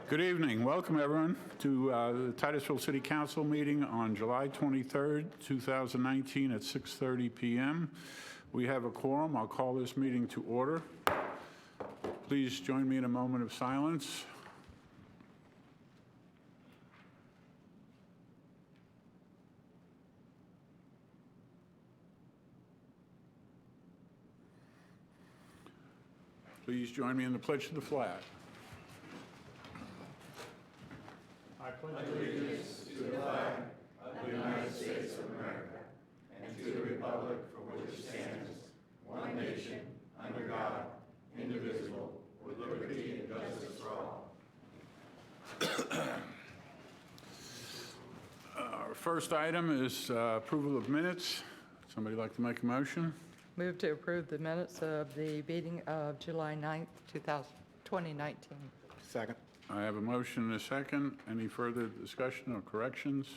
Good evening. Welcome, everyone, to the Titusville City Council meeting on July 23rd, 2019 at 6:30 p.m. We have a quorum. I'll call this meeting to order. Please join me in a moment of silence. Please join me in the pledge to the flag. I pledge allegiance to the flag of the United States of America and to the republic for which it stands, one nation, under God, indivisible, with liberty and justice for all. Our first item is approval of minutes. Somebody like to make a motion? Move to approve the minutes of the meeting of July 9th, 2019. Second. I have a motion and a second. Any further discussion or corrections?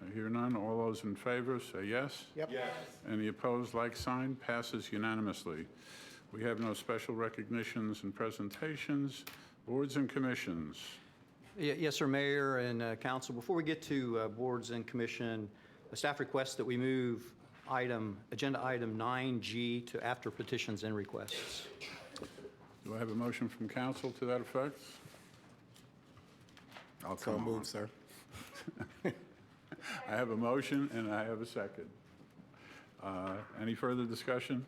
I hear none. All those in favor say yes. Yep. Yes. Any opposed, like sign. Passes unanimously. We have no special recognitions and presentations. Boards and commissions. Yes, sir, Mayor and Council. Before we get to boards and commission, the staff requests that we move agenda item 9G to after petitions and requests. Do I have a motion from council to that effect? I'll So come moved, sir. I have a motion and I have a second. Any further discussion?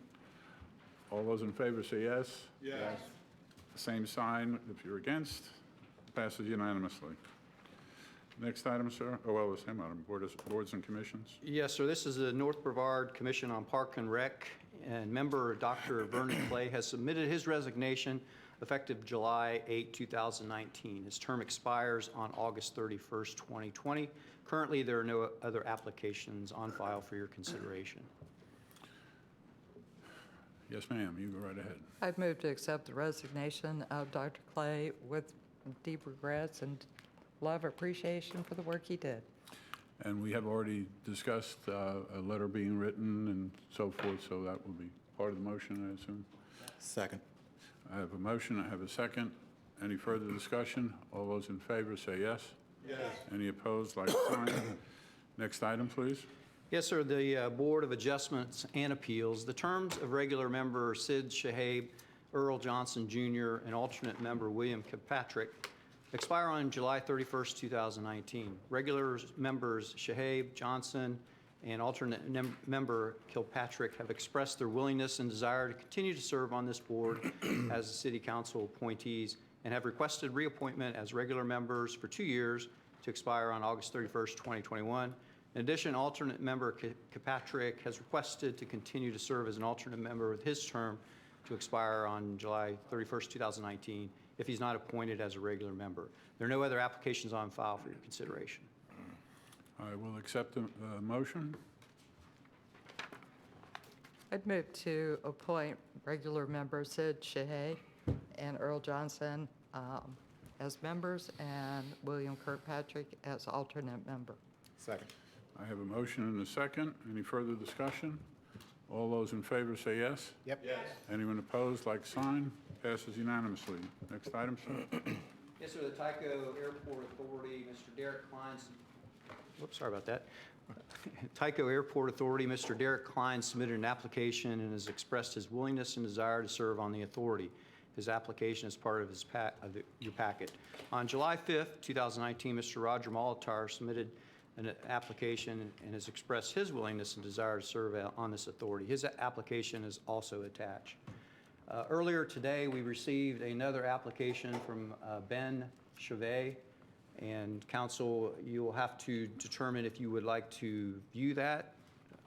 All those in favor say yes. Yes. Same sign if you're against. Passes unanimously. Next item, sir. Oh, well, the same item, boards and commissions. Yes, sir, this is the North Brevard Commission on Park and Rec, and member Dr. Vernon Clay has submitted his resignation effective July 8, 2019. His term expires on August 31st, 2020. Currently, there are no other applications on file for your consideration. Yes, ma'am, you go right ahead. I'd move to accept the resignation of Dr. Clay with deep regrets and love appreciation for the work he did. And we have already discussed a letter being written and so forth, so that will be part of the motion, I assume. Second. I have a motion, I have a second. Any further discussion? All those in favor say yes. Yes. Any opposed, like sign. Next item, please. Yes, sir. The Board of Adjustments and Appeals, the terms of regular member Sid Shahab, Earl Johnson Jr., and alternate member William Kilpatrick expire on July 31st, 2019. Regular members Shahab, Johnson, and alternate member Kilpatrick have expressed their willingness and desire to continue to serve on this board as the City Council appointees and have requested reappointment as regular members for 2 years to expire on August 31st, 2021. In addition, alternate member Kilpatrick has requested to continue to serve as an alternate member with his term to expire on July 31st, 2019, if he's not appointed as a regular member. There are no other applications on file for your consideration. I will accept the motion. I'd move to appoint regular members Sid Shahab and Earl Johnson as members and William Kirkpatrick as alternate member. Second. I have a motion and a second. Any further discussion? All those in favor say yes. Yep. Yes. Anyone opposed, like sign. Passes unanimously. Next item, sir. Yes, sir. The Tyco Airport Authority, Mr. Derek Klein. Whoops, sorry about that. Tyco Airport Authority, Mr. Derek Klein submitted an application and has expressed his willingness and desire to serve on the authority. His application is part of his your packet. On July 5th, 2019, Mr. Roger Molitar submitted an application and has expressed his willingness and desire to serve on this authority. His application is also attached. Earlier today, we received another application from Ben Chevet, and Council, you will have to determine if you would like to view that.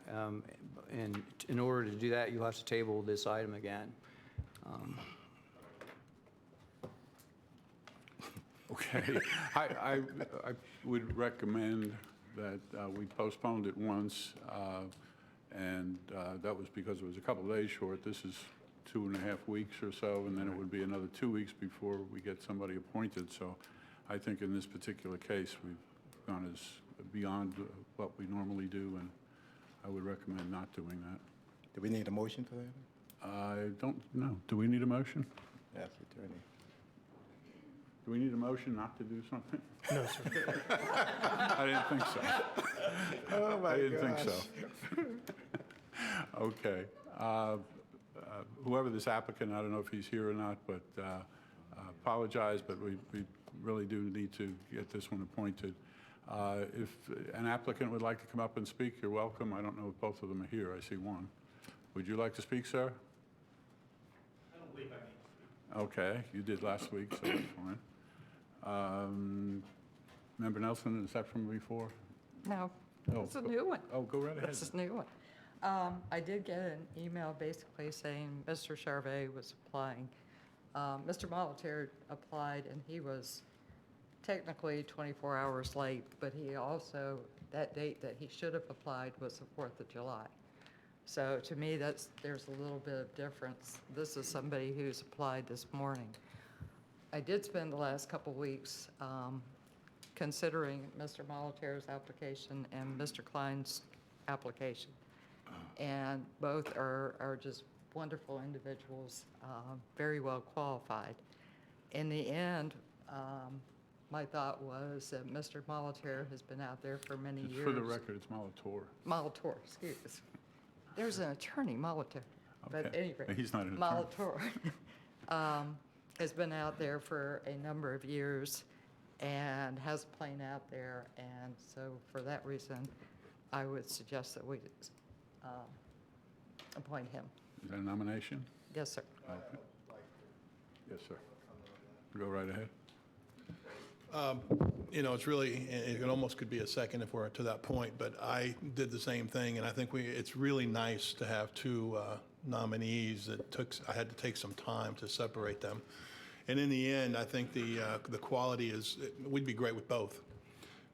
And in order to do that, you'll have to table this item again. Okay. I would recommend that we postponed it once, and that was because it was a couple of days short. This is 2.5 weeks or so, and then it would be another 2 weeks before we get somebody appointed. So I think in this particular case, we've gone as beyond what we normally do, and I would recommend not doing that. Do we need a motion for that? I don't know. Do we need a motion? Yes, Attorney. Do we need a motion not to do something? No, sir. I didn't think so. Oh, my I didn't think gosh. so. Okay. Whoever this applicant, I don't know if he's here or not, but apologize, but we really do need to get this one appointed. If an applicant would like to come up and speak, you're welcome. I don't know if both of them are here. I see one. Would you like to speak, sir? I don't believe I need to speak. Okay, you did last week, so that's fine. Member Nelson, is that from before? No, Oh, it's a new one. Oh, go right ahead. This is a new one. I did get an email basically saying Mr. Charvet was applying. Mr. Molitor applied, and he was technically 24 hours late, but he also, that date that he should have applied was the 4th of July. So to me, there's a little bit of difference. This is somebody who's applied this morning. I did spend the last couple weeks considering Mr. Molitor's application and Mr. Klein's application. And both are just wonderful individuals, very well qualified. In the end, my thought was that Mr. Molitor has been out there for many years. For the record, it's Molitor. Molitor, excuse me. There's an attorney, Molitor, but Okay. anyway. He's not an attorney. Molitor has been out there for a number of years and has a plane out there, and so for that reason, I would suggest that we appoint him. Is that a nomination? Yes, sir. Okay. Yes, sir. Go right ahead. You know, it's really, it almost could be a second if we're to that point, but I did the same thing, and I think it's really nice to have two nominees that I had to take some time to separate them. And in the end, I think the quality we'd be great with both.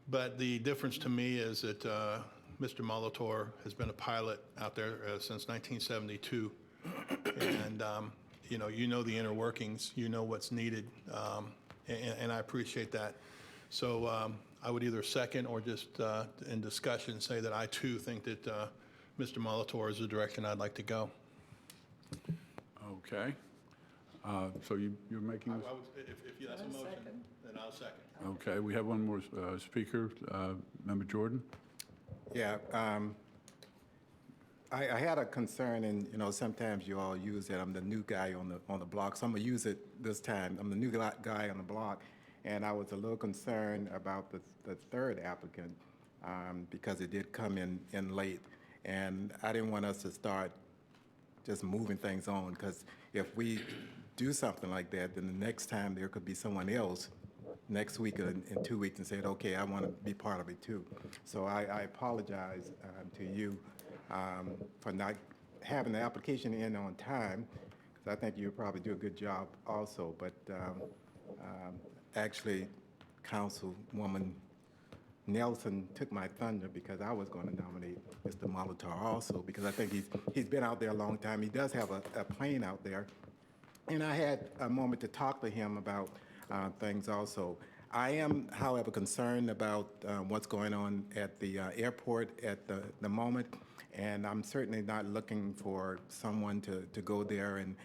But the difference to me is that Mr. Molitor has been a pilot out there since 1972. And, you know the inner workings, you know what's needed, and I appreciate that. So I would either second or just in discussion say that I too think that Mr. Molitor is the direction I'd like to go. Okay. So you're making this? If that's a motion, then I'll second. Okay, we have one more speaker, Member Jordan. Yeah, I had a concern, and sometimes you all use that I'm the new guy on the block, so I'm gonna use it this time. I'm the new guy on the block, and I was a little concerned about the third applicant because it did come in late, and I didn't want us to start just moving things on, because if we do something like that, then the next time there could be someone else next week or in 2 weeks and said, okay, I want to be part of it too. So I apologize to you for not having the application in on time, because I think you'll probably do a good job also. But actually, Councilwoman Nelson took my thunder, because I was going to nominate Mr. Molitor also, because I think he's been out there a long time. He does have a plane out there. And I had a moment to talk to him about things also. I am, however, concerned about what's going on at the airport at the moment, and I'm certainly not looking for someone to go there and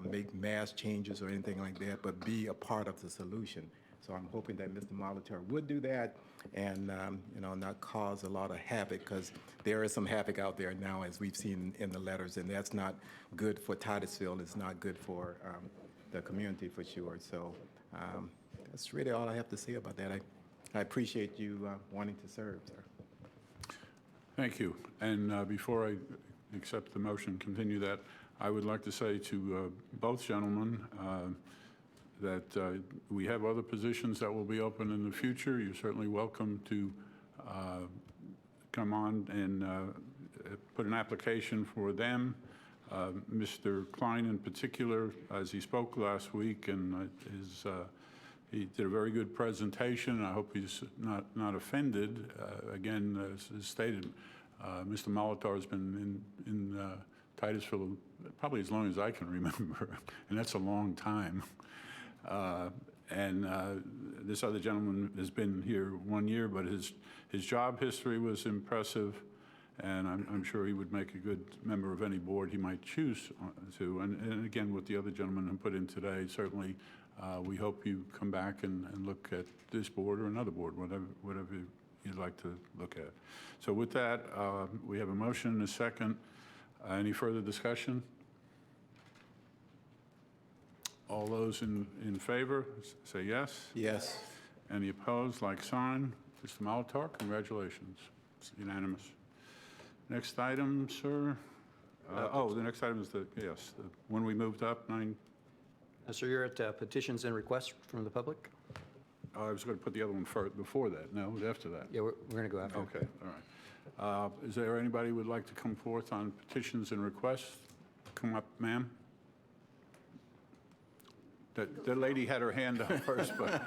make mass changes or anything like that, but be a part of the solution. So I'm hoping that Mr. Molitor would do that and not cause a lot of havoc, because there is some havoc out there now, as we've seen in the letters, and that's not good for Titusville. It's not good for the community for sure. So that's really all I have to say about that. I appreciate you wanting to serve, sir. Thank you. And before I accept the motion, continue that, I would like to say to both gentlemen that we have other positions that will be open in the future. You're certainly welcome to come on and put an application for them. Mr. Klein in particular, as he spoke last week, and he did a very good presentation. I hope he's not offended. Again, as stated, Mr. Molitor has been in Titusville probably as long as I can remember, and that's a long time. This other gentleman has been here 1 year, but his job history was impressive, and I'm sure he would make a good member of any board he might choose to. And again, what the other gentleman put in today, certainly We hope you come back and look at this board or another board, whatever you'd like to look at. So with that, we have a motion and a second. Any further discussion? All those in favor, say yes. Yes. Any opposed, like sign. Mr. Molitor, congratulations. It's unanimous. Next item, sir? The next item is the one we moved up, 9. So you're at petitions and requests from the public? I was going to put the other one before that. No, after that. Yeah, we're going to go after. Okay, all right. Is there anybody who would like to come forth on petitions and requests? Come up, ma'am. The lady had her hand up first, but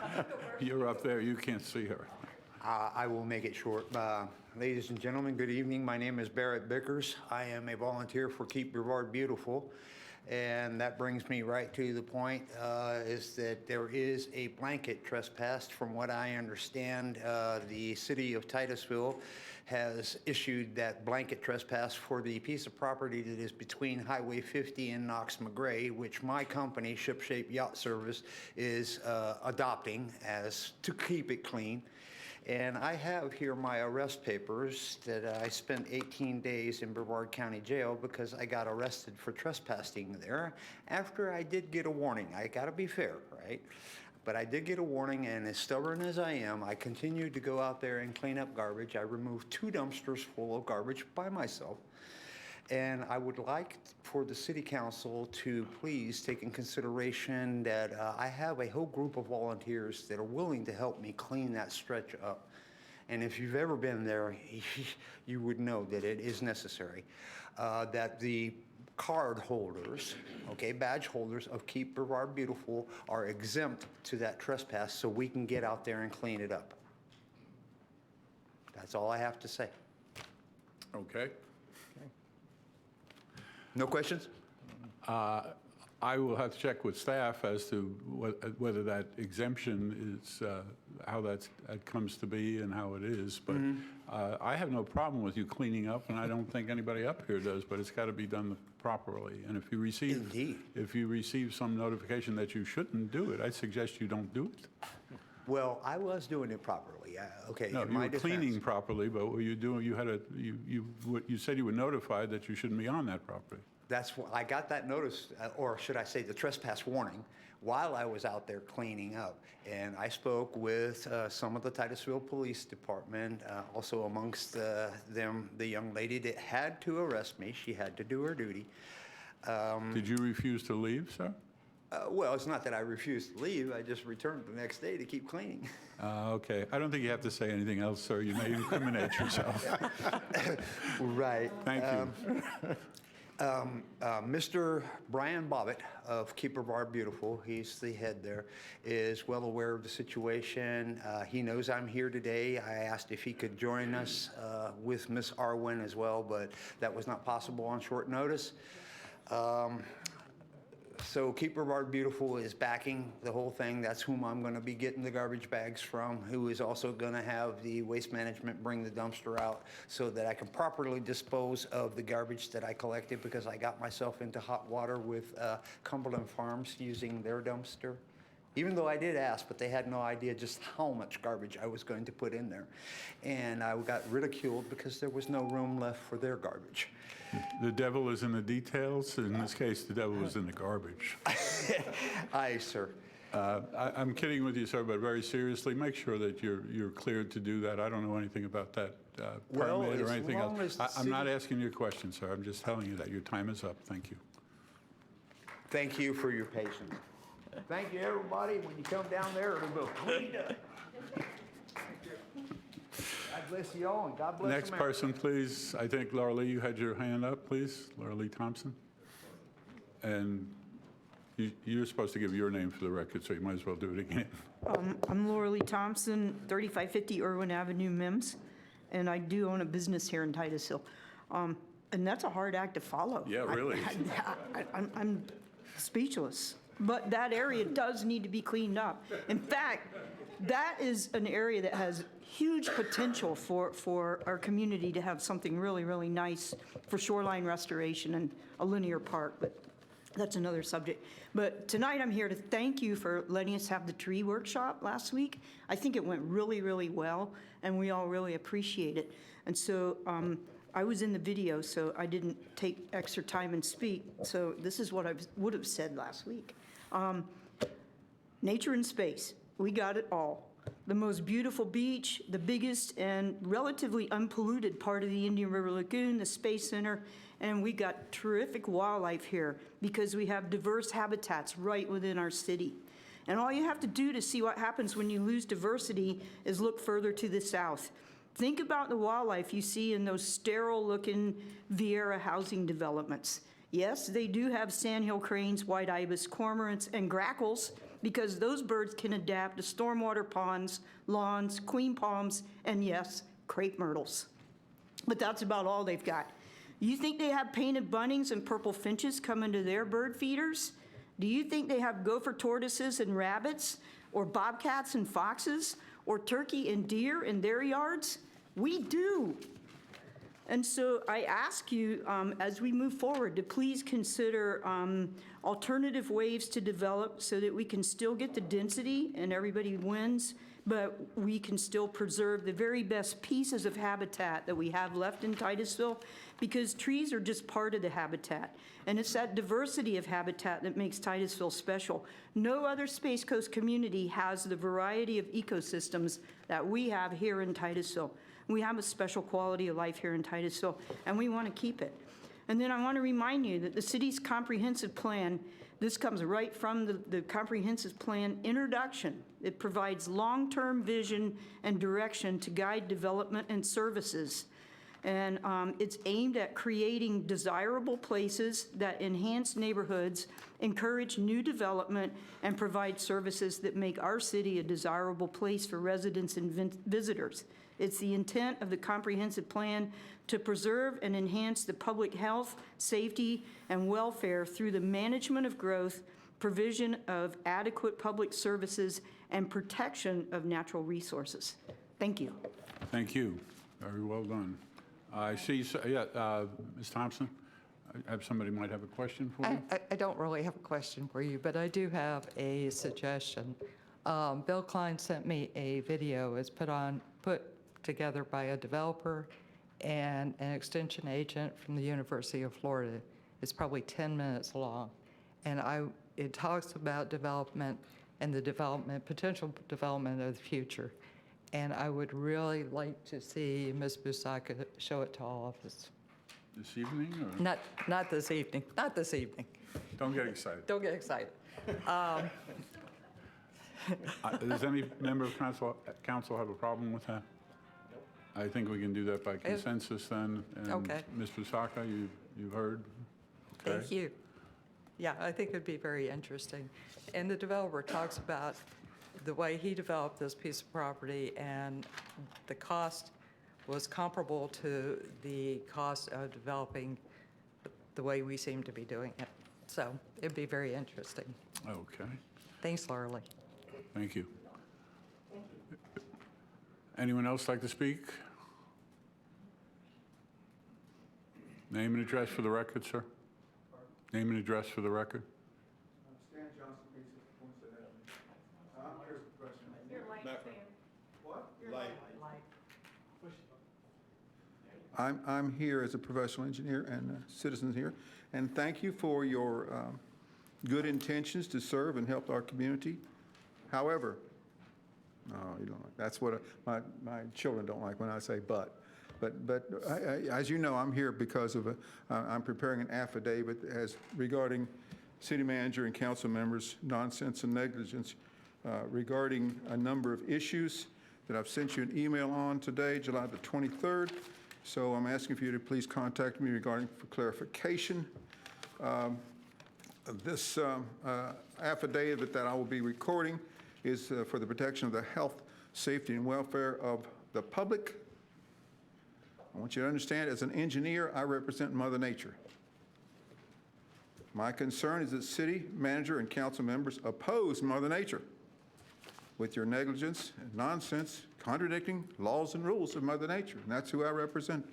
you're up there. You can't see her. I will make it short. Ladies and gentlemen, good evening. My name is Barrett Bickers. I am a volunteer for Keep Brevard Beautiful. And that brings me right to the point, is that there is a blanket trespass. From what I understand, the city of Titusville has issued that blanket trespass for the piece of property that is between Highway 50 and Knox McGray, which my company, Shipshape Yacht Service, is adopting as to keep it clean. And I have here my arrest papers that I spent 18 days in Brevard County Jail because I got arrested for trespassing there after I did get a warning. I got to be fair, right? But I did get a warning, and as stubborn as I am, I continued to go out there and clean up garbage. I removed 2 dumpsters full of garbage by myself. And I would like for the city council to please take in consideration that I have a whole group of volunteers that are willing to help me clean that stretch up. And if you've ever been there, you would know that it is necessary. That the card holders, okay, badge holders of Keep Brevard Beautiful are exempt to that trespass so we can get out there and clean it up. That's all I have to say. Okay. No questions? I will have to check with staff as to whether that exemption is, how that comes to be and how it is. But I have no problem with you cleaning up, and I don't think anybody up here does, but it's got to be done properly. And if you receive some notification that you shouldn't do it, I suggest you don't do it. Well, I was doing it properly. Okay. No, in you my were cleaning defense. properly, but what you doing, you said you were notified that you shouldn't be on that property. That's what I got that notice, or should I say the trespass warning, while I was out there cleaning up. And I spoke with some of the Titusville Police Department, also amongst them, the young lady that had to arrest me. She had to do her duty. Did you refuse to leave, sir? Well, it's not that I refused to leave. I just returned the next day to keep cleaning. Okay. I don't think you have to say anything else, sir. You may incriminate yourself. Right. Thank you. Mr. Brian Bobbitt of Keep Brevard Beautiful, he's the head there, is well aware of the situation. He knows I'm here today. I asked if he could join us with Miss Arwen as well, but that was not possible on short notice. So Keep Brevard Beautiful is backing the whole thing. That's whom I'm going to be getting the garbage bags from, who is also going to have the waste management bring the dumpster out so that I can properly dispose of the garbage that I collected, because I got myself into hot water with Cumberland Farms using their dumpster. Even though I did ask, but they had no idea just how much garbage I was going to put in there. And I got ridiculed because there was no room left for their garbage. The devil is in the details. In this case, the devil is in the garbage. Aye, sir. I'm kidding with you, sir, but very seriously, make sure that you're cleared to do that. I don't know anything about that Well, permit or as anything long else. as the I'm not city- asking you a question, sir. I'm just telling you that your time is up. Thank you. Thank you for your patience. Thank you, everybody. When you come down there, it'll go clean up. God bless you all, and God bless Next America. person, please. I think, Laura Lee, you had your hand up, please. Laura Lee Thompson. And you're supposed to give your name for the record, so you might as well do it again. I'm Laura Lee Thompson, 3550 Irwin Avenue, Mims, and I do own a business here in Titusville. And that's a hard act to follow. Yeah, really. I'm speechless. But that area does need to be cleaned up. In fact, that is an area that has huge potential for our community to have something really, really nice for shoreline restoration and a linear park. But That's another subject. But tonight I'm here to thank you for letting us have the tree workshop last week. I think it went really, really well, and we all really appreciate it. And so I was in the video, so I didn't take extra time and speak. So this is what I would have said last week. Nature and space, we got it all. The most beautiful beach, the biggest and relatively unpolluted part of the Indian River Lagoon, the Space Center, and we got terrific wildlife here because we have diverse habitats right within our city. And all you have to do to see what happens when you lose diversity is look further to the south. Think about the wildlife you see in those sterile-looking Vieira housing developments. Yes, they do have sandhill cranes, white ibis, cormorants, and grackles, because those birds can adapt to stormwater ponds, lawns, queen palms, and yes, crepe myrtles. But that's about all they've got. You think they have painted buntings and purple finches coming to their bird feeders? Do you think they have gopher tortoises and rabbits, or bobcats and foxes, or turkey and deer in their yards? We do. And so I ask you, as we move forward, to please consider alternative ways to develop so that we can still get the density and everybody wins, but we can still preserve the very best pieces of habitat that we have left in Titusville, because trees are just part of the habitat. And it's that diversity of habitat that makes Titusville special. No other Space Coast community has the variety of ecosystems that we have here in Titusville. We have a special quality of life here in Titusville, and we want to keep it. And then I want to remind you that the city's comprehensive plan, this comes right from the comprehensive plan introduction. It provides long-term vision and direction to guide development and services. And it's aimed at creating desirable places that enhance neighborhoods, encourage new development, and provide services that make our city a desirable place for residents and visitors. It's the intent of the comprehensive plan to preserve and enhance the public health, safety, and welfare through the management of growth, provision of adequate public services, and protection of natural resources. Thank you. Thank you. Very well done. I see, Ms. Thompson, I have somebody might have a question for you. I don't really have a question for you, but I do have a suggestion. Bill Klein sent me a video. It's put together by a developer and an extension agent from the University of Florida. It's probably 10 minutes long. And it talks about development and the potential development of the future. And I would really like to see Ms. Busaka show it to all of us. This evening, or? Not this evening, not this evening. Don't get excited. Don't get excited. Does any member of council have a problem with that? I think we can do that by consensus then. And Okay. Ms. Busaka, you've heard? Okay. Thank you. Yeah, I think it'd be very interesting. And the developer talks about the way he developed this piece of property, and the cost was comparable to the cost of developing the way we seem to be doing it. So it'd be very interesting. Okay. Thanks, Laura Lee. Thank you. Anyone else like to speak? Name and address for the record, sir. Name and address for the record. Stan Johnson, Pizza, Homestead Avenue. I'm here for question. Your light, Sam. What? Your Light. light. I'm here as a professional engineer and a citizen here, and thank you for your good intentions to serve and help our community. However, no, you don't like, that's what my children don't like when I say but. But as you know, I'm here because of I'm preparing an affidavit regarding city manager and council members' nonsense and negligence regarding a number of issues that I've sent you an email on today, July the 23rd. So I'm asking for you to please contact me regarding for clarification. This affidavit that I will be recording is for the protection of the health, safety, and welfare of the public. I want you to understand, as an engineer, I represent Mother Nature. My concern is that city manager and council members oppose Mother Nature with your negligence and nonsense, contradicting laws and rules of Mother Nature, and that's who I represent.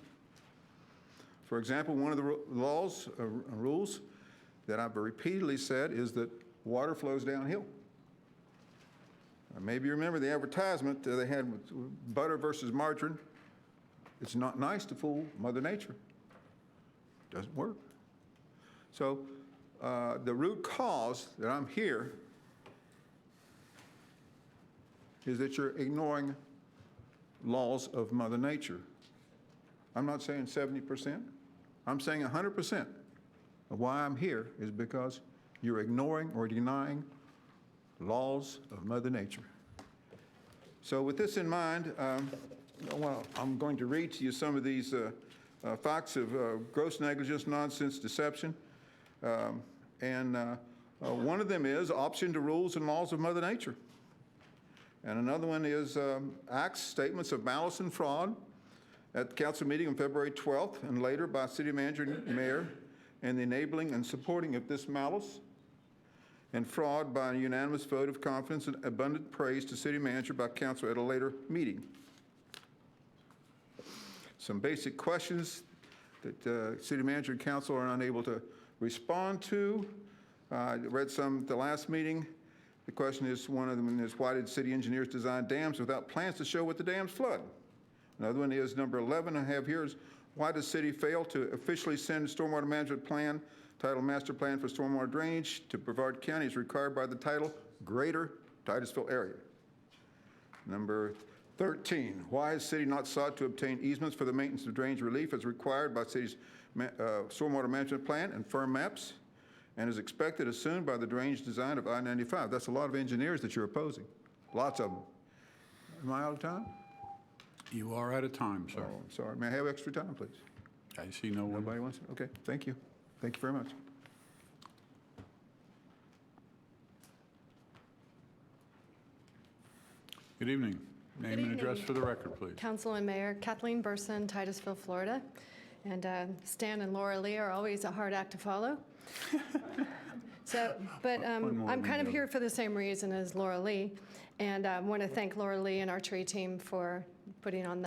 For example, one of the laws, rules, that I've repeatedly said is that water flows downhill. Maybe you remember the advertisement they had with butter versus margarine. It's not nice to fool Mother Nature. Doesn't work. So the root cause that I'm here is that you're ignoring laws of Mother Nature. I'm not saying 70%. I'm saying 100% of why I'm here is because you're ignoring or denying laws of Mother Nature. So with this in mind, I'm going to read to you some of these facts of gross negligence, nonsense, deception. One of them is option to rules and laws of Mother Nature. And another one is acts, statements of malice and fraud at the council meeting on February 12th and later by city manager and mayor, and the enabling and supporting of this malice and fraud by a unanimous vote of confidence and abundant praise to city manager by council at a later meeting. Some basic questions that city manager and council are unable to respond to. I read some at the last meeting. The question is, one of them is, why did city engineers design dams without plans to show what the dams flood? Another one is number 11 I have here is, why does city fail to officially send stormwater management plan titled Master Plan for Stormwater Drainage to Brevard County as required by the title Greater Titusville Area? Number 13, why has city not sought to obtain easements for the maintenance of drainage relief as required by city's stormwater management plan and firm maps, and is expected as soon by the drainage design of I-95? That's a lot of engineers that you're opposing, lots of them. Am I out of time? You are out of time, sir. Oh, I'm sorry. May I have extra time, please? I see no one. Nobody wants it? Okay, thank you. Thank you very much. Good evening. Name and evening. address for the record, please. Council and Mayor, Kathleen Burson, Titusville, Florida. And Stan and Laura Lee are always a hard act to follow. But One more I'm than kind of the here other. for the same reason as Laura Lee. And I want to thank Laura Lee and our tree team for putting on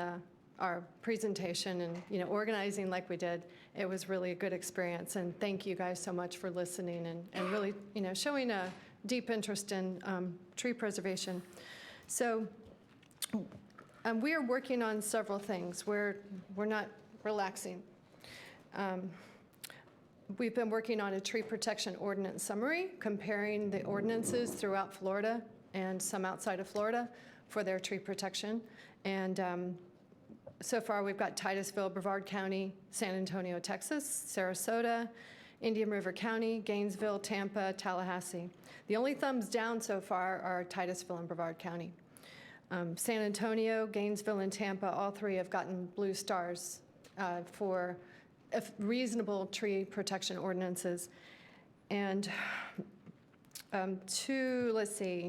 our presentation and, organizing like we did. It was really a good experience. And thank you guys so much for listening and really, showing a deep interest in tree preservation. So we are working on several things. We're not relaxing. We've been working on a tree protection ordinance summary, comparing the ordinances throughout Florida and some outside of Florida for their tree protection. And so far, we've got Titusville, Brevard County, San Antonio, Texas, Sarasota, Indian River County, Gainesville, Tampa, Tallahassee. The only thumbs down so far are Titusville and Brevard County. San Antonio, Gainesville, and Tampa, all three have gotten blue stars for reasonable tree protection ordinances. And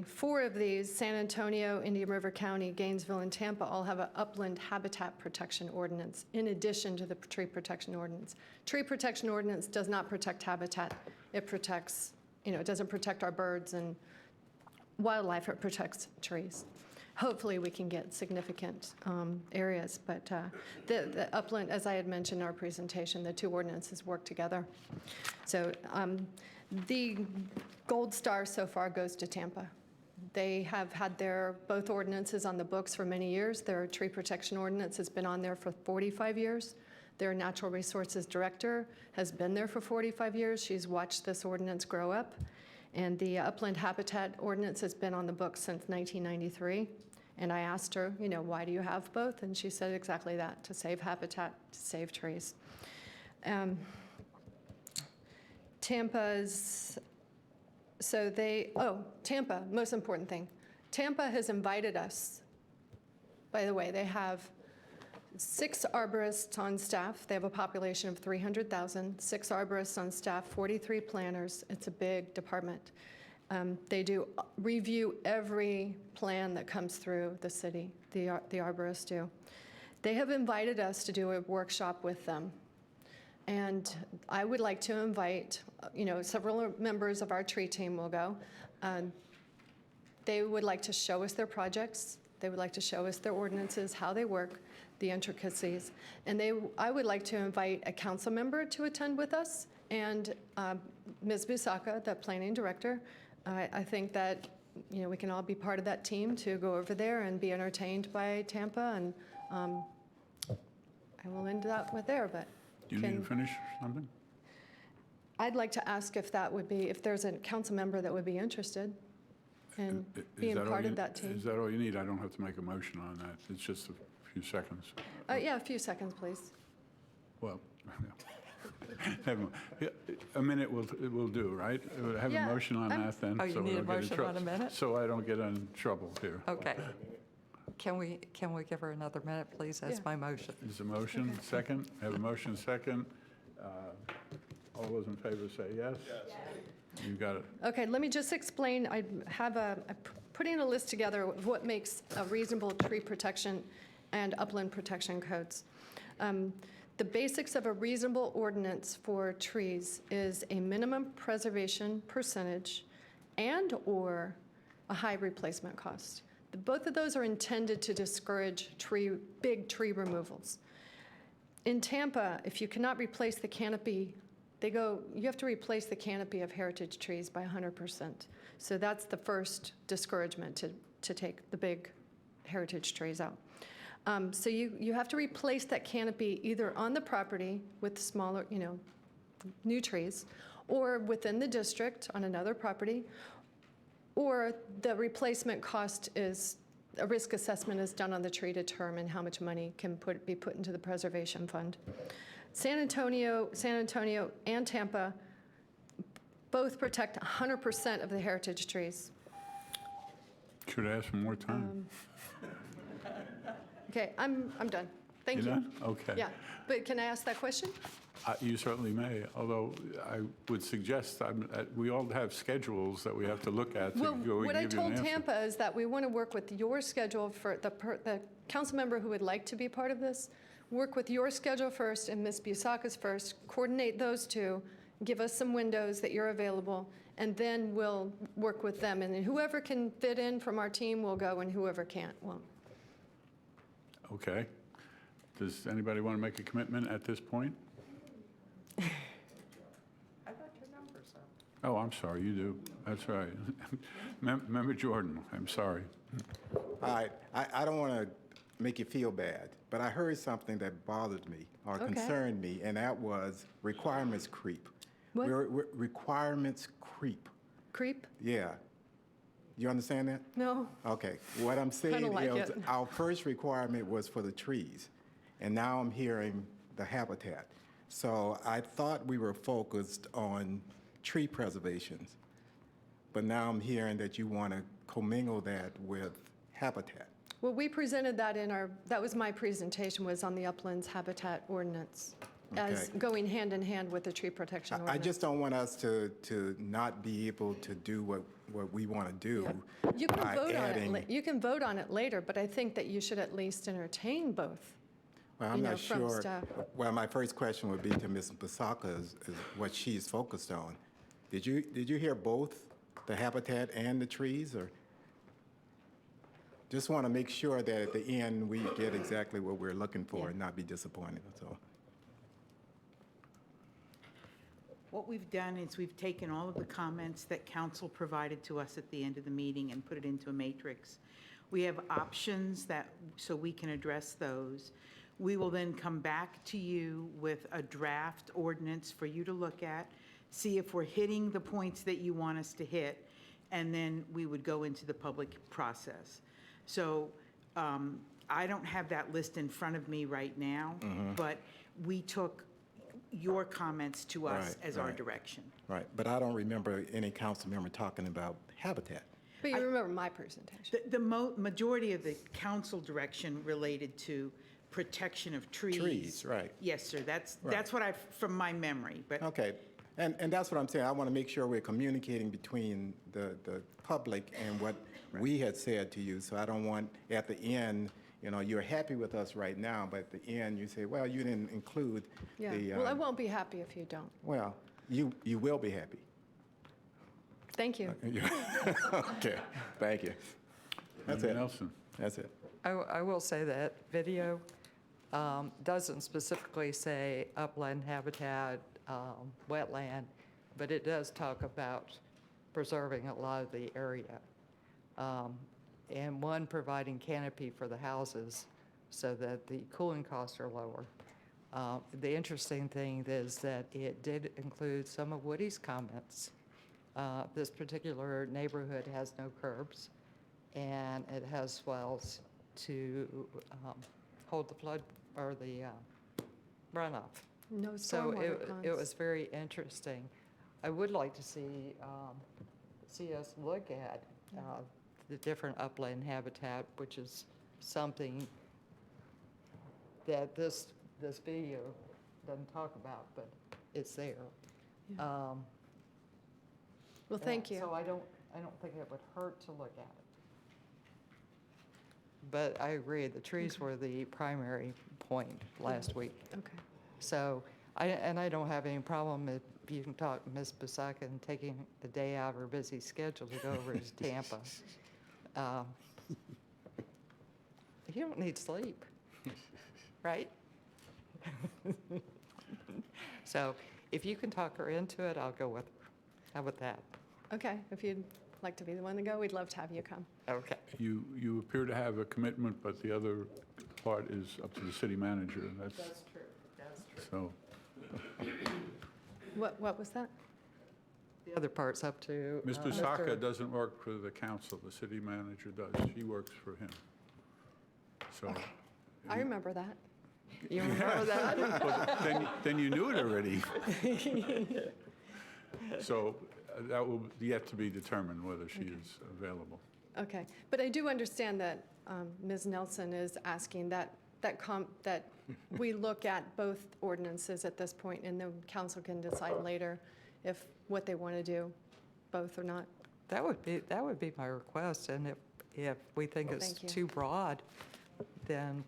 four of these, San Antonio, Indian River County, Gainesville, and Tampa, all have an upland habitat protection ordinance in addition to the tree protection ordinance. Tree protection ordinance does not protect habitat. It protects, it doesn't protect our birds and wildlife, it protects trees. Hopefully we can get significant areas, but the upland, as I had mentioned in our presentation, the two ordinances work together. So the gold star so far goes to Tampa. They have had their both ordinances on the books for many years. Their tree protection ordinance has been on there for 45 years. Their natural resources director has been there for 45 years. She's watched this ordinance grow up. And the upland habitat ordinance has been on the books since 1993. And I asked her, why do you have both? And she said exactly that, to save habitat, to save trees. Tampa, most important thing. Tampa has invited us. By the way, they have 6 arborists on staff. They have a population of 300,000, 6 arborists on staff, 43 planners. It's a big department. They do review every plan that comes through the city, the arborists do. They have invited us to do a workshop with them. And I would like to invite, several members of our tree team will go. They would like to show us their projects. They would like to show us their ordinances, how they work, the intricacies. And I would like to invite a council member to attend with us and Ms. Busaka, the planning director. I think that, we can all be part of that team to go over there and be entertained by Tampa, and I will end that with there, but. Do you need to finish something? I'd like to ask if there's a council member that would be interested in Is being that all part you- of that team. Is that all you need? I don't have to make a motion on that. It's just a few seconds. Yeah, a few seconds, please. Well, never mind. Yeah, a minute will do, right? Have a Yeah, motion on that then? Oh, you so we need a don't get in motion trou- on a minute? So I don't get in trouble here. Okay. Can we give her another minute, please? That's Yeah. my motion. Is a motion second? Have a motion second. All those in favor say yes? Yes. You got it. Okay, let me just explain. I'm putting a list together of what makes a reasonable tree protection and upland protection codes. The basics of a reasonable ordinance for trees is a minimum preservation percentage and/or a high replacement cost. Both of those are intended to discourage big tree removals. In Tampa, if you cannot replace the canopy, you have to replace the canopy of heritage trees by 100%. So that's the first discouragement to take the big heritage trees out. So you have to replace that canopy either on the property with smaller, new trees, or within the district on another property, or the replacement cost is, a risk assessment is done on the tree to determine how much money can be put into the preservation fund. San Antonio and Tampa both protect 100% of the heritage trees. Should I ask for more time? Okay, I'm done. Thank you. You done? Okay. Yeah, but can I ask that question? You certainly may, although I would suggest, we all have schedules that we have to look at to Well, go what and I give you an told answer. Tampa is that we want to work with your schedule for the council member who would like to be part of this. Work with your schedule first and Ms. Busaka's first, coordinate those two, give us some windows that you're available, and then we'll work with them. And then whoever can fit in from our team will go, and whoever can't won't. Okay. Does anybody want to make a commitment at this point? I got your numbers up. Oh, I'm sorry, you do. That's right. Member Jordan, I'm sorry. All right, I don't want to make you feel bad, but I heard something that bothered me or Okay. concerned me, and that was requirements creep. What? Requirements creep. Creep? Yeah. You understand that? No? Okay. What I'm saying like is it. our first requirement was for the trees, and now I'm hearing the habitat. So I thought we were focused on tree preservations, but now I'm hearing that you want to commingle that with habitat. Well, we presented that that was my presentation, was on the uplands habitat ordinance as Okay. going hand in hand with the tree protection I ordinance. just don't want us to not be able to do what we want to do You can by vote on adding. it. You can vote on it later, but I think that you should at least entertain both. Well, I'm you know, not from sure. staff. Well, my first question would be to Ms. Busaka is what she's focused on. Did you hear both the habitat and the trees, or? Just want to make sure that at the end we get exactly what we're looking for and not be disappointed, that's all. What we've done is we've taken all of the comments that council provided to us at the end of the meeting and put it into a matrix. We have options so we can address those. We will then come back to you with a draft ordinance for you to look at, see if we're hitting the points that you want us to hit, and then we would go into the public process. So I don't have that list in front of me right now, but we took your comments to us Right, as our right. direction. Right, but I don't remember any council member talking about habitat. But you remember my presentation. The majority of the council direction related to protection of trees. Trees, right. Yes, sir, that's Right. what from my memory, but Okay, and that's what I'm saying. I want to make sure we're communicating between the public and what we had said to you. So I don't want, at the end, you're happy with us right now, but at the end, you say, well, you didn't include Yeah. the. Well, I won't be happy if you don't. Well, you will be happy. Thank you. Okay, thank you. That's Member it. Nelson. That's it. I will say that video doesn't specifically say upland habitat wetland, but it does talk about preserving a lot of the area. And one, providing canopy for the houses so that the cooling costs are lower. The interesting thing is that it did include some of Woody's comments. This particular neighborhood has no curbs, and it has swells to hold the flood or the runoff. No So stormwater ponds. it was very interesting. I would like to see us look at the different upland habitat, which is something that this video doesn't talk about, but it's there. Well, thank you. So I don't think it would hurt to look at it. But I agree, the trees were the primary point last week. Okay. So, I don't have any problem if you can talk Ms. Busaka and taking a day out of her busy schedule to go over to Tampa. You don't need sleep, right? So if you can talk her into it, I'll go with her. How about that? Okay, if you'd like to be the one to go, we'd love to have you come. Okay. You appear to have a commitment, but the other part is up to the city manager. That's true, that's true. so. What was that? The other part's up to. Ms. Mr. Busaka doesn't work for the council, the city manager does. She works for him. So. I remember that. You remember that? Well, then you knew it already. So that will yet to be determined whether she is available. Okay, but I do understand that Ms. Nelson is asking that we look at both ordinances at this point, and the council can decide later if what they want to do, both or not. That would be my request, and if we think it's Thank you. too broad, then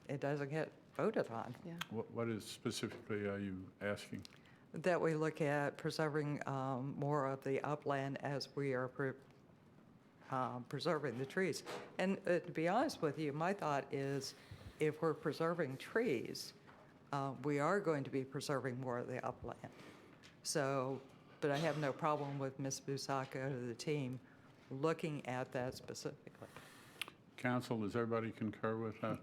it doesn't get voted on. Yeah. What is specifically are you asking? That we look at preserving more of the upland as we are preserving the trees. And to be honest with you, my thought is if we're preserving trees, we are going to be preserving more of the upland. So, but I have no problem with Ms. Busaka or the team looking at that specifically. Council, does everybody concur with that?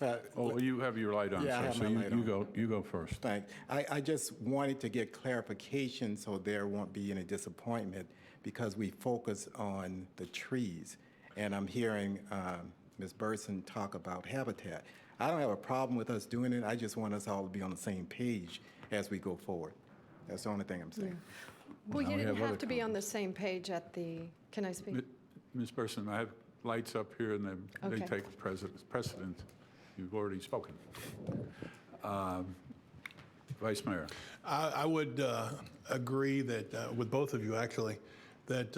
Uh, Oh, you have your light on, Yeah, I sir, have so my light on. you go first. Thanks. I just wanted to get clarification so there won't be any disappointment because we focus on the trees. And I'm hearing Ms. Burson talk about habitat. I don't have a problem with us doing it. I just want us all to be on the same page as we go forward. That's the only thing I'm saying. Well, Now you we didn't have have other to be on the same page at the, can I speak? Ms. Burson, I have lights up here, and they Okay. take precedent. You've already spoken. Vice Mayor. I would agree that, with both of you actually, that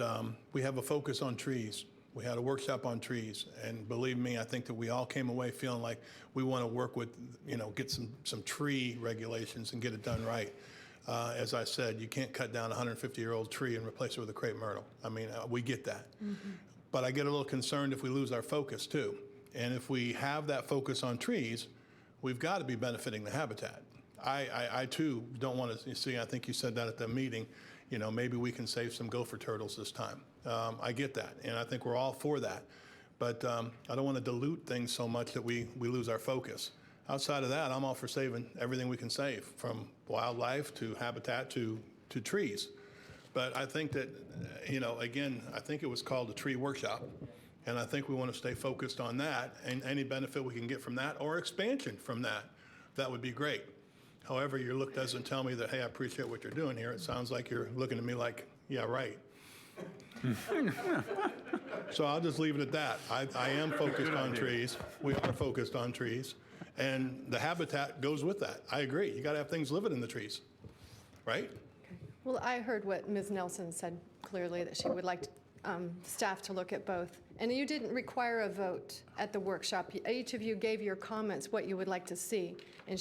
we have a focus on trees. We had a workshop on trees, and believe me, I think that we all came away feeling like we want to work with, get some tree regulations and get it done right. As I said, you can't cut down a 150-year-old tree and replace it with a crepe myrtle. I mean, we get that. But I get a little concerned if we lose our focus too. And if we have that focus on trees, we've got to be benefiting the habitat. I too don't want to see, I think you said that at the meeting, maybe we can save some gopher turtles this time. I get that, and I think we're all for that. But I don't want to dilute things so much that we lose our focus. Outside of that, I'm all for saving everything we can save, from wildlife to habitat to trees. But I think that, again, I think it was called a tree workshop. And I think we want to stay focused on that, and any benefit we can get from that or expansion from that would be great. However, your look doesn't tell me that, hey, I appreciate what you're doing here. It sounds like you're looking at me like, yeah, right. So I'll just leave it at that. I am focused on trees. We are focused on trees. And the habitat goes with that. I agree. You got to have things living in the trees, right? Well, I heard what Ms. Nelson said clearly, that she would like staff to look at both. And you didn't require a vote at the workshop. Each of you gave your comments what you would like to see. And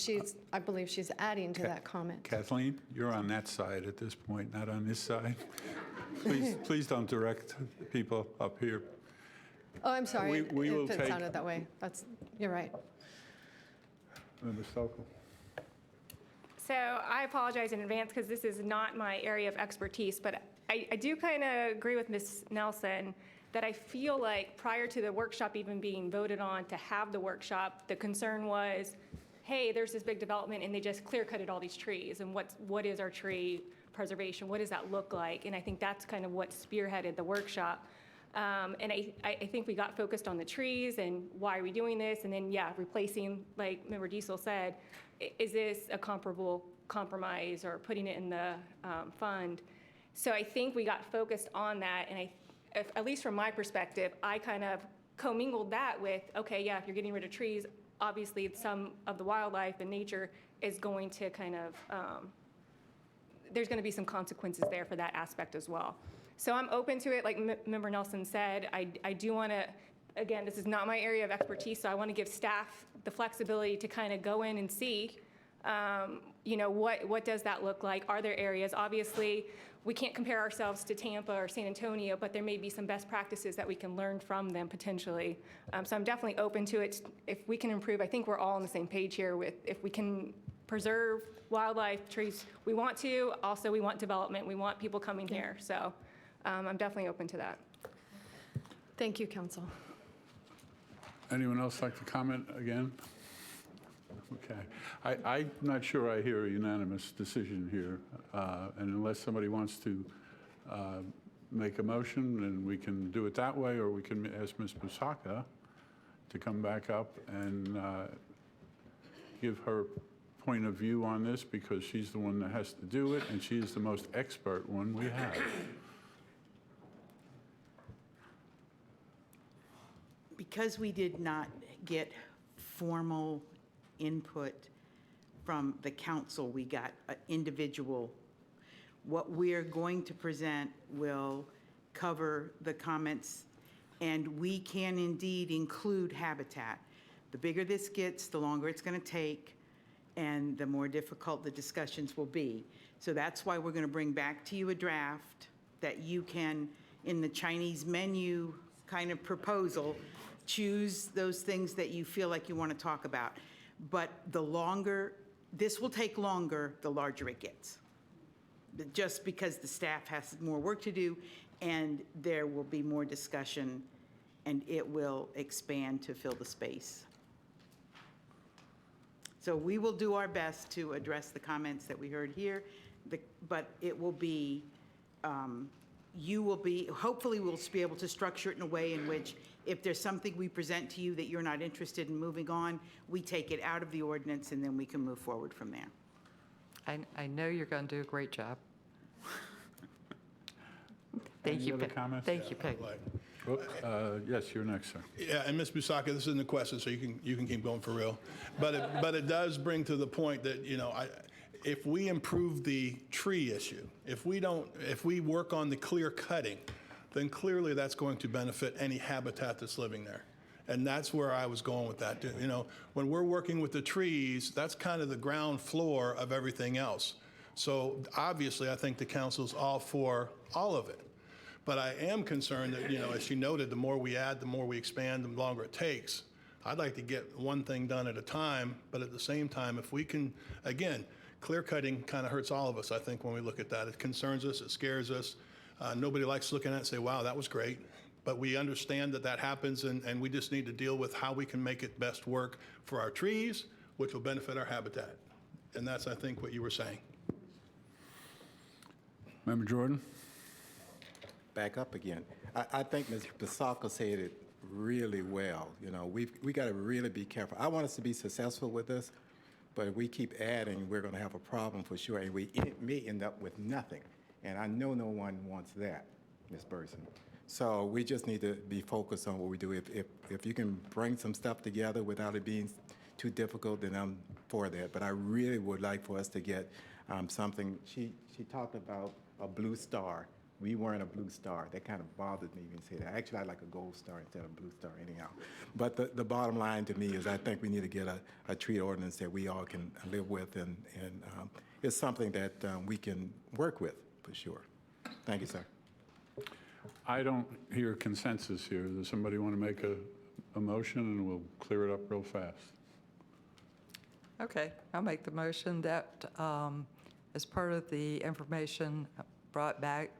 I believe she's adding to that comment. Kathleen, you're on that side at this point, not on this side. Please don't direct people up here. Oh, I'm sorry We will if it take- sounded that way. You're right. Member Stokel. So I apologize in advance because this is not my area of expertise, but I do kind of agree with Ms. Nelson that I feel like prior to the workshop even being voted on to have the workshop, the concern was, hey, there's this big development and they just clear-cutted all these trees, and what is our tree preservation? What does that look like? And I think that's kind of what spearheaded the workshop. And I think we got focused on the trees and why are we doing this? And then, yeah, replacing, like Member Diesel said, is this a comparable compromise or putting it in the fund? So I think we got focused on that. And at least from my perspective, I kind of commingled that with, okay, yeah, if you're getting rid of trees, obviously some of the wildlife and nature is going to kind of, there's going to be some consequences there for that aspect as well. So I'm open to it. Like Member Nelson said, I do want to, again, this is not my area of expertise, so I want to give staff the flexibility to kind of go in and see, you know, what does that look like? Are there areas? Obviously, we can't compare ourselves to Tampa or San Antonio, but there may be some best practices that we can learn from them potentially. So I'm definitely open to it. If we can improve, I think we're all on the same page here with if we can preserve wildlife, trees, we want to. Also, we want development. We want people coming here. So I'm definitely open to that. Thank you, Council. Anyone else like to comment again? Okay. I'm not sure I hear a unanimous decision here. And unless somebody wants to make a motion, then we can do it that way, or we can ask Ms. Busaka to come back up and give her point of view on this, because she's the one that has to do it, and she is the most expert one we have. Because we did not get formal input from the council, we got individual. What we're going to present will cover the comments, and we can indeed include habitat. The bigger this gets, the longer it's going to take, and the more difficult the discussions will be. So that's why we're going to bring back to you a draft that you can, in the Chinese menu kind of proposal, choose those things that you feel like you want to talk about. But the longer, this will take longer, the larger it gets. Just because the staff has more work to do, and there will be more discussion, and it will expand to fill the space. So we will do our best to address the comments that we heard here, but it will be, hopefully we'll be able to structure it in a way in which if there's something we present to you that you're not interested in moving on, we take it out of the ordinance and then we can move forward from there. I know you're going to do a great job. Thank Any you, other Peg. comments? Thank you, Peg. Yes, you're next, sir. Yeah, and Ms. Busaka, this isn't a question, so you can keep going for real. But it does bring to the point that, you know, if we improve the tree issue, if we work on the clear cutting, then clearly that's going to benefit any habitat that's living there. And that's where I was going with that. You know, when we're working with the trees, that's kind of the ground floor of everything else. So obviously, I think the council's all for all of it. But I am concerned that, you know, as she noted, the more we add, the more we expand, the longer it takes. I'd like to get one thing done at a time, but at the same time, if we can, again, clear cutting kind of hurts all of us, I think, when we look at that. It concerns us, it scares us. Nobody likes looking at it and say, wow, that was great. But we understand that that happens, and we just need to deal with how we can make it best work for our trees, which will benefit our habitat. And that's, I think, what you were saying. Member Jordan? Back up again. I think Ms. Busaka said it really well. You know, we got to really be careful. I want us to be successful with this, but if we keep adding, we're going to have a problem for sure, and we may end up with nothing. And I know no one wants that, Ms. Burson. So we just need to be focused on what we do. If you can bring some stuff together without it being too difficult, then I'm for that. But I really would like for us to get something. She talked about a blue star. We weren't a blue star. That kind of bothered me when you say that. Actually, I like a gold star instead of a blue star anyhow. But the bottom line to me is I think we need to get a tree ordinance that we all can live with, and it's something that we can work with for sure. Thank you, sir. I don't hear consensus here. Does somebody want to make a motion, and we'll clear it up real fast? Okay, I'll make the motion that as part of the information brought back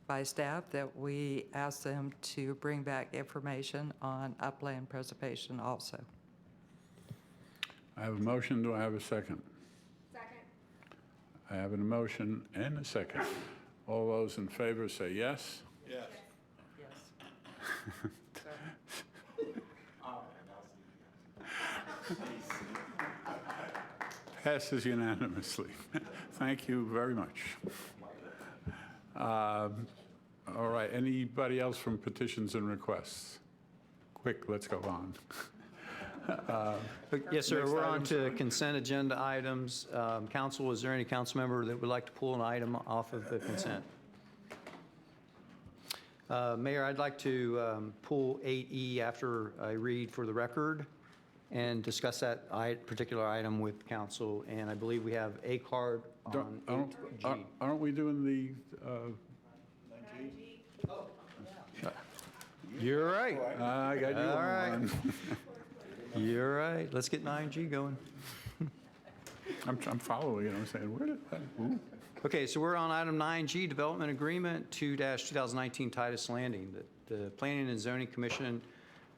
by staff, that we ask them to bring back information on upland preservation also. I have a motion. Do I have a second? Second. I have an motion and a second. All those in favor say yes. Yes. Yes. Passes unanimously. Thank you very much. All right, anybody else from petitions and requests? Quick, let's go on. Yes, sir. Next We're on item, to sorry. consent agenda items. Council, is there any council member that would like to pull an item off of the consent? Mayor, I'd like to pull 8E after I read for the record and discuss that particular item with council. And I believe we have a card on 8G. Aren't we doing the, You're right. I got you All on right. one. You're right. Let's get 9G going. I'm following it. I'm saying, where did that, ooh. Okay, so we're on item 9G, Development Agreement 2-2019 Titus Landing. The Planning and Zoning Commission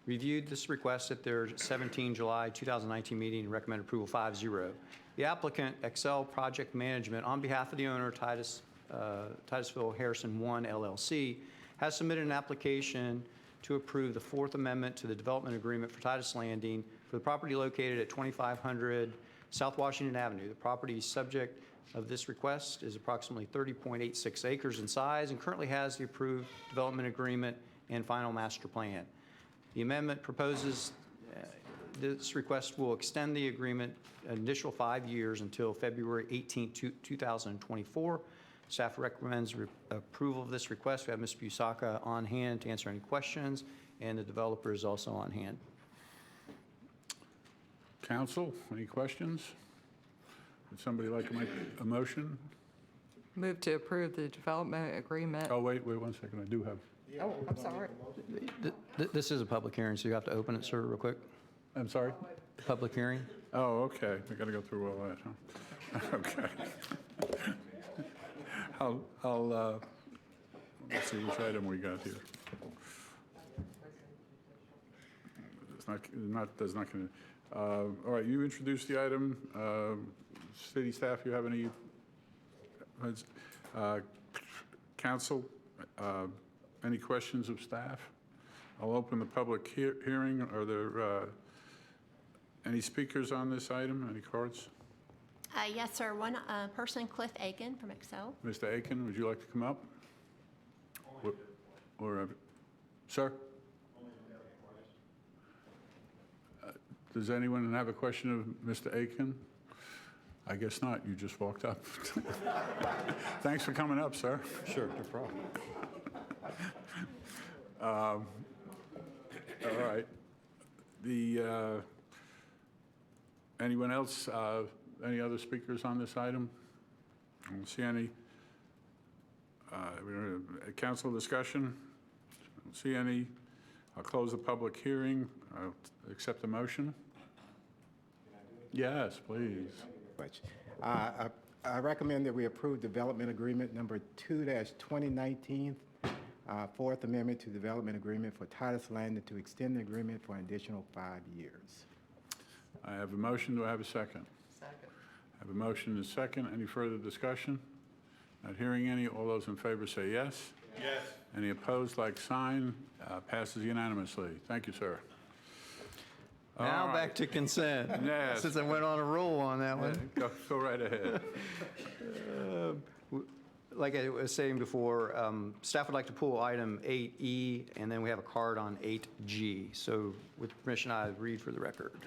reviewed this request at their 17 July 2019 meeting and recommended approval 5-0. The applicant, Excel Project Management, on behalf of the owner, Titusville Harrison 1 LLC, has submitted an application to approve the Fourth Amendment to the Development Agreement for Titus Landing for the property located at 2500 South Washington Avenue. The property subject of this request is approximately 30.86 acres in size and currently has the approved development agreement and final master plan. The amendment proposes this request will extend the agreement an additional 5 years until February 18, 2024. Staff recommends approval of this request. We have Ms. Busaka on hand to answer any questions, and the developer is also on hand. Council, any questions? Would somebody like to make a motion? Move to approve the development agreement. Oh, wait 1 second. I do have, Oh, I'm sorry. This is a public hearing, so you have to open it, sir, real quick. I'm sorry? Public hearing. Oh, okay. We got to go through all that, huh? Okay. Let's see which item we got here. There's not going to, all right, you introduced the item. City staff, you have any, council, any questions of staff? I'll open the public hearing. Are there any speakers on this item? Any cards? Yes, sir. One person, Cliff Aiken from Excel. Mr. Aiken, would you like to come up? Or, sir? Does anyone have a question of Mr. Aiken? I guess not. You just walked up. Thanks for coming up, sir. Sure, no problem. All right. Anyone else, any other speakers on this item? I don't see any. Council discussion? I don't see any. I'll close the public hearing. I'll accept the motion. Yes, please. Much. I recommend that we approve Development Agreement number 2-2019, Fourth Amendment to Development Agreement for Titus Landing to extend the agreement for an additional 5 years. I have a motion. Do I have a second? Second. I have a motion and a second. Any further discussion? Not hearing any. All those in favor say yes. Yes. Any opposed, like sign. Passes unanimously. Thank you, sir. Now All right. back to consent. Yes. Since I went on a roll on that one. Go right ahead. Like I was saying before, staff would like to pull item 8E, and then we have a card on 8G. So with permission, I read for the record.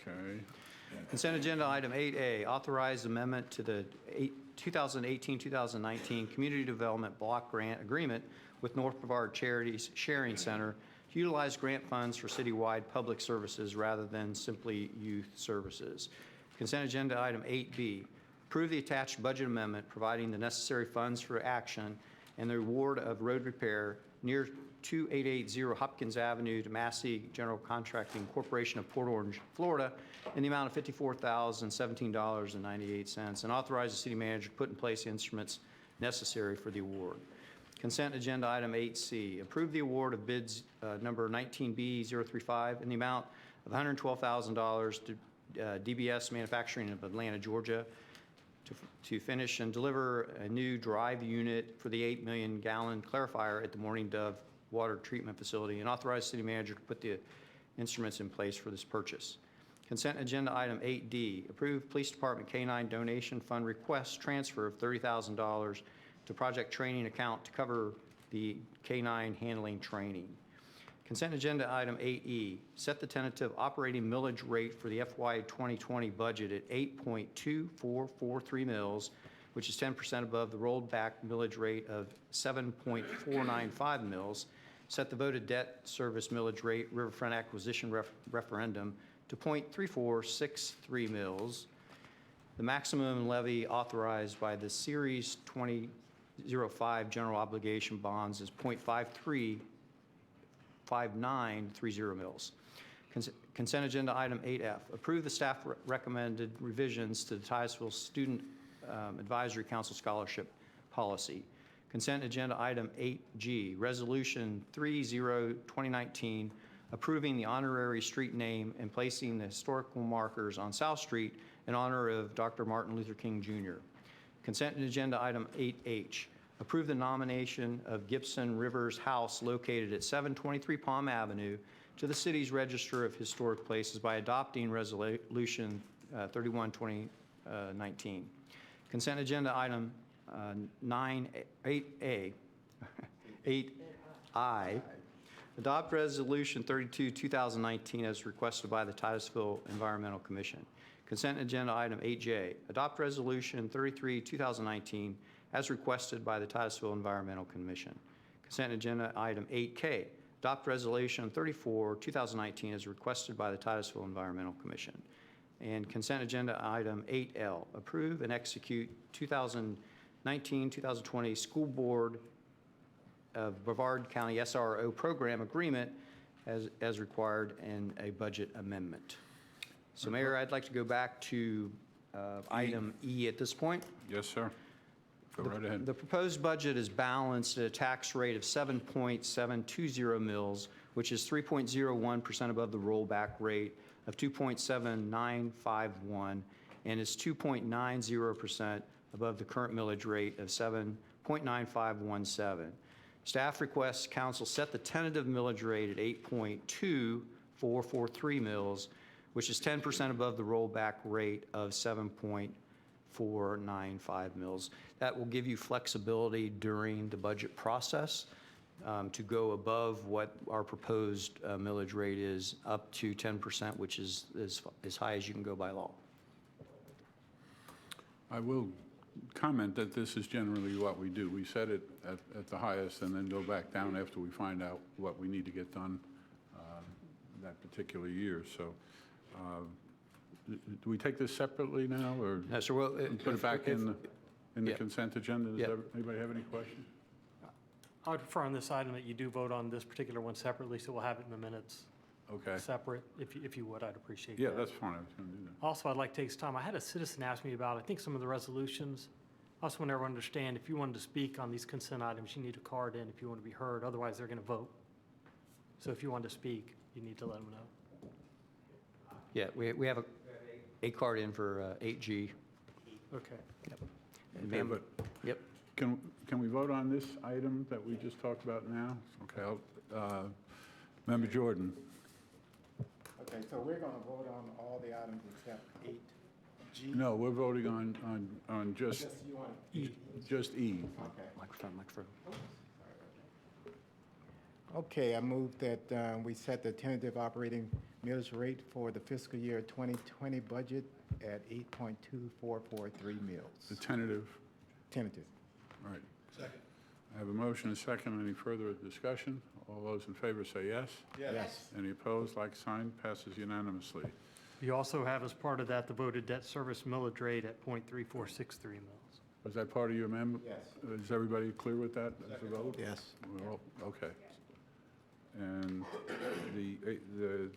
Okay. Consent agenda item 8A, authorized amendment to the 2018-2019 Community Development Block Grant Agreement with North Brevard Charities Sharing Center to utilize grant funds for citywide public services rather than simply youth services. Consent agenda item 8B, approve the attached budget amendment providing the necessary funds for action and the award of road repair near 2880 Hopkins Avenue to Massey General Contracting Corporation of Port Orange, Florida, in the amount of $54,017.98, and authorize the city manager to put in place the instruments necessary for the award. Consent agenda item 8C, approve the award of bids number 19B035 in the amount of $112,000 to DBS Manufacturing of Atlanta, Georgia, to finish and deliver a new drive unit for the 8 million gallon clarifier at the Morning Dove Water Treatment Facility, and authorize the city manager to put the instruments in place for this purchase. Consent agenda item 8D, approve Police Department K-9 donation fund request transfer of $30,000 to project training account to cover the K-9 handling training. Consent agenda item 8E, set the tentative operating millage rate for the FY 2020 budget at 8.2443 mils, which is 10% above the rolled back millage rate of 7.495 mils. Set the voted debt service millage rate riverfront acquisition referendum to 0.3463 mils. The maximum levy authorized by the Series 2005 general obligation bonds is 0.535930 mils. Consent agenda item 8F, approve the staff recommended revisions to the Titusville Student Advisory Council Scholarship Policy. Consent agenda item 8G, resolution 30-2019, approving the honorary street name and placing the historical markers on South Street in honor of Dr. Martin Luther King Jr. Consent agenda item 8H, approve the nomination of Gibson Rivers House located at 723 Palm Avenue to the city's Register of Historic Places by adopting resolution 31-2019. Consent agenda item 8I, adopt resolution 32-2019 as requested by the Titusville Environmental Commission. Consent agenda item 8J, adopt resolution 33-2019 as requested by the Titusville Environmental Commission. Consent agenda item 8K, adopt resolution 34-2019 as requested by the Titusville Environmental Commission. And consent agenda item 8L, approve and execute 2019-2020 School Board of Brevard County SRO Program Agreement as required in a budget amendment. So Mayor, I'd like to go back to item E at this point. Yes, sir. Go right ahead. The proposed budget is balanced at a tax rate of 7.720 mils, which is 3.01% above the rollback rate of 2.7951, and is 2.90% above the current millage rate of 7.9517. Staff requests council set the tentative millage rate at 8.2443 mils, which is 10% above the rollback rate of 7.495 mils. That will give you flexibility during the budget process to go above what our proposed millage rate is, up to 10%, which is as high as you can go by law. I will comment that this is generally what we do. We set it at the highest and then go back down after we find out what we need to get done that particular year. So do we take this separately now, or No, sir. Well, put it back in the yeah. consent agenda? Does Yeah. anybody have any questions? I would prefer on this item that you do vote on this particular one separately, so we'll have it in the minutes Okay. separate. If you would, I'd appreciate that. Yeah, that's fine. I was going to do that. Also, I'd like to take this time, I had a citizen ask me about, I think, some of the resolutions. I also want everyone to understand, if you wanted to speak on these consent items, you need a card in if you want to be heard. Otherwise, they're going to vote. So if you want to speak, you need to let them know. Yeah, we have a card in for 8G. Okay. Yep. Okay, Ma'am, but yep. can we vote on this item that we just talked about now? Okay. Member Jordan. Okay, so we're going to vote on all the items except 8G? No, we're voting on just Just you want just E. Okay. Microphone. Okay, I move that we set the tentative operating millage rate for the fiscal year 2020 budget at 8.2443 The mils. tentative. Tentative. All right. Second. I have a motion and a second. Any further discussion? All those in favor say yes. Yes. Any opposed, like sign, passes unanimously. You also have, as part of that, the voted debt service millage rate at 0.3463 mils. Was that part of your amendment? Yes. Is everybody clear with that as a vote? Yes. Well, okay. And the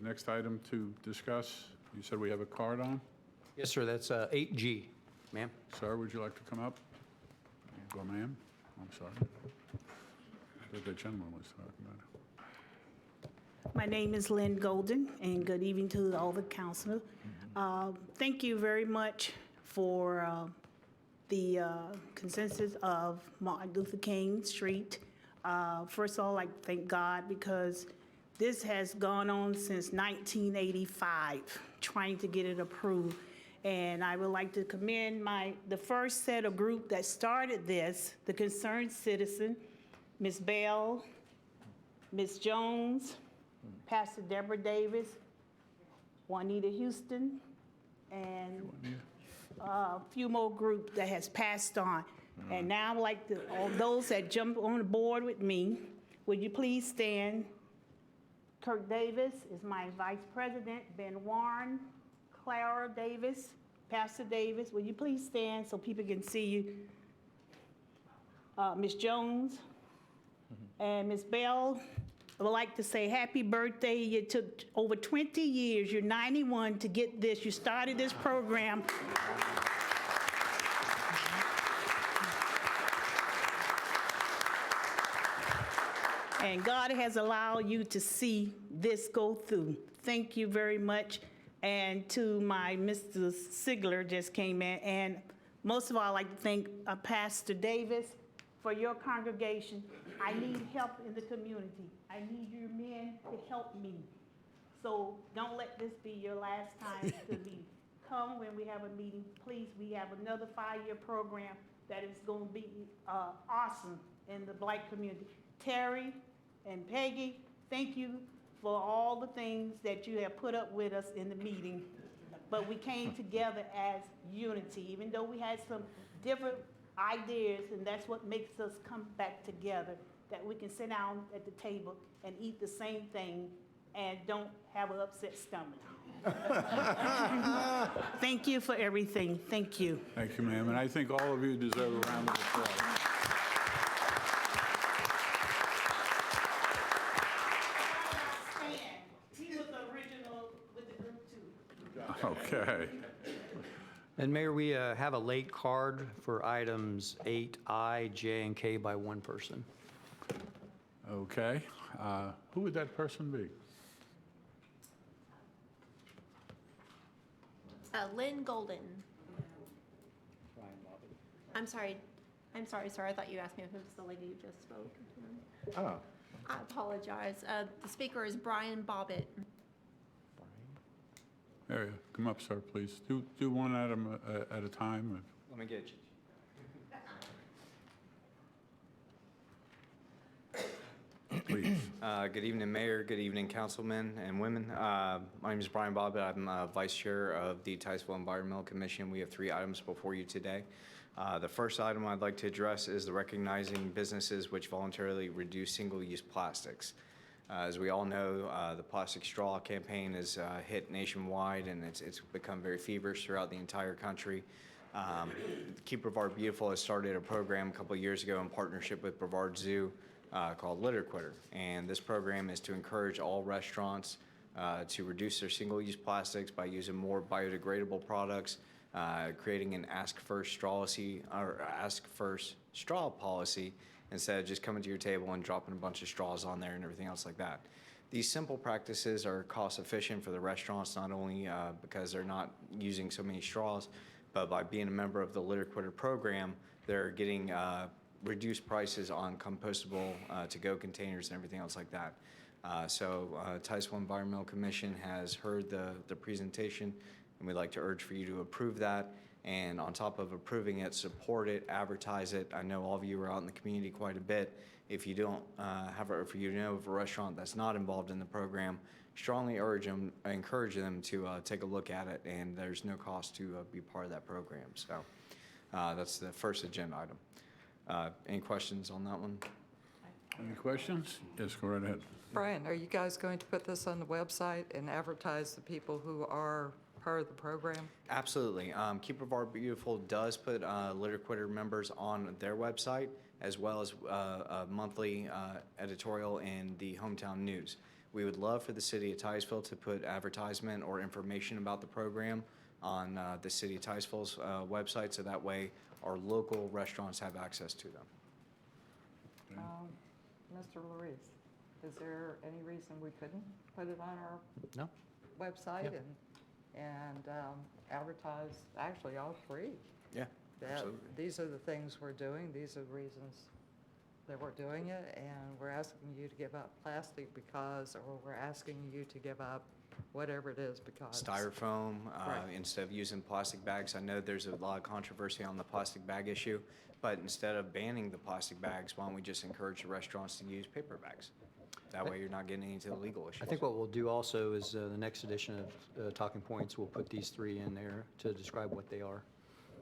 next item to discuss, you said we have a card on? Yes, sir, that's 8G, ma'am. Sir, would you like to come up? Or ma'am? I'm sorry. I thought the gentleman was talking about it. My name is Lynn Golden, and good evening to all the council. Thank you very much for the consensus of Martin Luther King Street. First of all, I'd like to thank God because this has gone on since 1985, trying to get it approved. And I would like to commend the first set of group that started this, the Concerned Citizen, Ms. Bell, Ms. Jones, Pastor Deborah Davis, Juanita Houston, and a few more groups that has passed on. And now I'd like to, all those that jump on the board with me, would you please stand? Kirk Davis is my vice president, Ben Warren, Clara Davis, Pastor Davis, will you please stand so people can see you? Ms. Jones and Ms. Bell, I would like to say happy birthday. You took over 20 years, you're 91 to get this. You started this program. And God has allowed you to see this go through. Thank you very much. And to my Mr. Sigler just came in. And most of all, I'd like to thank Pastor Davis for your congregation. I need help in the community. I need your men to help me. So don't let this be your last time to meet. Come when we have a meeting, please. We have another 5-year program that is going to be awesome in the Black community. Terry and Peggy, thank you for all the things that you have put up with us in the meeting. But we came together as unity, even though we had some different ideas, and that's what makes us come back together, that we can sit down at the table and eat the same thing and don't have an upset stomach. Thank you for everything. Thank you. Thank you, ma'am. And I think all of you deserve a round of applause. He was original with the group too. Okay. And Mayor, we have a late card for items 8I, J, and K by one person. Okay. Who would that person be? Lynn Golden. I'm sorry, sir. I thought you asked me who's the lady you just spoke. Oh. I apologize. The speaker is Brian Bobbitt. There you go. Come up, sir, please. Do one item at a time. Let me get you. Please. Good evening, Mayor. Good evening, councilmen and women. My name is Brian Bobbitt. I'm Vice Chair of the Titusville Environmental Commission. We have 3 items before you today. The first item I'd like to address is the recognizing businesses which voluntarily reduce single-use plastics. As we all know, the plastic straw campaign has hit nationwide, and it's become very feverish throughout the entire country. Keep Brevard Beautiful has started a program a couple of years ago in partnership with Brevard Zoo called Litter Quitter. And this program is to encourage all restaurants to reduce their single-use plastics by using more biodegradable products, creating an ask first straw policy instead of just coming to your table and dropping a bunch of straws on there and everything else like that. These simple practices are cost efficient for the restaurants, not only because they're not using so many straws, but by being a member of the Litter Quitter program, they're getting reduced prices on compostable to-go containers and everything else like that. Titusville Environmental Commission has heard the presentation, and we'd like to urge for you to approve that. And on top of approving it, support it, advertise it. I know all of you are out in the community quite a bit. If you don't if you know of a restaurant that's not involved in the program, strongly encourage them to take a look at it, and there's no cost to be part of that program. So that's the first agenda item. Any questions on that one? Any questions? Yes, go right ahead. Brian, are you guys going to put this on the website and advertise the people who are part of the program? Absolutely. Keep Brevard Beautiful does put Litter Quitter members on their website, as well as a monthly editorial in the Hometown News. We would love for the city of Titusville to put advertisement or information about the program on the city of Titusville's website, so that way our local restaurants have access to them. Mr. Larice, is there any reason we couldn't put it on our No? website Yeah. and advertise, actually, all three? Yeah, That absolutely. these are the things we're doing, these are the reasons that we're doing it, and we're asking you to give up plastic because, or we're asking you to give up whatever it is because. Styrofoam, Right. instead of using plastic bags. I know there's a lot of controversy on the plastic bag issue, but instead of banning the plastic bags, why don't we just encourage the restaurants to use paper bags? That way you're not getting into the legal issues. I think what we'll do also is the next edition of Talking Points, we'll put these three in there to describe what they are.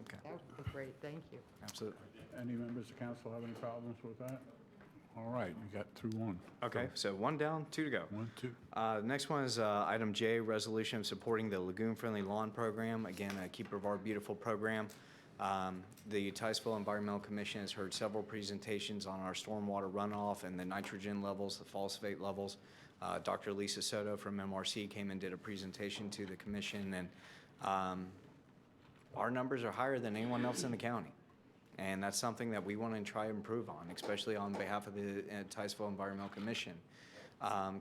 Okay, That would be great, thank you. absolutely. Any members of council have any problems with that? All right, you got through one. Okay, so 1 down, 2 to go. 1, 2. Next one is item J, resolution of supporting the Lagoon-Friendly Lawn Program. Again, a Keeper of Our Beautiful program. The Titusville Environmental Commission has heard several presentations on our stormwater runoff and the nitrogen levels, the phosphate levels. Dr. Lisa Soto from MRC came and did a presentation to the commission, and our numbers are higher than anyone else in the county. And that's something that we want to try to improve on, especially on behalf of the Titusville Environmental Commission.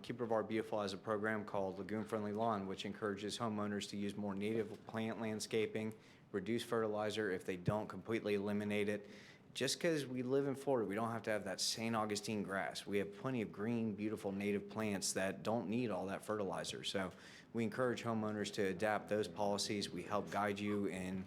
Keeper of Our Beautiful has a program called Lagoon Friendly Lawn, which encourages homeowners to use more native plant landscaping, reduce fertilizer if they don't completely eliminate it. Just because we live in Florida, we don't have to have that St. Augustine grass. We have plenty of green, beautiful native plants that don't need all that fertilizer. So we encourage homeowners to adapt those policies. We help guide you in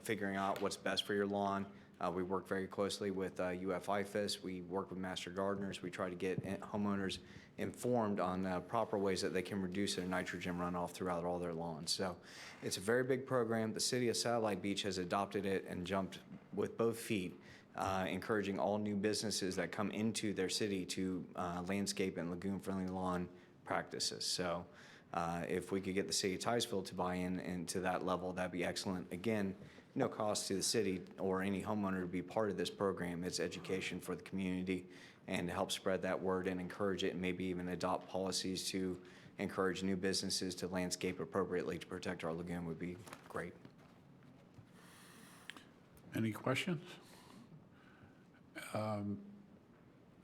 figuring out what's best for your lawn. We work very closely with UF-IFAS. We work with master gardeners. We try to get homeowners informed on proper ways that they can reduce their nitrogen runoff throughout all their lawns. So it's a very big program. The city of Satellite Beach has adopted it and jumped with both feet, encouraging all new businesses that come into their city to landscape and lagoon-friendly lawn practices. So if we could get the city of Titusville to buy into that level, that'd be excellent. Again, no cost to the city or any homeowner to be part of this program. It's education for the community, and to help spread that word and encourage it, and maybe even adopt policies to encourage new businesses to landscape appropriately to protect our lagoon would be great. Any questions?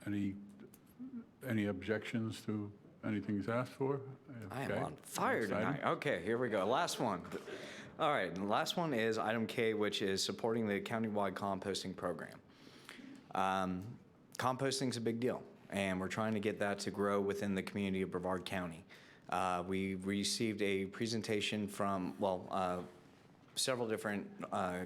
Any objections to anything he's asked for? I am Okay. on fire Exciting. tonight. Okay, here we go. Last one. All right, and the last one is item K, which is supporting the countywide composting program. Composting is a big deal, and we're trying to get that to grow within the community of Brevard County. We received a presentation from, several different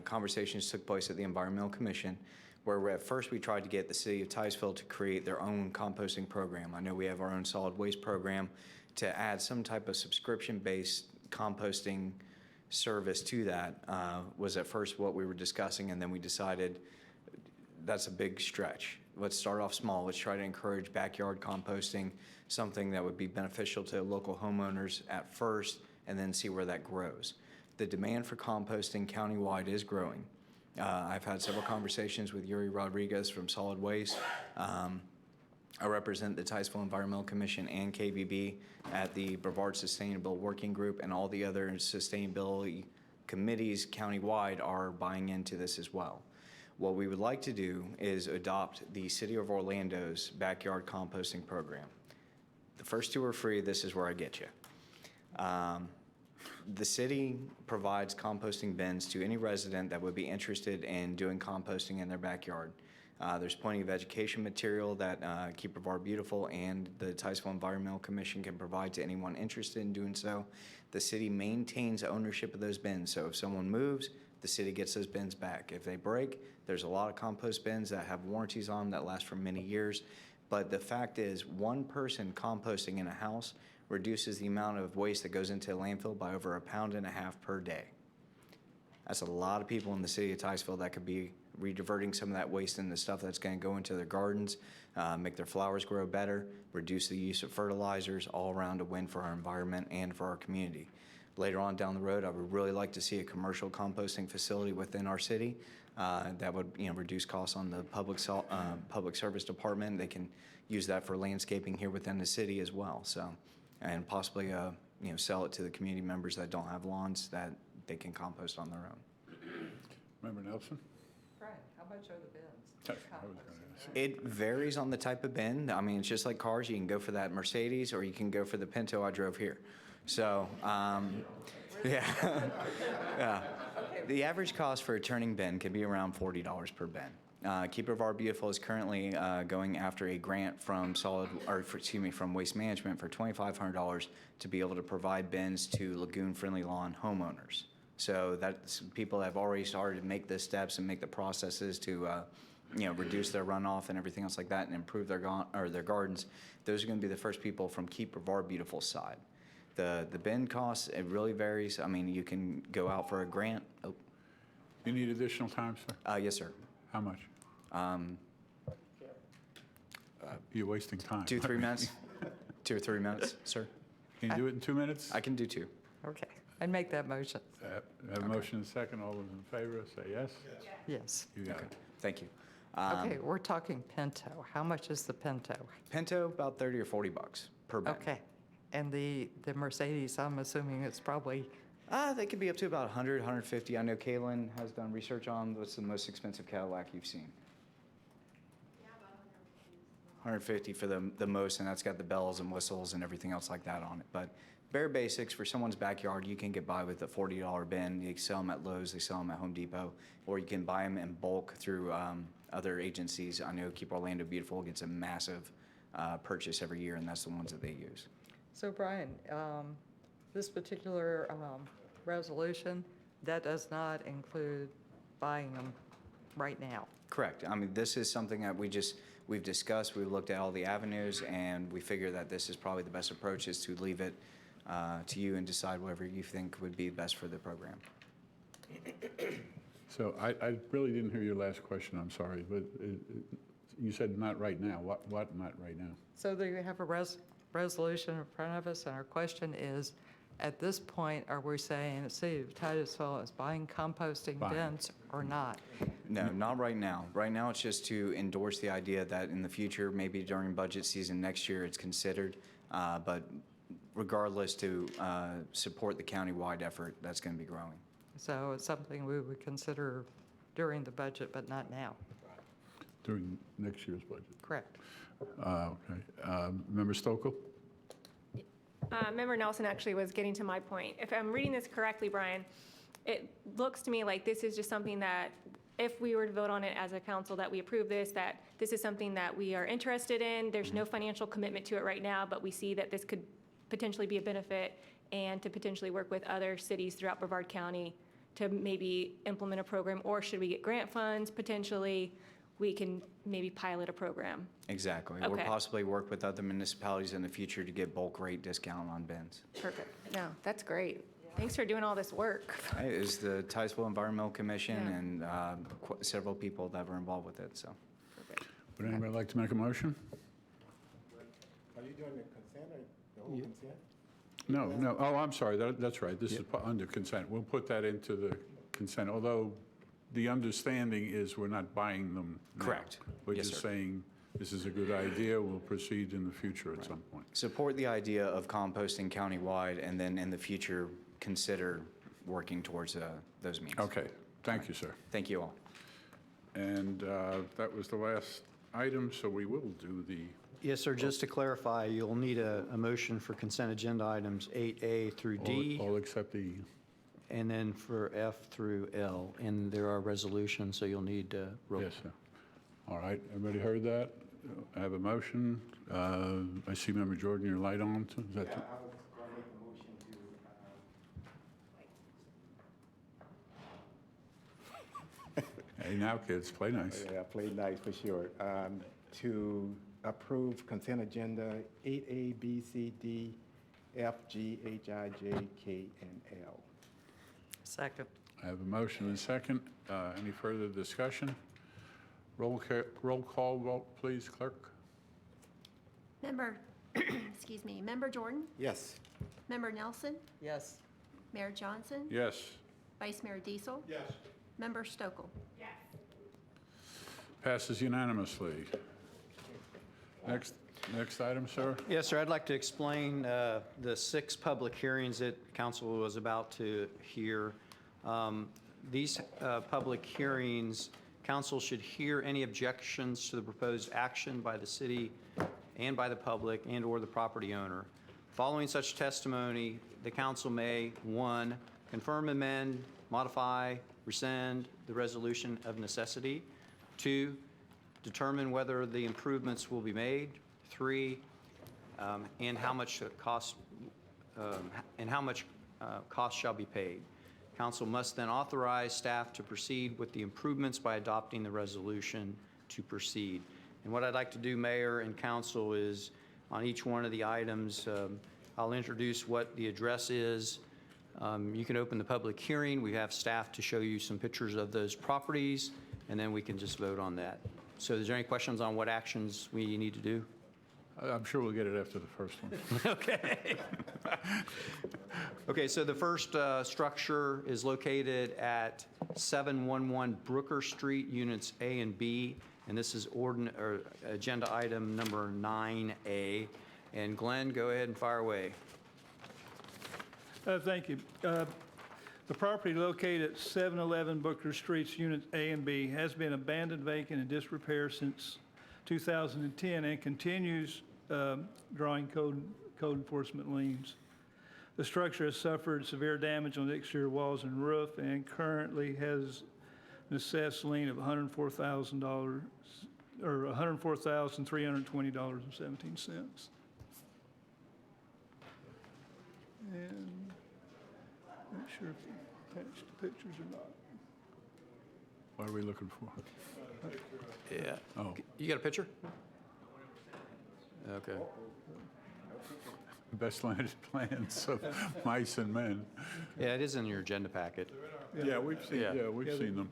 conversations took place at the Environmental Commission, where at first we tried to get the city of Titusville to create their own composting program. I know we have our own solid waste program. To add some type of subscription-based composting service to that was at first what we were discussing, and then we decided that's a big stretch. Let's start off small. Let's try to encourage backyard composting, something that would be beneficial to local homeowners at first, and then see where that grows. The demand for composting countywide is growing. I've had several conversations with Yuri Rodriguez from Solid Waste. I represent the Titusville Environmental Commission and KBB at the Brevard Sustainable Working Group, and all the other sustainability committees countywide are buying into this as well. What we would like to do is adopt the City of Orlando's backyard composting program. The first two are free. This is where I get you. The city provides composting bins to any resident that would be interested in doing composting in their backyard. There's plenty of education material that Keeper of Our Beautiful and the Titusville Environmental Commission can provide to anyone interested in doing so. The city maintains ownership of those bins, so if someone moves, the city gets those bins back. If they break, there's a lot of compost bins that have warranties on them that last for many years. But the fact is, one person composting in a house reduces the amount of waste that goes into a landfill by over 1.5 pounds per day. That's a lot of people in the city of Titusville that could be rediverting some of that waste into stuff that's going to go into their gardens, make their flowers grow better, reduce the use of fertilizers, all around a win for our environment and for our community. later on down the road, I would really like to see a commercial composting facility within our city that would, reduce costs on the public service department. They can use that for landscaping here within the city as well. So, and possibly, sell it to the community members that don't have lawns that they can compost on their own. Member Nelson? Brian, how much are the bins? That's what I was gonna ask. It varies on the type of bin. I mean, it's just like cars. You can go for that Mercedes or you can go for the Pinto I drove here. So, yeah. Yeah. The average cost for a turning bin can be around $40 per bin. Keep It Our Beautiful is currently going after a grant from from Waste Management for $2,500 to be able to provide bins to lagoon-friendly lawn homeowners. So that's people that have already started to make the steps and make the processes to, reduce their runoff and everything else like that and improve their gardens. Those are going to be the first people from Keep It Our Beautiful side. The bin costs, it really varies. I mean, you can go out for a grant. Oh. You need additional time, sir? Yes, sir. How much? You're wasting time. 2 or 3 minutes? 2 or 3 minutes, sir? Can you do it in 2 minutes? I can do 2. Okay, I'd make that motion. Have a motion and a second. All those in favor, say yes. Yes. You got it. Thank you. Okay, we're talking Pinto. How much is the Pinto? Pinto, about 30 or 40 bucks per bin. Okay, and the Mercedes, I'm assuming it's probably, They could be up to about 100, 150. I know Kaylin has done research on what's the most expensive Cadillac you've seen. 150 for the most, and that's got the bells and whistles and everything else like that on it. But bare basics for someone's backyard, you can get by with a $40 bin. They sell them at Lowe's, they sell them at Home Depot, or you can buy them in bulk through other agencies. I know Keep Orlando Beautiful gets a massive purchase every year, and that's the ones that they use. so Brian, this particular resolution, that does not include buying them right now. Correct. I mean, this is something that we've discussed, we've looked at all the avenues, and we figure that this is probably the best approach is to leave it to you and decide whatever you think would be best for the program. So I really didn't hear your last question, I'm sorry, but you said not right now. What not right now? So there you have a resolution in front of us, and our question is, at this point, are we saying the city of Titusville is buying composting bins or not? No, not right now. Right now, it's just to endorse the idea that in the future, maybe during budget season next year, it's considered. But regardless, to support the county-wide effort that's going to be growing. So it's something we would consider during the budget, but not now. During next year's budget? Correct. Okay. Member Stokel? Member Nelson actually was getting to my point. If I'm reading this correctly, Brian, it looks to me like this is just something that if we were to vote on it as a council, that we approve this, that this is something that we are interested in. There's no financial commitment to it right now, but we see that this could potentially be a benefit and to potentially work with other cities throughout Brevard County to maybe implement a program, or should we get grant funds potentially, we can maybe pilot a program. Exactly. Or Okay. possibly work with other municipalities in the future to get bulk rate discount on bins. Perfect. No, that's great. Thanks for doing all this work. It was the Titusville Environmental Commission Yeah. and several people that were involved with it, so. Would anybody like to make a motion? Are you doing the consent or the whole consent? No. Oh, I'm sorry. That's right. This is under consent. We'll put that into the consent, although the understanding is we're not buying them now. Correct. We're Yes, just sir. saying this is a good idea. We'll proceed in the future at some point. Support the idea of composting countywide, and then in the future, consider working towards those means. Okay. Thank you, sir. Thank you all. And that was the last item, so we will do the, Yes, sir, just to clarify, you'll need a motion for consent agenda items 8A through D, all except the, and then for F through L. And there are resolutions, so you'll need roll. yes, sir. All right. Everybody heard that? I have a motion. I see Member Jordan, your light on. Is that Yeah, I was going to make a motion to, Hey, now, kids, play nice. yeah, play nice for sure, to approve consent agenda 8A, B, C, D, F, G, H, I, J, K, and L. Second. I have a motion and a second. Any further discussion? Roll call vote, please, clerk. Member, excuse me, Member Jordan, Yes. Member Nelson, Yes. Mayor Johnson? Yes. Vice Mayor Diesel? Yes. Member Stokel? Passes unanimously. Next item, sir. Yes, sir. I'd like to explain the 6 public hearings that council was about to hear. These public hearings, council should hear any objections to the proposed action by the city and by the public and/or the property owner. Following such testimony, the council may, 1, confirm, amend, modify, rescind the resolution of necessity. 2, determine whether the improvements will be made. 3, and how much cost shall be paid. Council must then authorize staff to proceed with the improvements by adopting the resolution to proceed. And what I'd like to do, Mayor and Council, is on each one of the items, I'll introduce what the address is. You can open the public hearing. We have staff to show you some pictures of those properties, and then we can just vote on that. So is there any questions on what actions we need to do? I'm sure we'll get it after the first one. Okay. Okay, so the first structure is located at 711 Brooker Street, Units A and B, and this is agenda item number 9A. And Glenn, go ahead and fire away. Thank you. The property located at 711 Booker Streets, Units A and B, has been abandoned, vacant, and disrepair since 2010 and continues drawing code enforcement liens. The structure has suffered severe damage on the exterior walls and roof and currently has an assessed lien of $104,000 or $104,320.17. And not sure if you attached the pictures or not. What are we looking for? Yeah. Oh. You got a picture? Okay. Best landed plans of mice and men. Yeah, it is in your agenda packet. Yeah, we've seen them.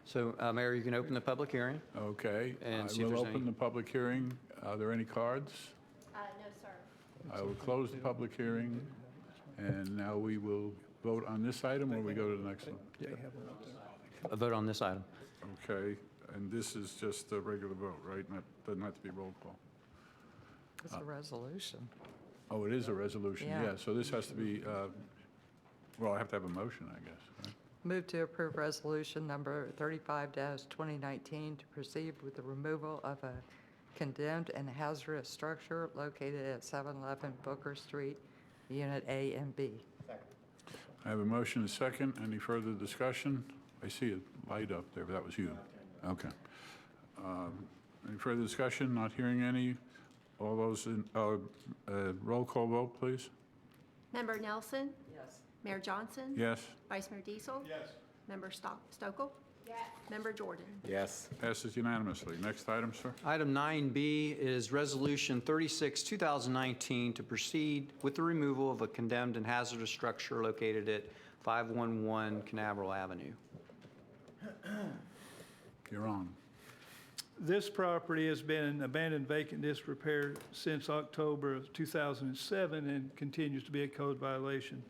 So, Mayor, you can open the public hearing. Okay. And see I if will there's any- open the public hearing. Are there any cards? No, sir. I will close the public hearing, and now we will vote on this item, or we go to the next one? A vote on this item. Okay, and this is just a regular vote, right? Doesn't have to be roll call. It's a resolution. Oh, it is a resolution, Yeah. yeah. So this has to be, well, I have to have a motion, I guess, right? Move to approve resolution number 35-2019 to proceed with the removal of a condemned and hazardous structure located at 711 Booker Street, Unit A and B. I have a motion and a second. Any further discussion? I see a light up there, but that was you. Okay. Any further discussion? Not hearing any. All those in, roll call vote, please. Member Nelson? Yes. Mayor Johnson? Yes. Vice Mayor Diesel? Yes. Member Stokel? Yes. Member Jordan? Yes. Passes unanimously. Next item, sir. Item 9B is Resolution 36, 2019, to proceed with the removal of a condemned and hazardous structure located at 511 Canaveral Avenue. You're on. This property has been abandoned, vacant, disrepair since October of 2007 and continues to be a code violation.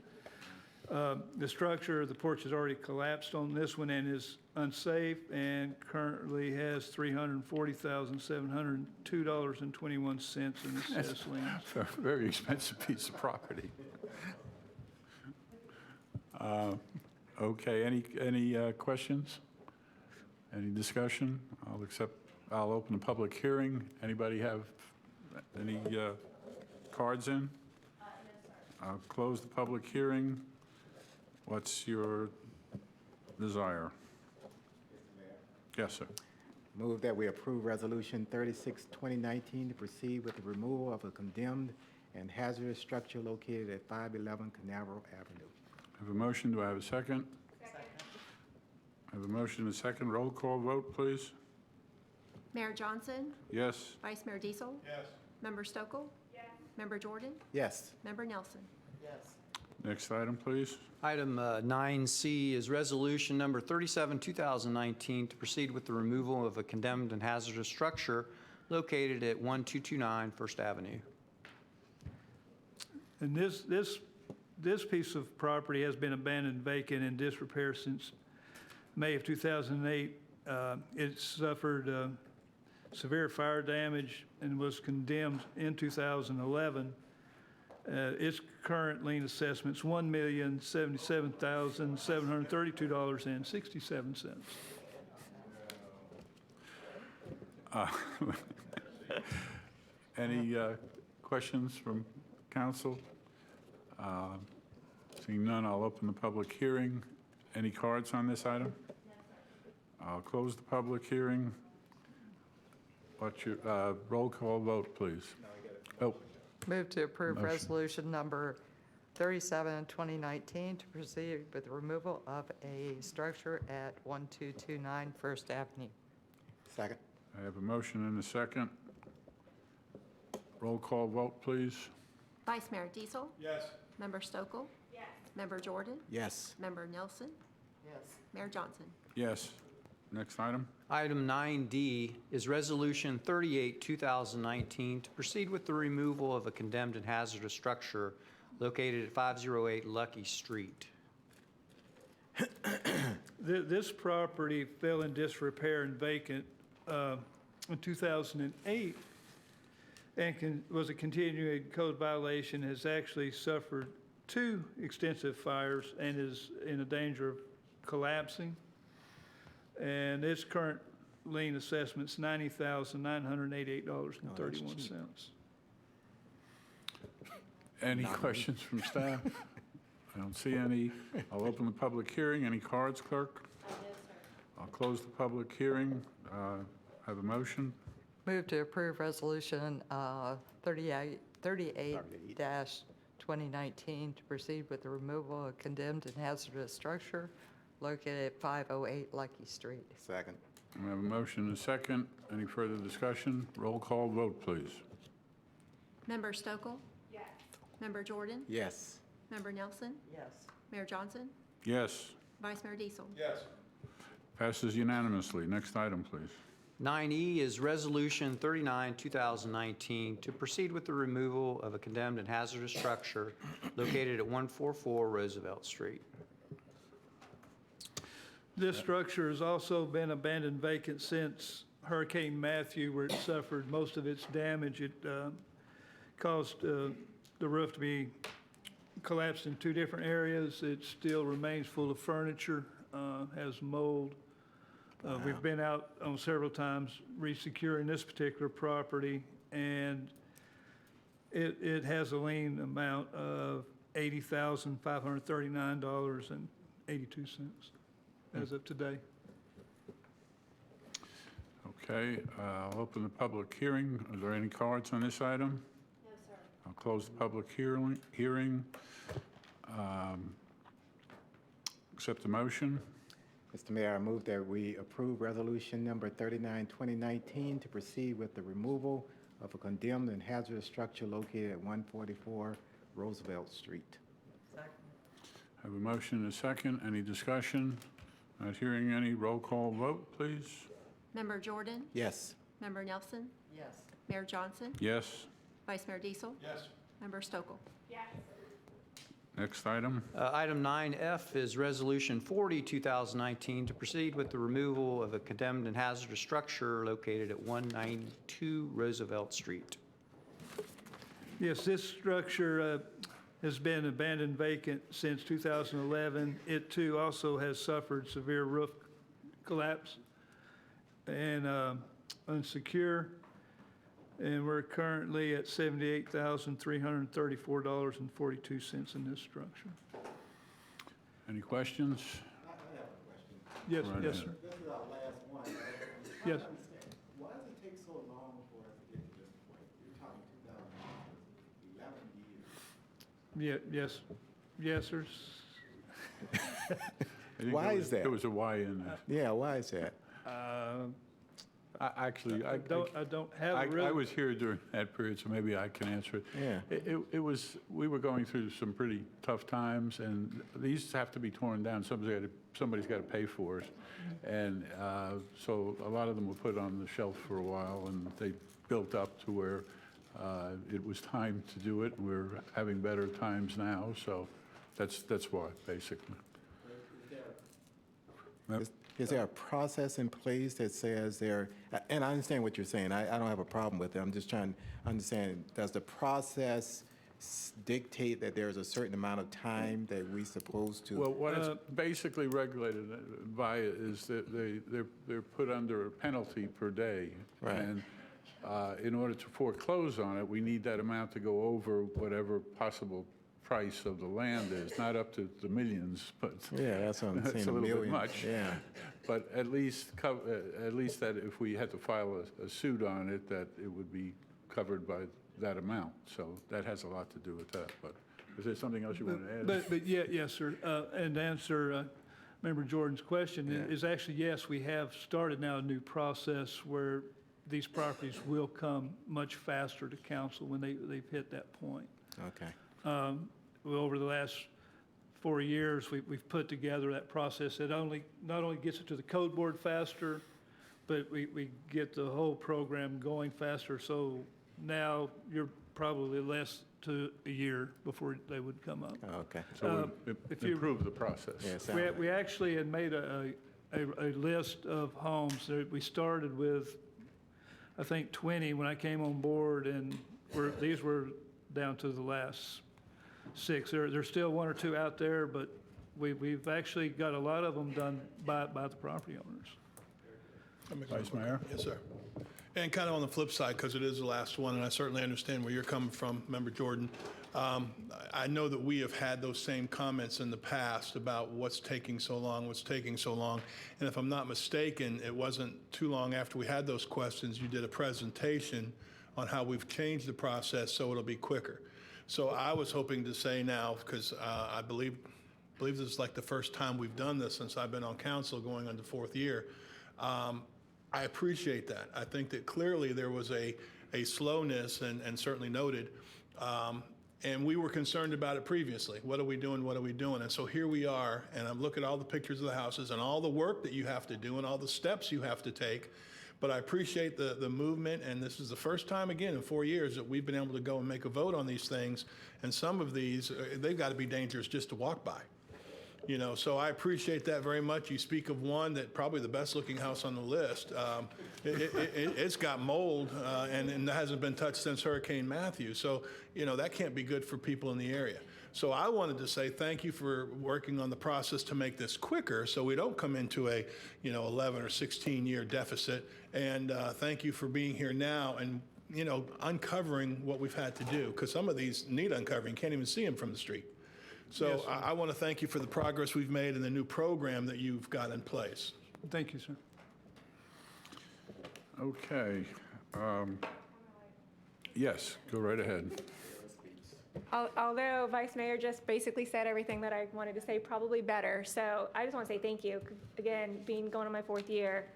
The structure, the porch has already collapsed on this one and is unsafe and currently has $340,702.21 in assessed liens. Very expensive piece of property. Okay, any questions? Any discussion? I'll open the public hearing. Anybody have any cards in? I'll close the public hearing. What's your desire? Yes, sir. Move that we approve Resolution 36, 2019 to proceed with the removal of a condemned and hazardous structure located at 511 Canaveral Avenue. I have a motion. Do I have a second? Second. I have a motion and a second. Roll call vote, please. Mayor Johnson? Yes. Vice Mayor Diesel? Yes. Member Stokel? Yes. Member Jordan? Yes. Member Nelson? Next item, please. Item 9C is Resolution number 37, 2019, to proceed with the removal of a condemned and hazardous structure located at 1229 First Avenue. And this piece of property has been abandoned, vacant, in disrepair since May of 2008. It suffered severe fire damage and was condemned in 2011. Its current lien assessment's $1,077,732.67. Any questions from council? Seeing none, I'll open the public hearing. Any cards on this item? I'll close the public hearing. What's your roll call vote, please? Oh, Move to approve Motion. resolution number 37, 2019, to proceed with the removal of a structure at 1229 First Avenue. Second. I have a motion and a second. Roll call vote, please. Vice Mayor Diesel? Yes. Member Stokel? Yes. Member Jordan? Yes. Member Nelson? Yes. Mayor Johnson? Yes. Next item. Item 9D is Resolution 38, 2019, to proceed with the removal of a condemned and hazardous structure located at 508 Lucky Street. This property fell in disrepair and vacant in 2008 and was a continuing code violation, has actually suffered 2 extensive fires and is in a danger of collapsing. And its current lien assessment's $90,988.31. Any questions from staff? I don't see any. I'll open the public hearing. Any cards, clerk? I'll close the public hearing. Have a motion? Move to approve resolution 38-2019, to proceed with the removal of condemned and hazardous structure located at 508 Lucky Street. Second. I have a motion and a second. Any further discussion? Roll call vote, please. Member Stokel? Yes. Member Jordan? Yes. Member Nelson? Yes. Mayor Johnson? Yes. Vice Mayor Diesel? Yes. Passes unanimously. Next item, please. 9E is Resolution 39, 2019, to proceed with the removal of a condemned and hazardous structure located at 144 Roosevelt Street. This structure has also been abandoned vacant since Hurricane Matthew, where it suffered most of its damage. It caused the roof to be collapsed in 2 different areas. It still remains full of furniture, has mold. We've been out on several times resecuring this particular property, and it has a lien amount of $80,539.82 as of today. Okay, I'll open the public hearing. Are there any cards on this item? No, sir. I'll close the public hearing. Accept the motion. Mr. Mayor, I move that we approve resolution number 39, 2019, to proceed with the removal of a condemned and hazardous structure located at 144 Roosevelt Street. Second. Have a motion and a second. Any discussion? Not hearing any. Roll call vote, please. Member Jordan? Yes. Member Nelson? Yes. Mayor Johnson? Yes. Vice Mayor Diesel? Yes. Member Stokel? Next item. Item 9F is Resolution 40, 2019, to proceed with the removal of a condemned and hazardous structure located at 192 Roosevelt Street. Yes, this structure has been abandoned vacant since 2011. It too also has suffered severe roof collapse and unsecure. And we're currently at $78,334.42 in this structure. Any questions? I have a question. Yes, Right yes, ahead. sir. This is our last one. Yes. Why does it take so long for us to get to this point? You're talking 2011 years. Yeah, yes, sir. I think Why there is that? There was a Y in there. Yeah, why is that? Actually, I don't have a real. I was here during that period, so maybe I can answer it. Yeah. It was, we were going through some pretty tough times, and these have to be torn down. Somebody's got to pay for it. And so a lot of them were put on the shelf for a while, and they built up to where it was time to do it. We're having better times now, so that's why, basically. Is there a process in place that says there, and I understand what you're saying, I don't have a problem with it, I'm just trying to understand, does the process dictate that there's a certain amount of time that we're supposed to? Well, what it's basically regulated by is that they're put under a penalty per day. Right. And in order to foreclose on it, we need that amount to go over whatever possible price of the land is, not up to the millions, but Yeah, that's what I'm saying, that's a a little bit million, much. yeah. But at least that if we had to file a suit on it, that it would be covered by that amount. So that has a lot to do with that. But is there something else you want to add? But yeah, yes, sir. And to answer Member Jordan's question, is actually, yes, we have started now a new process where these properties will come much faster to council when they've hit that point. Okay. Well, over the last 4 years, we've put together that process that not only gets it to the code board faster, but we get the whole program going faster. So now you're probably less to a year before they would come up. Okay. So improve the process. Yeah, We actually had made a list of homes. We started with, I think, 20 when I came on board, and these were down to the last 6. There's still 1 or 2 out there, but we've actually got a lot of them done by the property owners. Vice Mayor? Yes, sir. And kind of on the flip side, because it is the last one, and I certainly understand where you're coming from, Member Jordan. I know that we have had those same comments in the past about what's taking so long. And if I'm not mistaken, it wasn't too long after we had those questions, you did a presentation on how we've changed the process so it'll be quicker. So I was hoping to say now, because I believe this is like the first time we've done this since I've been on council going on the 4th year. I appreciate that. I think that clearly there was a slowness and certainly noted. And we were concerned about it previously. What are we doing? And so here we are, and I'm looking at all the pictures of the houses and all the work that you have to do and all the steps you have to take. But I appreciate the movement, and this is the first time, again, in 4 years that we've been able to go and make a vote on these things. And some of these, they've got to be dangerous just to walk by. You know, so I appreciate that very much. You speak of one that probably the best looking house on the list. It's got mold and it hasn't been touched since Hurricane Matthew. So, you know, that can't be good for people in the area. So I wanted to say thank you for working on the process to make this quicker so we don't come into a, 11 or 16 year deficit. And thank you for being here now and, uncovering what we've had to do, because some of these need uncovering. Can't even see them from the street. So Yes, I want to thank you for the progress we've made and the new program that you've got in place. Thank you, sir. Okay. Yes, go right ahead. Although Vice Mayor just basically said everything that I wanted to say, probably better. So I just want to say thank you. Again, going on my 4th year,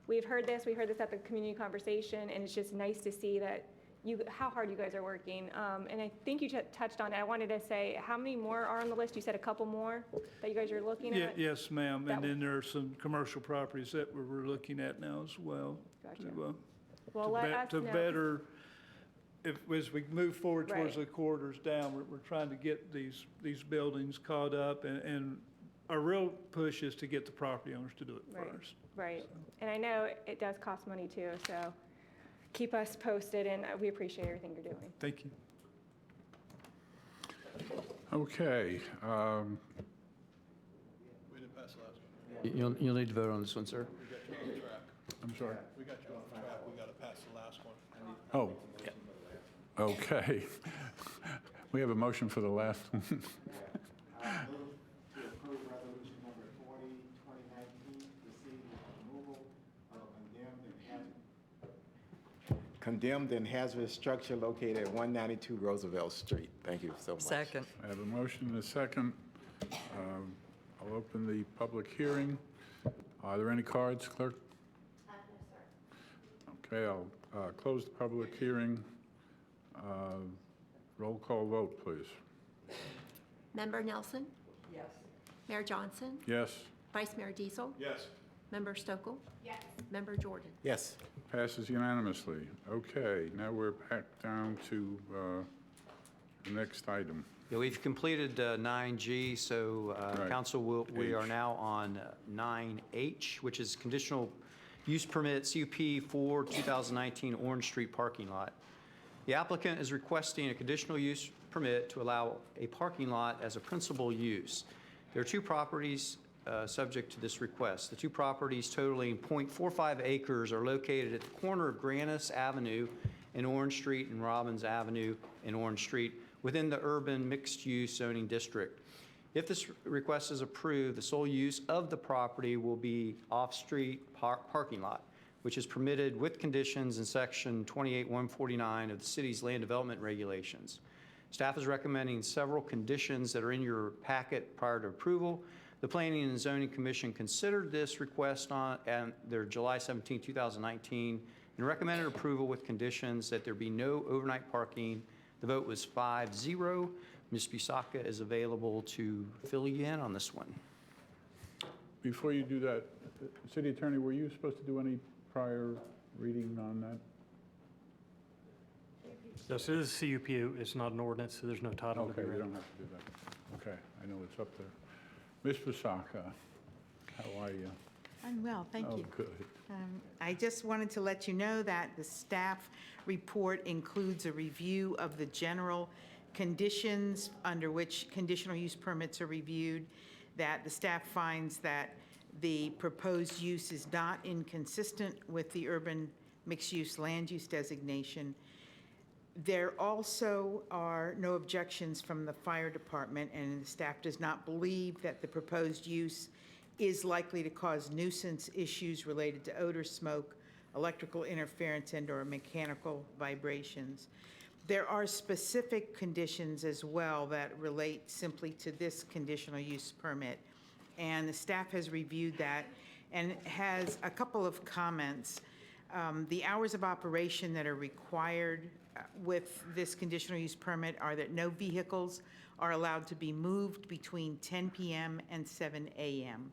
we heard this at the community conversation, and it's just nice to see that how hard you guys are working. And I think you touched on it. I wanted to say, how many more are on the list? You said a couple more that you guys are looking at? Yes, ma'am. And then there are some commercial properties that we're looking at now as well. Gotcha. To Let us know. better, as we move forward towards Right. the corridors down, we're trying to get these buildings caught up, and our real push is to get the property owners to do it first. Right. And I know it does cost money too, so keep us posted, and we appreciate everything you're doing. Thank you. Okay. We didn't pass the last one. You'll need to vote on this one, sir. We got you off track. I'm sorry. We got you off track. We got to pass the last one. Oh. Okay. We have a motion for the last one. I move to approve resolution number 40, 2019, proceeding with removal of condemned and hazardous structure located at 192 Roosevelt Street. Thank you so much. Second. I have a motion and a second. I'll open the public hearing. Are there any cards, clerk? No, sir. failed. Close the public hearing. Roll call vote, please. Member Nelson? Yes. Mayor Johnson? Yes, Vice Mayor Diesel? Yes. Member Stokel? Yes. Member Jordan? Yes. passes unanimously. Okay, now we're back down to the next item. Yeah, we've completed 9G, so Right. council, we H. are now on 9H, which is conditional use permit CUP for 2019 Orange Street parking lot. The applicant is requesting a conditional use permit to allow a parking lot as a principal use. There are two properties subject to this request. The two properties totaling .45 acres are located at the corner of Grannis Avenue and Orange Street and Robbins Avenue and Orange Street within the urban mixed-use zoning district. If this request is approved, the sole use of the property will be off-street parking lot, which is permitted with conditions in section 28149 of the city's land development regulations. Staff is recommending several conditions that are in your packet prior to approval. The Planning and Zoning Commission considered this request on their July 17, 2019, and recommended approval with conditions that there be no overnight parking. The vote was 5-0. Ms. Busaka is available to fill you in on this one. Before you do that, City Attorney, were you supposed to do any prior reading on that? This is CUP, it's not an ordinance, so there's no title to Okay, be you read. don't have to do that. Okay, I know it's up there. Ms. Busaka, how are you? I'm well, thank you. Oh, good. I just wanted to let you know that the staff report includes a review of the general conditions under which conditional use permits are reviewed, that the staff finds that the proposed use is not inconsistent with the urban mixed-use land use designation. There also are no objections from the fire department, and the staff does not believe that the proposed use is likely to cause nuisance issues related to odor, smoke, electrical interference, and/or mechanical vibrations. There are specific conditions as well that relate simply to this conditional use permit, and the staff has reviewed that and has a couple of comments. The hours of operation that are required with this conditional use permit are that no vehicles are allowed to be moved between 10 p.m. and 7 a.m.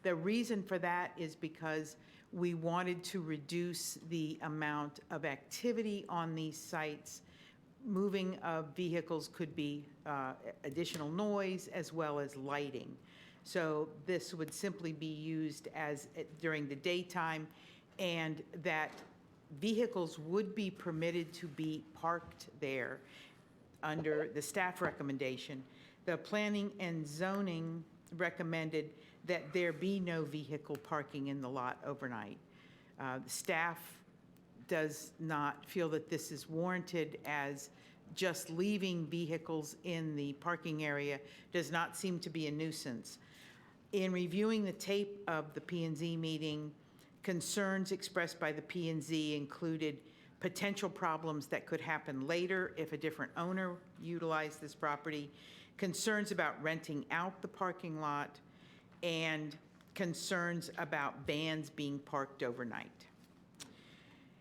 The reason for that is because we wanted to reduce the amount of activity on these sites. Moving of vehicles could be additional noise as well as lighting. So this would simply be used as during the daytime, and that vehicles would be permitted to be parked there under the staff recommendation. The Planning and Zoning recommended that there be no vehicle parking in the lot overnight. Staff does not feel that this is warranted, as just leaving vehicles in the parking area does not seem to be a nuisance. In reviewing the tape of the P&Z meeting, concerns expressed by the P&Z included potential problems that could happen later if a different owner utilized this property, concerns about renting out the parking lot, and concerns about vans being parked overnight.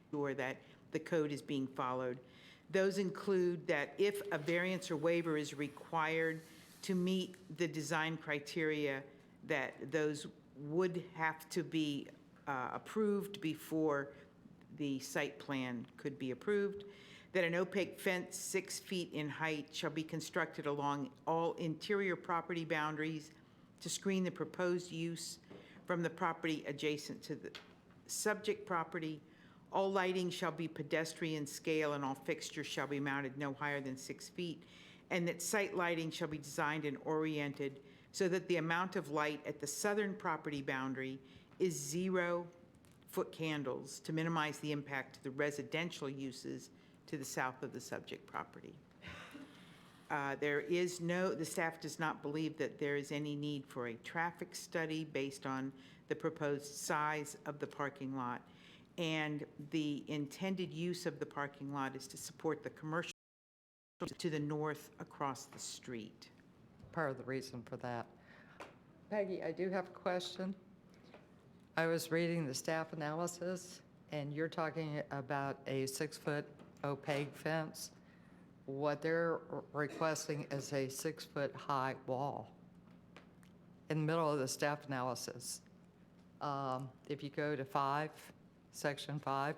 Sure that the code is being followed. Those include that if a variance or waiver is required to meet the design criteria, that those would have to be approved before the site plan could be approved, that an opaque fence 6 feet in height shall be constructed along all interior property boundaries to screen the proposed use from the property adjacent to the subject property. All lighting shall be pedestrian scale and all fixtures shall be mounted no higher than 6 feet, and that site lighting shall be designed and oriented so that the amount of light at the southern property boundary is 0-foot candles to minimize the impact to the residential uses to the south of the subject property. The staff does not believe that there is any need for a traffic study based on the proposed size of the parking lot, and the intended use of the parking lot is to support the commercial to the north across the street. Part of the reason for that. Peggy, I do have a question. I was reading the staff analysis, and you're talking about a 6-foot opaque fence. What they're requesting is a 6-foot high wall in the middle of the staff analysis. If you go to 5, section 5.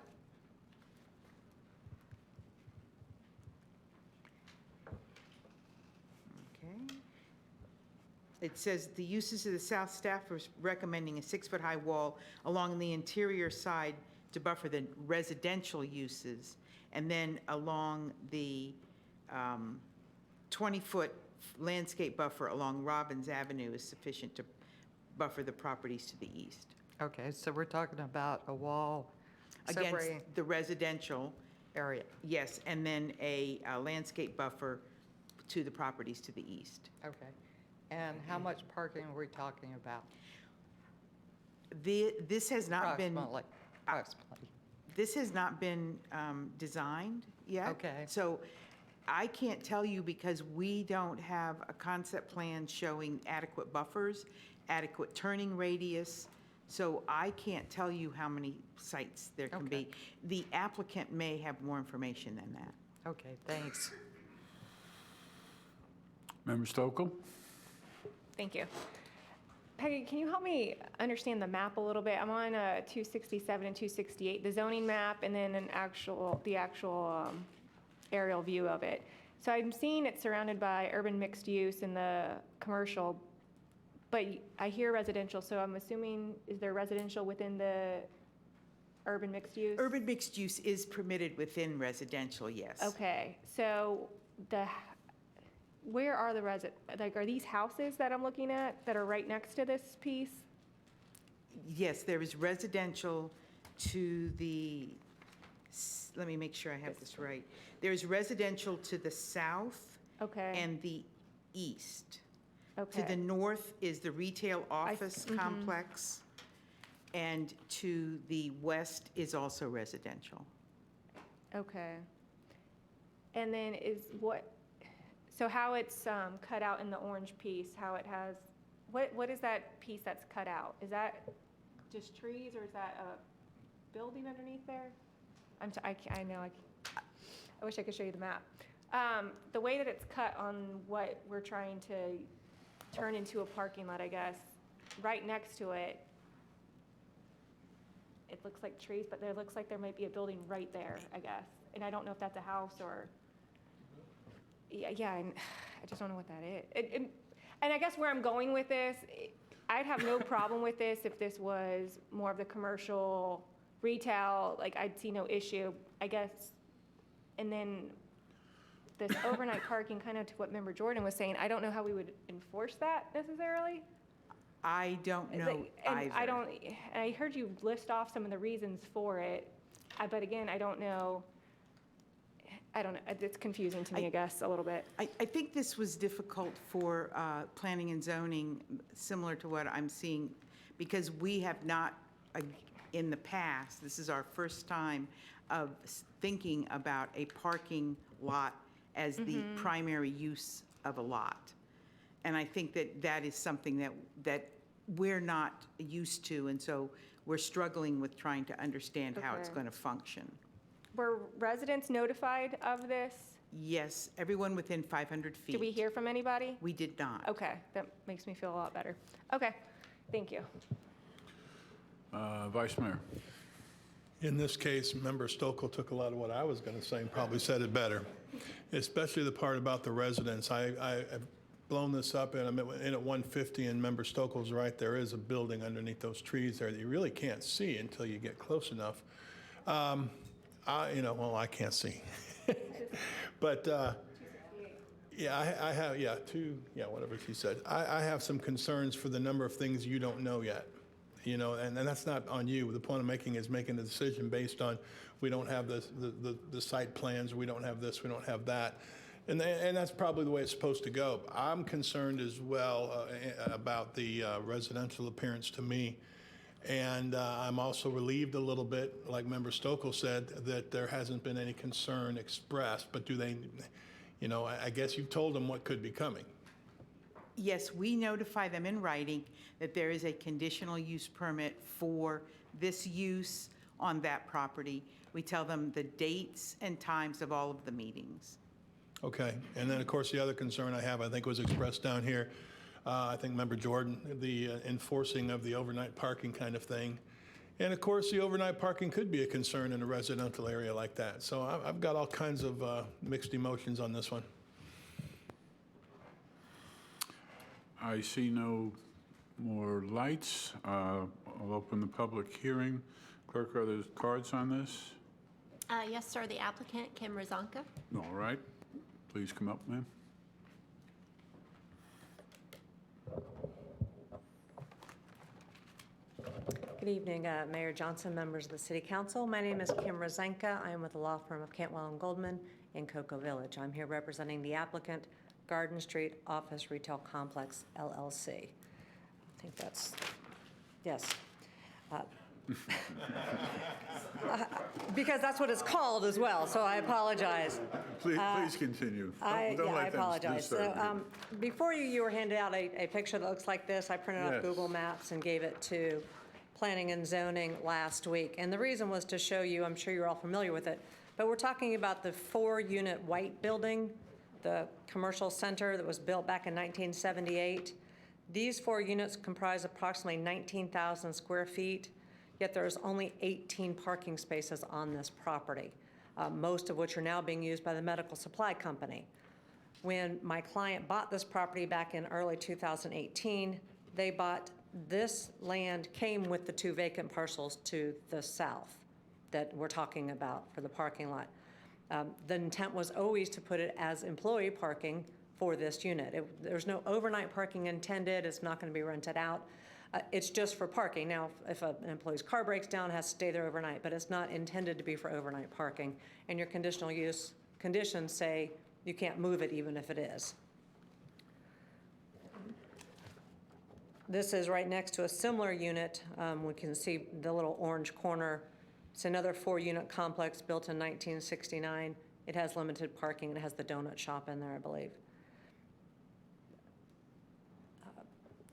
Okay. It says the uses of the south staff was recommending a 6-foot high wall along the interior side to buffer the residential uses, and then along the 20-foot landscape buffer along Robbins Avenue is sufficient to buffer the properties to the east. Okay, so we're talking about a wall Against separating the residential, area. yes, and then a landscape buffer to the properties to the east. Okay. And how much parking are we talking about? This has not been. Approximately. This has not been designed yet. Okay. So I can't tell you because we don't have a concept plan showing adequate buffers, adequate turning radius. So I can't tell you how many sites there can be. The applicant may have more information than that. Okay, thanks. Member Stokel? Thank you. Peggy, can you help me understand the map a little bit? I'm on 267 and 268, the zoning map, and then the actual aerial view of it. So I'm seeing it surrounded by urban mixed use in the commercial, but I hear residential, so I'm assuming, is there residential within the urban mixed use? Urban mixed use is permitted within residential, yes. Okay, so where are the are these houses that I'm looking at that are right next to this piece? Yes, there is residential to the, let me make sure I have this right. There's residential to the south and the east. To the north is the retail office complex, and to the west is also residential. Okay. And then so how it's cut out in the orange piece, how it has, what is that piece that's cut out? Is that just trees, or is that a building underneath there? I know, I wish I could show you the map. The way that it's cut on what we're trying to turn into a parking lot, I guess, right next to it, it looks like trees, but there looks like there might be a building right there, I guess. And I don't know if that's a house or, yeah, and I just don't know what that is. And I guess where I'm going with this, I'd have no problem with this if this was more of the commercial retail, like I'd see no issue, I guess. And then this overnight parking, kind of to what Member Jordan was saying, I don't know how we would enforce that necessarily. I don't know either. I heard you list off some of the reasons for it, but again, I don't know. It's confusing to me, I guess, a little bit. I think this was difficult for planning and zoning, similar to what I'm seeing, because we have not, in the past, this is our first time of thinking about a parking lot as the primary use of a lot. And I think that is something that we're not used to, and so we're struggling with trying to understand how it's going to function. Were residents notified of this? Yes, everyone within 500 feet. Did we hear from anybody? We did not. Okay, that makes me feel a lot better. Okay, thank you. Vice Mayor? In this case, Member Stokel took a lot of what I was going to say and probably said it better, especially the part about the residents. I've blown this up, and I'm in at 150, and Member Stokel's right. There is a building underneath those trees there that you really can't see until you get close enough. I can't see. But, whatever she said. I have some concerns for the number of things you don't know yet. And that's not on you. The point I'm making is making a decision based on, we don't have the site plans, we don't have this, we don't have that. And that's probably the way it's supposed to go. I'm concerned as well about the residential appearance to me. And I'm also relieved a little bit, like Member Stokel said, that there hasn't been any concern expressed. But do they, I guess you've told them what could be coming. Yes, we notify them in writing that there is a conditional use permit for this use on that property. We tell them the dates and times of all of the meetings. Okay, and then, of course, the other concern I have, I think was expressed down here, I think Member Jordan, the enforcing of the overnight parking kind of thing. And of course, the overnight parking could be a concern in a residential area like that. So I've got all kinds of mixed emotions on this one. I see no more lights. I'll open the public hearing. Clerk, are there cards on this? Yes, sir, the applicant, Kim Rozanka. All right. Please come up, ma'am. Good evening, Mayor Johnson, members of the City Council. My name is Kim Rozenka. I am with the law firm of Cantwell & Goldman in Cocoa Village. I'm here representing the applicant, Garden Street Office Retail Complex, LLC. I think that's, yes. Because that's what it's called as well, so I apologize. Please continue. I Don't let them apologize. disturb So you. before you were handed out a picture that looks like this. I printed Yes. off Google Maps and gave it to Planning and Zoning last week. And the reason was to show you, I'm sure you're all familiar with it, but we're talking about the 4-unit white building, the commercial center that was built back in 1978. These 4 units comprise approximately 19,000 square feet, yet there's only 18 parking spaces on this property, most of which are now being used by the medical supply company. When my client bought this property back in early 2018, they bought this land, came with the 2 vacant parcels to the south that we're talking about for the parking lot. The intent was always to put it as employee parking for this unit. There's no overnight parking intended. It's not going to be rented out. It's just for parking. Now, if an employee's car breaks down, it has to stay there overnight, but it's not intended to be for overnight parking. And your conditional use conditions say you can't move it even if it is. This is right next to a similar unit. We can see the little orange corner. It's another 4-unit complex built in 1969. It has limited parking. It has the donut shop in there, I believe.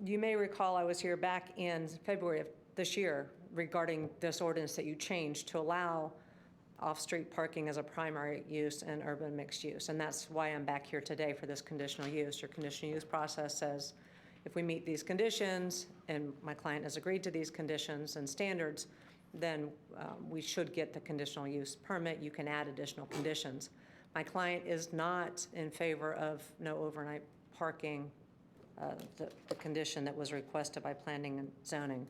You may recall I was here back in February of this year regarding this ordinance that you changed to allow off-street parking as a primary use and urban mixed use. And that's why I'm back here today for this conditional use. Your conditional use process says if we meet these conditions and my client has agreed to these conditions and standards, then we should get the conditional use permit. You can add additional conditions. My client is not in favor of no overnight parking, the condition that was requested by Planning and Zoning.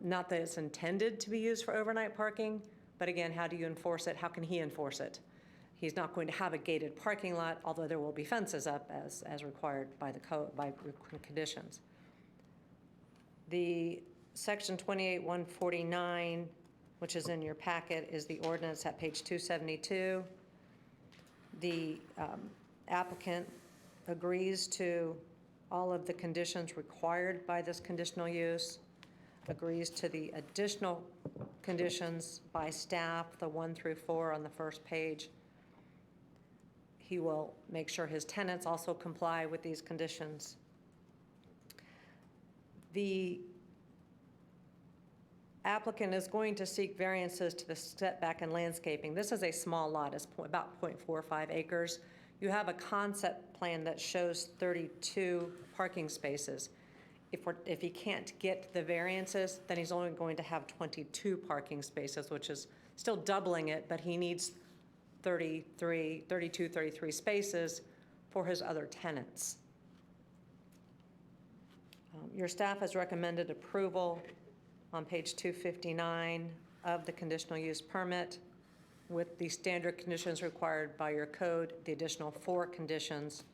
Not that it's intended to be used for overnight parking, but again, how do you enforce it? How can he enforce it? He's not going to have a gated parking lot, although there will be fences up as required by the code, by conditions. The section 28-149, which is in your packet, is the ordinance at page 272. The applicant agrees to all of the conditions required by this conditional use, agrees to the additional conditions by staff, the 1 through 4 on the first page. He will make sure his tenants also comply with these conditions. The applicant is going to seek variances to the setback and landscaping. This is a small lot, it's about 0.45 acres. You have a concept plan that shows 32 parking spaces. If he can't get the variances, then he's only going to have 22 parking spaces, which is still doubling it, but he needs 33 spaces for his other tenants. Your staff has recommended approval on page 259 of the conditional use permit with the standard conditions required by your code, the additional 4 conditions,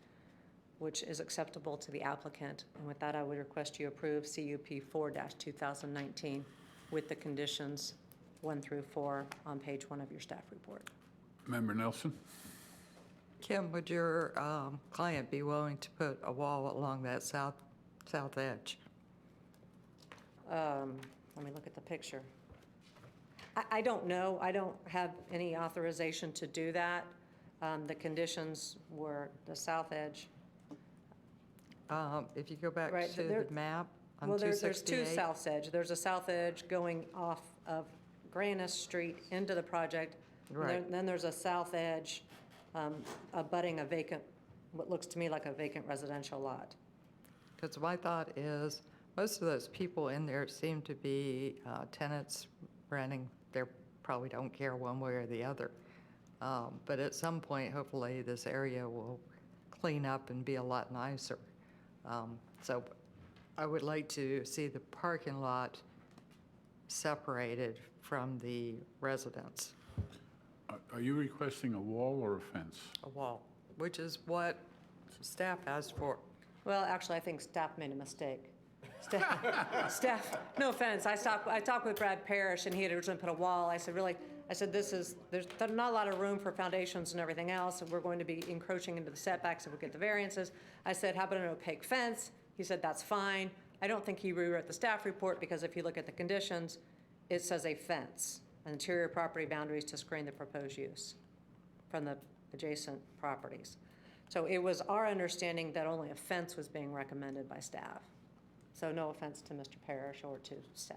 which is acceptable to the applicant. And with that, I would request you approve CUP 4-2019 with the conditions 1 through 4 on page 1 of your staff report. Member Nelson? Kim, would your client be willing to put a wall along that south edge? Let me look at the picture. I don't know. I don't have any authorization to do that. The conditions were the south edge. If you go back Right, to there- the map on Well, there's 268. two south edge. There's a south edge going off of Grannis Street into the project. And Right. then there's a south edge abutting a vacant, what looks to me like a vacant residential lot. Because my thought is, most of those people in there seem to be tenants renting. They probably don't care one way or the other. But at some point, hopefully, this area will clean up and be a lot nicer. So I would like to see the parking lot separated from the residents, Are you requesting a wall or a fence? a wall, which is what staff asked for. Well, actually, I think staff made a mistake. Staff, no offense, I talked with Brad Parrish, and he had originally put a wall. I said, really, there's not a lot of room for foundations and everything else, and we're going to be encroaching into the setbacks if we get the variances. I said, how about an opaque fence? He said, that's fine. I don't think he rewrote the staff report, because if you look at the conditions, it says a fence, interior property boundaries to screen the proposed use from the adjacent properties. So it was our understanding that only a fence was being recommended by staff. So no offense to Mr. Parrish or to staff.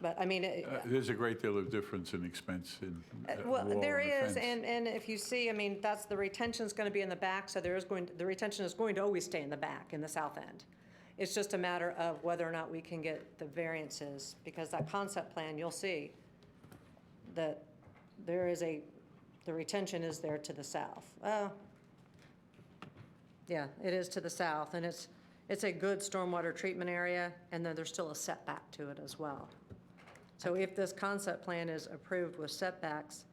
But I mean, There's a great deal of difference in expense in a well, wall there and a is, fence. and if you see, I mean, that's, the retention's going to be in the back, so the retention is going to always stay in the back, in the south end. It's just a matter of whether or not we can get the variances, because that concept plan, you'll see that the retention is there to the south. Yeah, it is to the south, and it's a good stormwater treatment area, and then there's still a setback to it as well. So if this concept plan is approved with setbacks,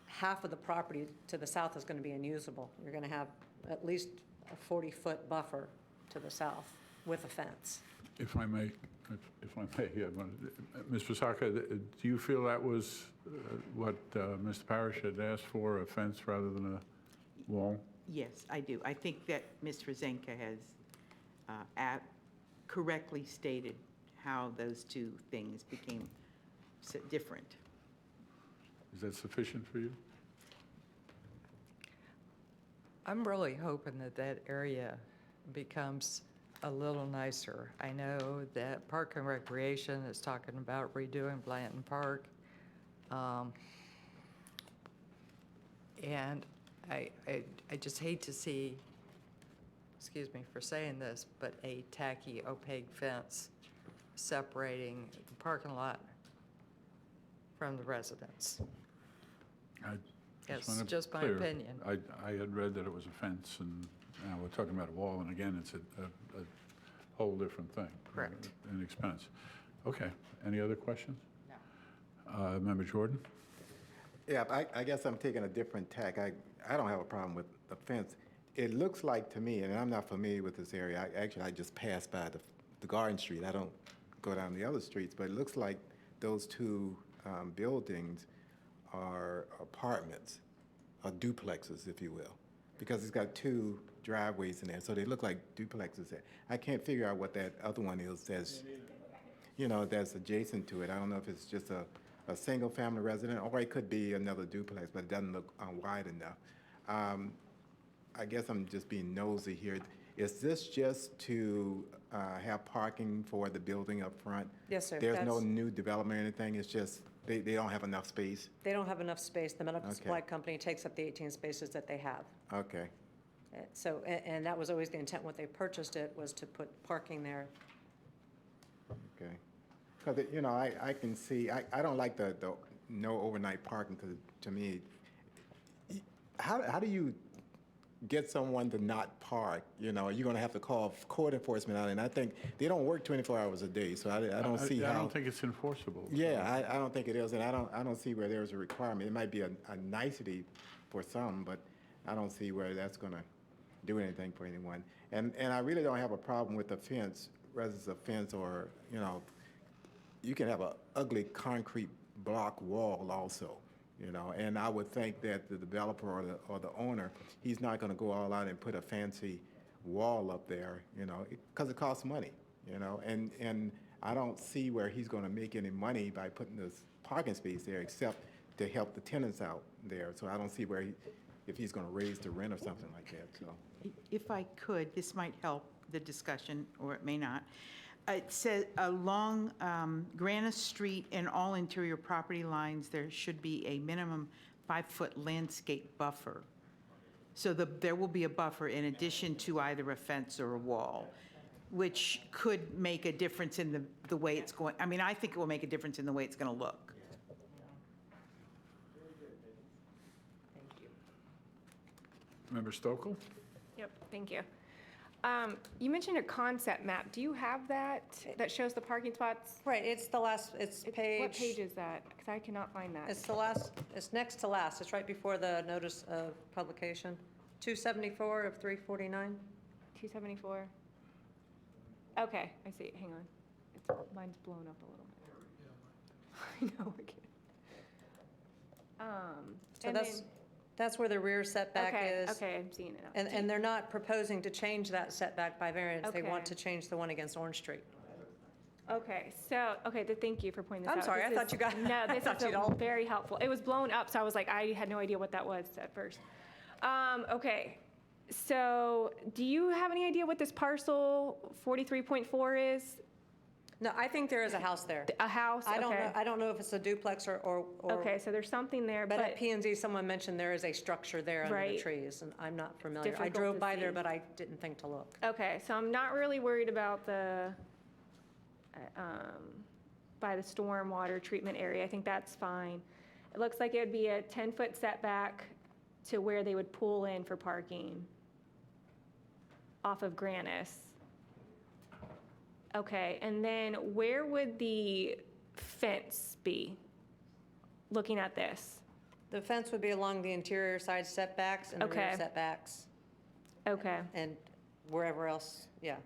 half of the property to the south is going to be unusable. You're going to have at least a 40-foot buffer to the south with a fence. If I may, yeah, Ms. Pasaka, do you feel that was what Mr. Parrish had asked for, a fence rather than a wall? Yes, I do. I think that Ms. Rosenka has correctly stated how those two things became so different. Is that sufficient for you? I'm really hoping that that area becomes a little nicer. I know that Park and Recreation is talking about redoing Blanton Park. And I just hate to see, excuse me for saying this, but a tacky, opaque fence separating the parking lot from the residents. It's just my opinion. I had read that it was a fence, and now we're talking about a wall, and again, it's a whole different thing. Correct. In expense. Okay, any other questions? No. Member Jordan? Yeah, I guess I'm taking a different tack. I don't have a problem with the fence. It looks like to me, and I'm not familiar with this area, I just passed by the Garden Street. I don't go down the other streets, but it looks like those two buildings are apartments, or duplexes, if you will, because it's got two driveways in there, so they look like duplexes there. I can't figure out what that other one is that's adjacent to it. I don't know if it's just a single-family resident, or it could be another duplex, but it doesn't look wide enough. I guess I'm just being nosy here. Is this just to have parking for the building up front? Yes, sir. There's no new development or anything? It's just they don't have enough space? They don't have enough space. The medical Okay. supply company takes up the 18 spaces that they have. Okay. So, and that was always the intent when they purchased it, was to put parking there. Okay. Because, I can see, I don't like the no overnight parking, because to me, how do you get someone to not park? You're going to have to call court enforcement out, and I think they don't work 24 hours a day, so I don't see how. I don't think it's enforceable. Yeah, I don't think it is, and I don't see where there's a requirement. It might be a nicety for some, but I don't see where that's going to do anything for anyone. And I really don't have a problem with the fence, whether it's a fence or, you can have an ugly concrete block wall also, and I would think that the developer or the owner, he's not going to go all out and put a fancy wall up there, because it costs money, and I don't see where he's going to make any money by putting this parking space there, except to help the tenants out there. So I don't see where if he's going to raise the rent or something like that. So If I could, this might help the discussion, or it may not. It says along Granite Street and all interior property lines, there should be a minimum 5-foot landscape buffer. So there will be a buffer in addition to either a fence or a wall, which could make a difference in the way it's going. I mean, I think it will make a difference in the way it's going to look. Member Stokel? Yep, thank you. You mentioned a concept map. Do you have that shows the parking spots? Right, it's the last, it's page. What page is that? Because I cannot find that. It's the last, it's next to last. It's right before the notice of publication. 274 of 349. 274. Okay, I see it. Hang on. Mine's blown up a little bit. I know, we're kidding. So And that's where the rear setback is. Okay, I'm seeing it now. And they're not proposing to change that setback by variance. They want Okay. to change the one against Orange Street. Okay, so, thank you for pointing this out. I'm sorry, I This thought is- you got- No, I this thought is you'd all- very helpful. It was blown up, so I was like, I had no idea what that was at first. Okay, so do you have any idea what this parcel 43.4 is? No, I think there is a house there. A house? I don't Okay. know, I don't know if it's a duplex or. Okay, so there's something there, But but at P&Z, someone mentioned there is a structure there under the Right. trees, and I'm not familiar. I Difficult drove to by there, see. but I didn't think to look. okay, so I'm not really worried about by the storm water treatment area. I think that's fine. It looks like it would be a 10-foot setback to where they would pull in for parking off of Grannis. Okay, and then where would the fence be, looking at this? The fence would be along the interior side setbacks and the rear Okay. setbacks, Okay, and wherever else, yeah.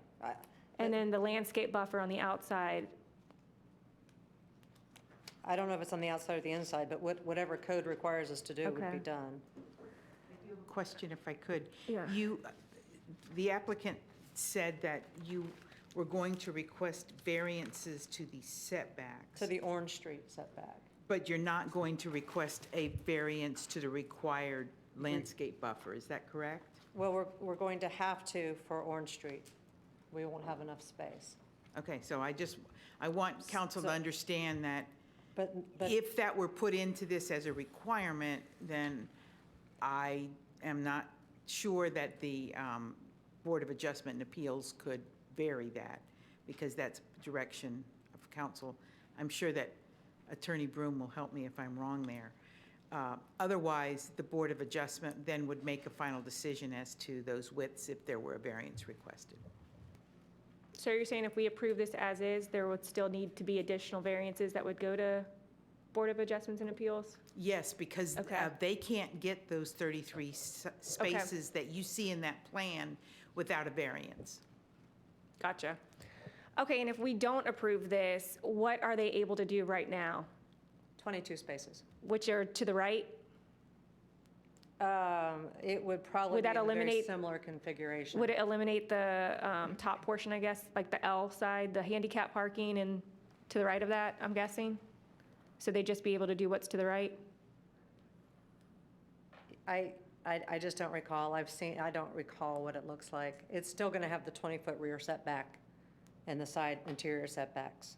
and then the landscape buffer on the outside. I don't know if it's on the outside or the inside, but whatever code requires us to do would be Okay. done. Question, if I could. Yeah. The applicant said that you were going to request variances to the setbacks. To the Orange Street setback. But you're not going to request a variance to the required landscape buffer, is that correct? Well, we're going to have to for Orange Street. We won't have enough space. Okay, so I want council to So- understand that But if that were put into this as a requirement, then I am not sure that the Board of Adjustment and Appeals could vary that, because that's direction of council. I'm sure that Attorney Broom will help me if I'm wrong there. Otherwise, the Board of Adjustment then would make a final decision as to those widths if there were a variance requested. So you're saying if we approve this as is, there would still need to be additional variances that would go to Board of Adjustments and Appeals? Yes, because Okay. they can't get those 33 spaces that you see in that plan without a variance. Gotcha. Okay, and if we don't approve this, what are they able to do right now? 22 spaces. Which are to the right? It would probably Would be that in a very eliminate- similar configuration. Would it eliminate the top portion, I guess, like the L side, the handicap parking and to the right of that, I'm guessing? So they'd just be able to do what's to the right? I just don't recall. I don't recall what it looks like. It's still going to have the 20-foot rear setback and the side interior setbacks.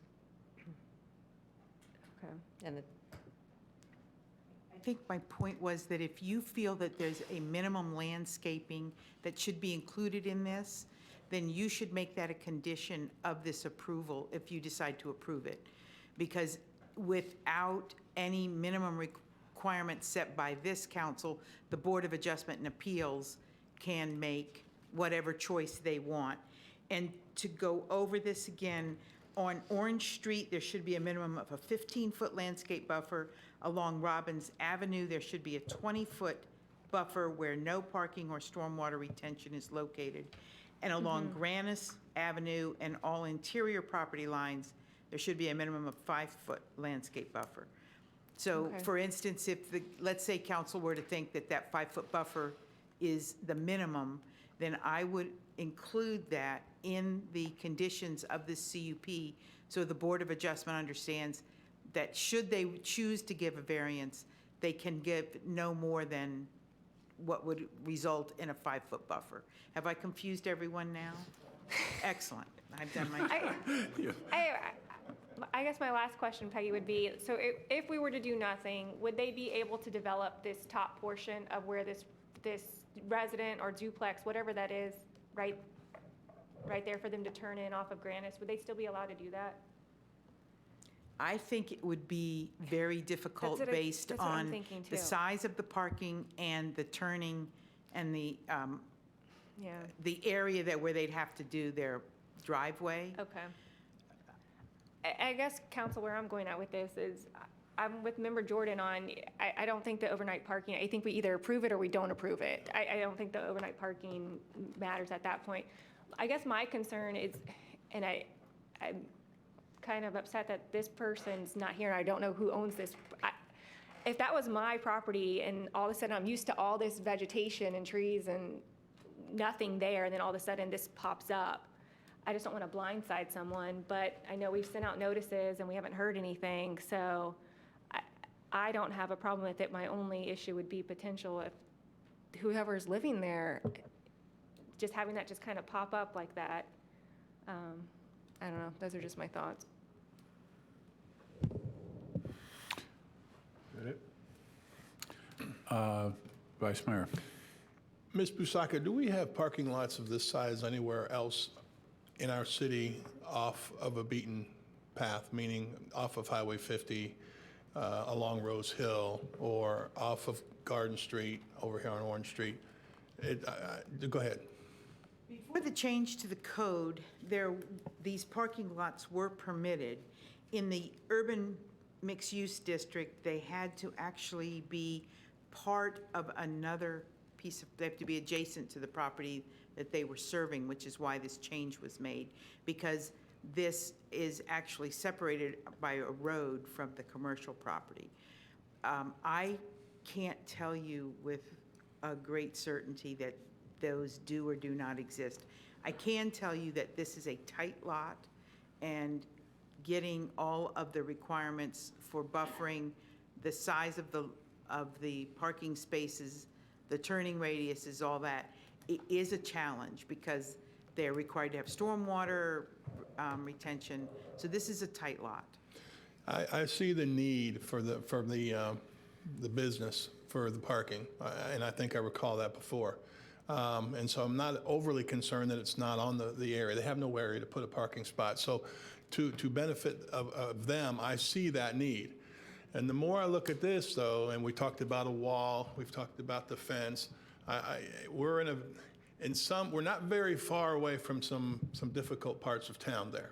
Okay. And I think my point was that if you feel that there's a minimum landscaping that should be included in this, then you should make that a condition of this approval if you decide to approve it. Because without any minimum requirements set by this council, the Board of Adjustment and Appeals can make whatever choice they want. And to go over this again, on Orange Street, there should be a minimum of a 15-foot landscape buffer. Along Robbins Avenue, there should be a 20-foot buffer where no parking or stormwater retention is located. And along Grannis Avenue and all interior property lines, there should be a minimum of 5-foot landscape buffer. So, Okay. for instance, if let's say council were to think that that 5-foot buffer is the minimum, then I would include that in the conditions of this CUP, so the Board of Adjustment understands that should they choose to give a variance, they can give no more than what would result in a 5-foot buffer. Have I confused everyone now? Excellent. I've done my job. I guess my last question, Peggy, would be, so if we were to do nothing, would they be able to develop this top portion of where this resident or duplex, whatever that is, right there for them to turn in off of Grannis? Would they still be allowed to do that? I think it would be very difficult based that's what I'm on thinking, the too. size of the parking and the turning and the Yeah. area where they'd have to do their driveway. Okay. I guess, council, where I'm going at with this is, I'm with Member Jordan on, I don't think the overnight parking, I think we either approve it or we don't approve it. I don't think the overnight parking matters at that point. I guess my concern is, and I'm kind of upset that this person's not here, and I don't know who owns this. If that was my property and all of a sudden I'm used to all this vegetation and trees and nothing there, and then all of a sudden this pops up, I just don't want to blindside someone, but I know we've sent out notices and we haven't heard anything, so I don't have a problem with it. My only issue would be potential if whoever's living there, just having that just kind of pop up like that. I don't know, those are just my thoughts. Vice Mayor. Ms. Busaka, do we have parking lots of this size anywhere else in our city off of a beaten path, meaning off of Highway 50, along Rose Hill, or off of Garden Street over here on Orange Street? Go ahead. Before the change to the code, these parking lots were permitted. In the urban mixed-use district, they had to actually be part of another piece of, they have to be adjacent to the property that they were serving, which is why this change was made, because this is actually separated by a road from the commercial property. I can't tell you with a great certainty that those do or do not exist. I can tell you that this is a tight lot, and getting all of the requirements for buffering, the size of the parking spaces, the turning radiuses, all that, it is a challenge because they're required to have stormwater retention. So this is a tight lot. I see the need for the business for the parking, and I think I recall that before. And so I'm not overly concerned that it's not on the area. They have no area to put a parking spot. So to benefit of them, I see that need. And the more I look at this, though, and we talked about a wall, we've talked about the fence, we're we're not very far away from some difficult parts of town there.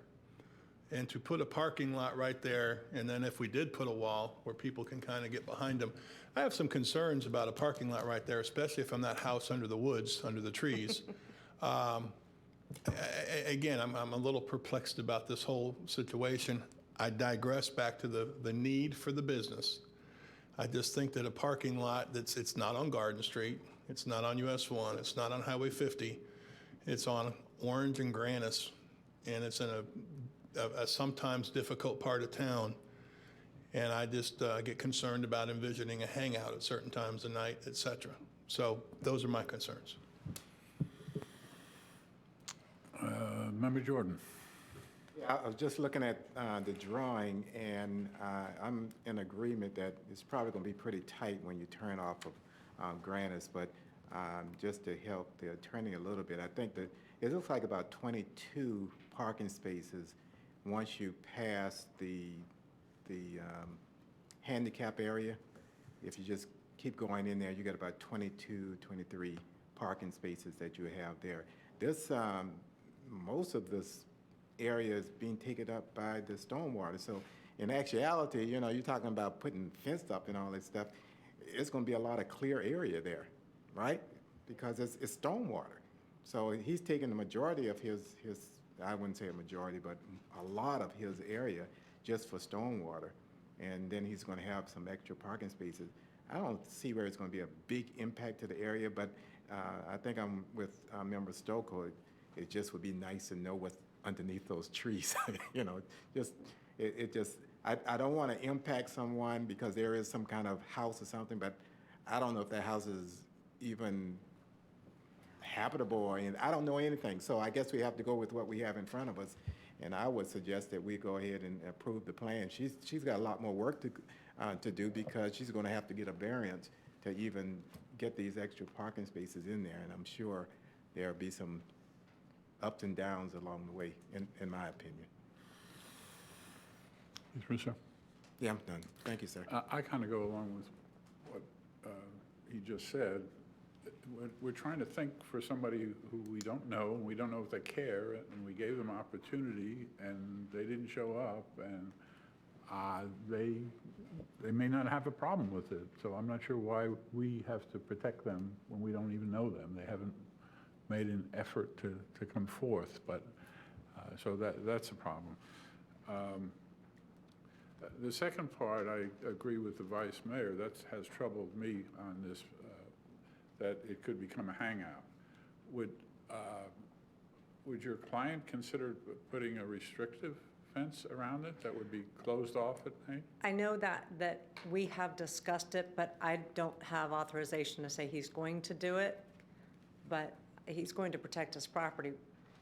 And to put a parking lot right there, and then if we did put a wall where people can kind of get behind them, I have some concerns about a parking lot right there, especially if I'm that house under the woods, under the trees. Again, I'm a little perplexed about this whole situation. I digress back to the need for the business. I just think that a parking lot it's not on Garden Street, it's not on US 1, it's not on Highway 50, it's on Orange and Grannis, and it's in a sometimes difficult part of town. And I just get concerned about envisioning a hangout at certain times of night, et cetera. So those are my concerns. Member Jordan. Yeah, I was just looking at the drawing, and I'm in agreement that it's probably going to be pretty tight when you turn off of Grannis, but just to help the turning a little bit, I think that it looks like about 22 parking spaces once you pass the handicap area. If you just keep going in there, you got about 22, 23 parking spaces that you have there. This, most of this area is being taken up by the stormwater. So in actuality, you know, you're talking about putting fence up and all that stuff. It's going to be a lot of clear area there, right? Because it's stormwater. So he's taking the majority of his, I wouldn't say a majority, but a lot of his area just for stormwater. And then he's going to have some extra parking spaces. I don't see where it's going to be a big impact to the area, but I think I'm with Member Stokoe. It just would be nice to know what's underneath those trees. You know, I don't want to impact someone because there is some kind of house or something, but I don't know if that house is even habitable, and I don't know anything. So I guess we have to go with what we have in front of us. And I would suggest that we go ahead and approve the plan. She's got a lot more work to do because she's going to have to get a variance to even get these extra parking spaces in there. And I'm sure there'll be some ups and downs along the way, in my opinion. Yes, sir. Yeah, I'm done. Thank you, sir. I kind of go along with what he just said. We're trying to think for somebody who we don't know, and we don't know if they care, and we gave them opportunity, and they didn't show up, and they may not have a problem with it. So I'm not sure why we have to protect them when we don't even know them. They haven't made an effort to come forth, but so that's a problem. The second part, I agree with the vice mayor. That has troubled me on this, that it could become a hangout. Would your client consider putting a restrictive fence around it that would be closed off at night? I know that we have discussed it, but I don't have authorization to say he's going to do it. But he's going to protect his property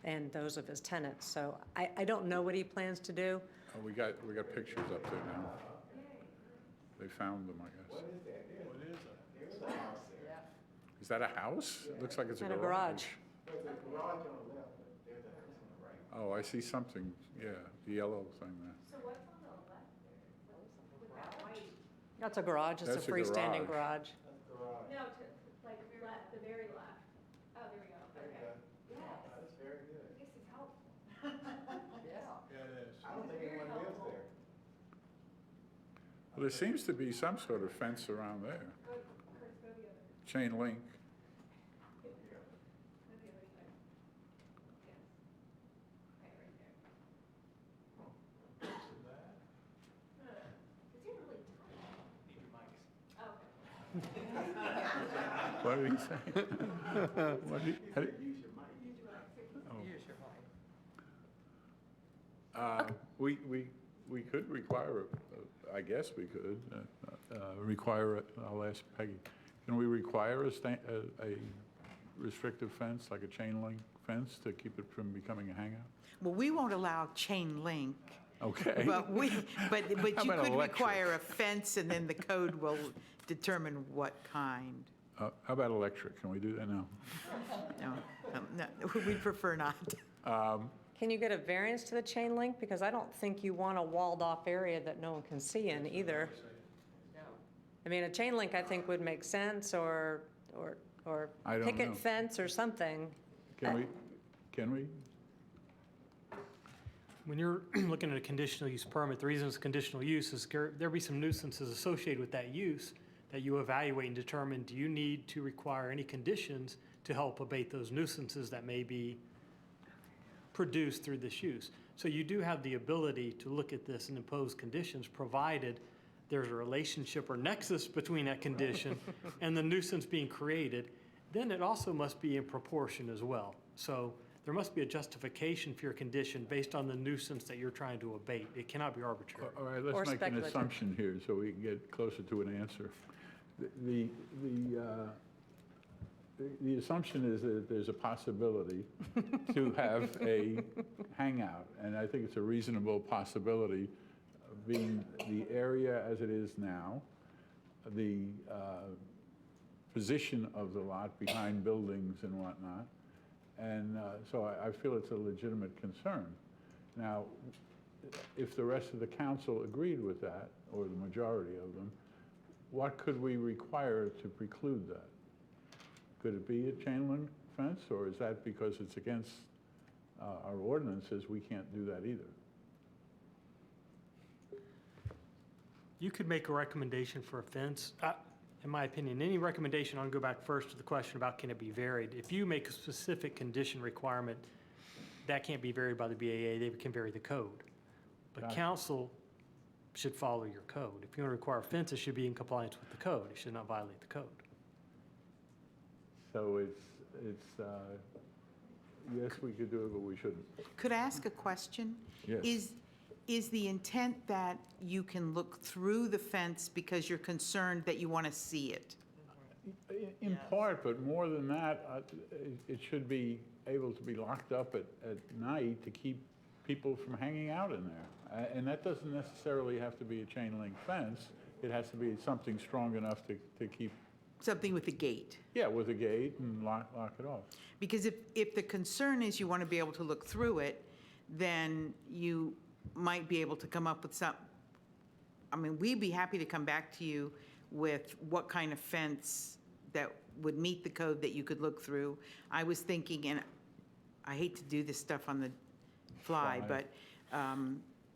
and those of his tenants. So I don't know what he plans to do. Oh, we got pictures up there now. They found them, I guess. Is that a house? It looks like it's a And a garage. There's a garage on the left, but there's a house on the right. Oh, I see something, yeah, the yellow thing there. So what's on the left there? With that white? That's a garage, it's a That's a freestanding garage. garage. No, like left, the very left. Oh, there we go. Okay. Yes. That's very good. This is helpful. I don't think anyone lives there. Well, there seems to be some sort of fence around there. Go, Chris, go the other. Chain link. Go the other side. Yes. Okay, right there. Is he really tight? Need your mics. Oh, okay. What did he say? What did he? We could require, I guess we could, require, I'll ask Peggy, can we require a restrictive fence, like a chain link fence, to keep it from becoming a hangout? Well, we won't allow chain link. Okay. But you How about could electric? require a fence, and then the code will determine what kind. How about electric? Can we do that now? No, we prefer not. Can you get a variance to the chain link? Because I don't think you want a walled-off area that no one can see in either. I mean, a chain link, I think, would make sense, or I don't know. picket fence or something. Can we? When you're looking at a conditional use permit, the reason it's conditional use is there'll be some nuisances associated with that use that you evaluate and determine, do you need to require any conditions to help abate those nuisances that may be produced through this use. So you do have the ability to look at this and impose conditions, provided there's a relationship or nexus between that condition and the nuisance being created. Then it also must be in proportion as well. So there must be a justification for your condition based on the nuisance that you're trying to abate. It cannot be arbitrary. All right, Or let's make an speculative. assumption here so we can get closer to an answer. The assumption is that there's a possibility to have a hangout, and I think it's a reasonable possibility, being the area as it is now, the position of the lot behind buildings and whatnot, and so I feel it's a legitimate concern. Now, if the rest of the council agreed with that, or the majority of them, what could we require to preclude that? Could it be a chain link fence, or is that because it's against our ordinances, we can't do that either? You could make a recommendation for a fence. In my opinion, any recommendation, I'll go back first to the question about can it be varied. If you make a specific condition requirement, that can't be varied by the BAA, they can vary the code. But Gotcha. council should follow your code. If you want to require a fence, it should be in compliance with the code. It should not violate the code. So it's yes, we could do it, but we shouldn't. Could I ask a question? Yes. Is the intent that you can look through the fence because you're concerned that you want to see it? In part, but more than that, it should be able to be locked up at night to keep people from hanging out in there. And that doesn't necessarily have to be a chain link fence. It has to be something strong enough to keep, Something with a gate. yeah, with a gate and lock it off. Because if the concern is you want to be able to look through it, then you might be able to come up with some, I mean, we'd be happy to come back to you with what kind of fence that would meet the code that you could look through. I was thinking, and I hate to do this stuff on the fly, but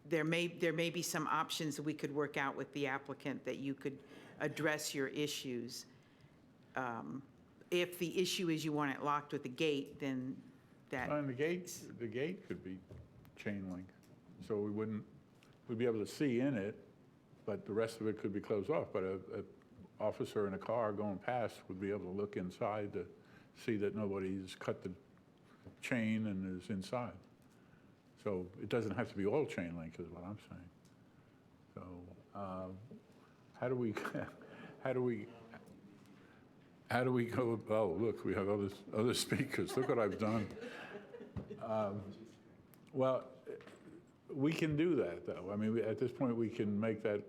there may be some options that we could work out with the applicant that you could address your issues. If the issue is you want it locked with a gate, then that. And the gate could be chain link, so we'd be able to see in it, but the rest of it could be closed off. But a officer in a car going past would be able to look inside to see that nobody's cut the chain and is inside. So it doesn't have to be all chain link, is what I'm saying. So how do we go? Oh, look, we have other speakers. Look what I've done. Well, we can do that, though. I mean, at this point, we can make that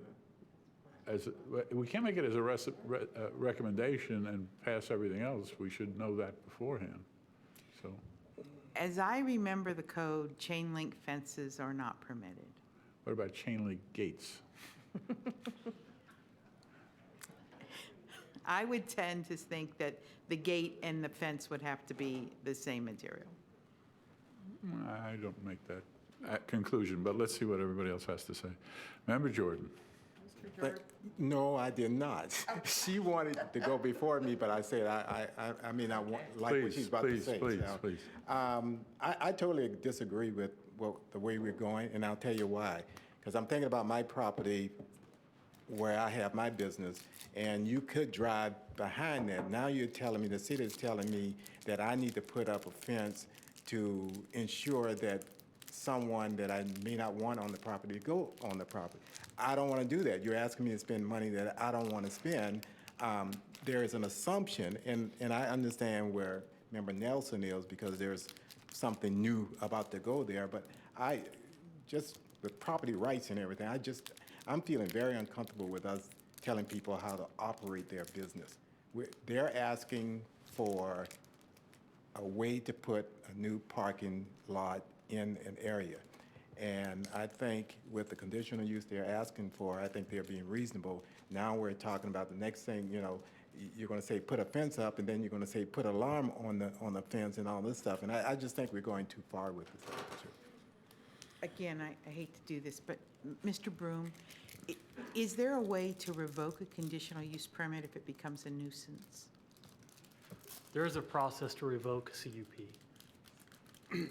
we can't make it as a recommendation and pass everything else. We should know that beforehand. So, As I remember the code, chain link fences are not permitted. what about chain link gates? I would tend to think that the gate and the fence would have to be the same material. I don't make that conclusion, but let's see what everybody else has to say. Member Jordan. No, I did not. She wanted to go before me, but I said I mean, I like what she's about to say. Please. I totally disagree with the way we're going, and I'll tell you why. Because I'm thinking about my property where I have my business, and you could drive behind that. Now you're telling me, the city is telling me that I need to put up a fence to ensure that someone that I may not want on the property to go on the property. I don't want to do that. You're asking me to spend money that I don't want to spend. There is an assumption, and I understand where Member Nelson is because there's something new about to go there, but I just, with property rights and everything, I'm feeling very uncomfortable with us telling people how to operate their business. They're asking for a way to put a new parking lot in an area. And I think with the conditional use they're asking for, I think they're being reasonable. Now we're talking about the next thing, you're going to say put a fence up, and then you're going to say put alarm on the fence and all this stuff. And I just think we're going too far with this. Again, I hate to do this, but Mr. Broom, is there a way to revoke a conditional use permit if it becomes a nuisance? There is a process to revoke a CUP.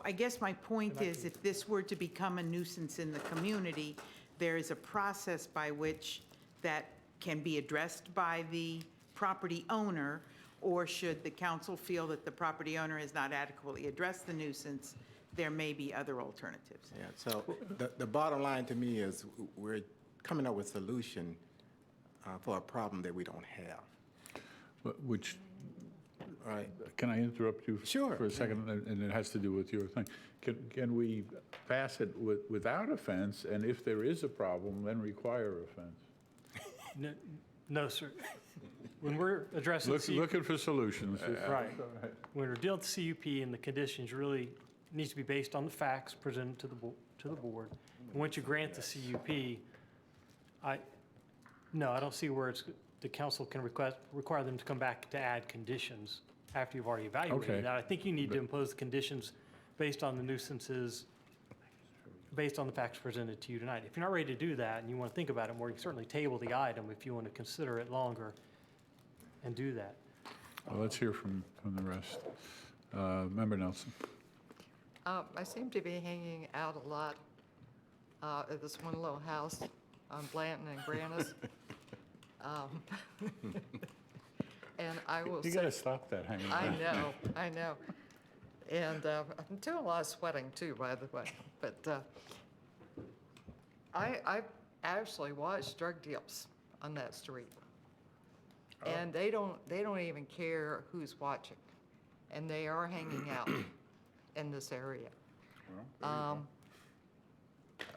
I guess my point is, if this were to become a nuisance in the community, there is a process by which that can be addressed by the property owner, or should the council feel that the property owner has not adequately addressed the nuisance, there may be other alternatives. Yeah, so the bottom line to me is we're coming up with a solution for a problem that we don't have. Which, right? Can I interrupt you Sure. for a second? And it has to do with your thing. Can we pass it without a fence, and if there is a problem, then require a fence? No, sir. When we're addressing Looking for solutions. Right. When we're dealing with CUP and the conditions, really needs to be based on the facts presented to the board. And once you grant the CUP, I don't see where the council can require them to come back to add conditions after you've already evaluated that. I think you need to impose the conditions based on the nuisances, based on the facts presented to you tonight. If you're not ready to do that and you want to think about it more, you can certainly table the item if you want to consider it longer and do that. Well, let's hear from the rest. Member Nelson. I seem to be hanging out a lot at this one little house on Blanton and Grannis. And I will say... You got to stop that hanging out. I know. And I'm doing a lot of sweating too, by the way. But I've actually watched drug deals on that street. And they don't even care who's watching. And they are hanging out in this area. Well, there you go.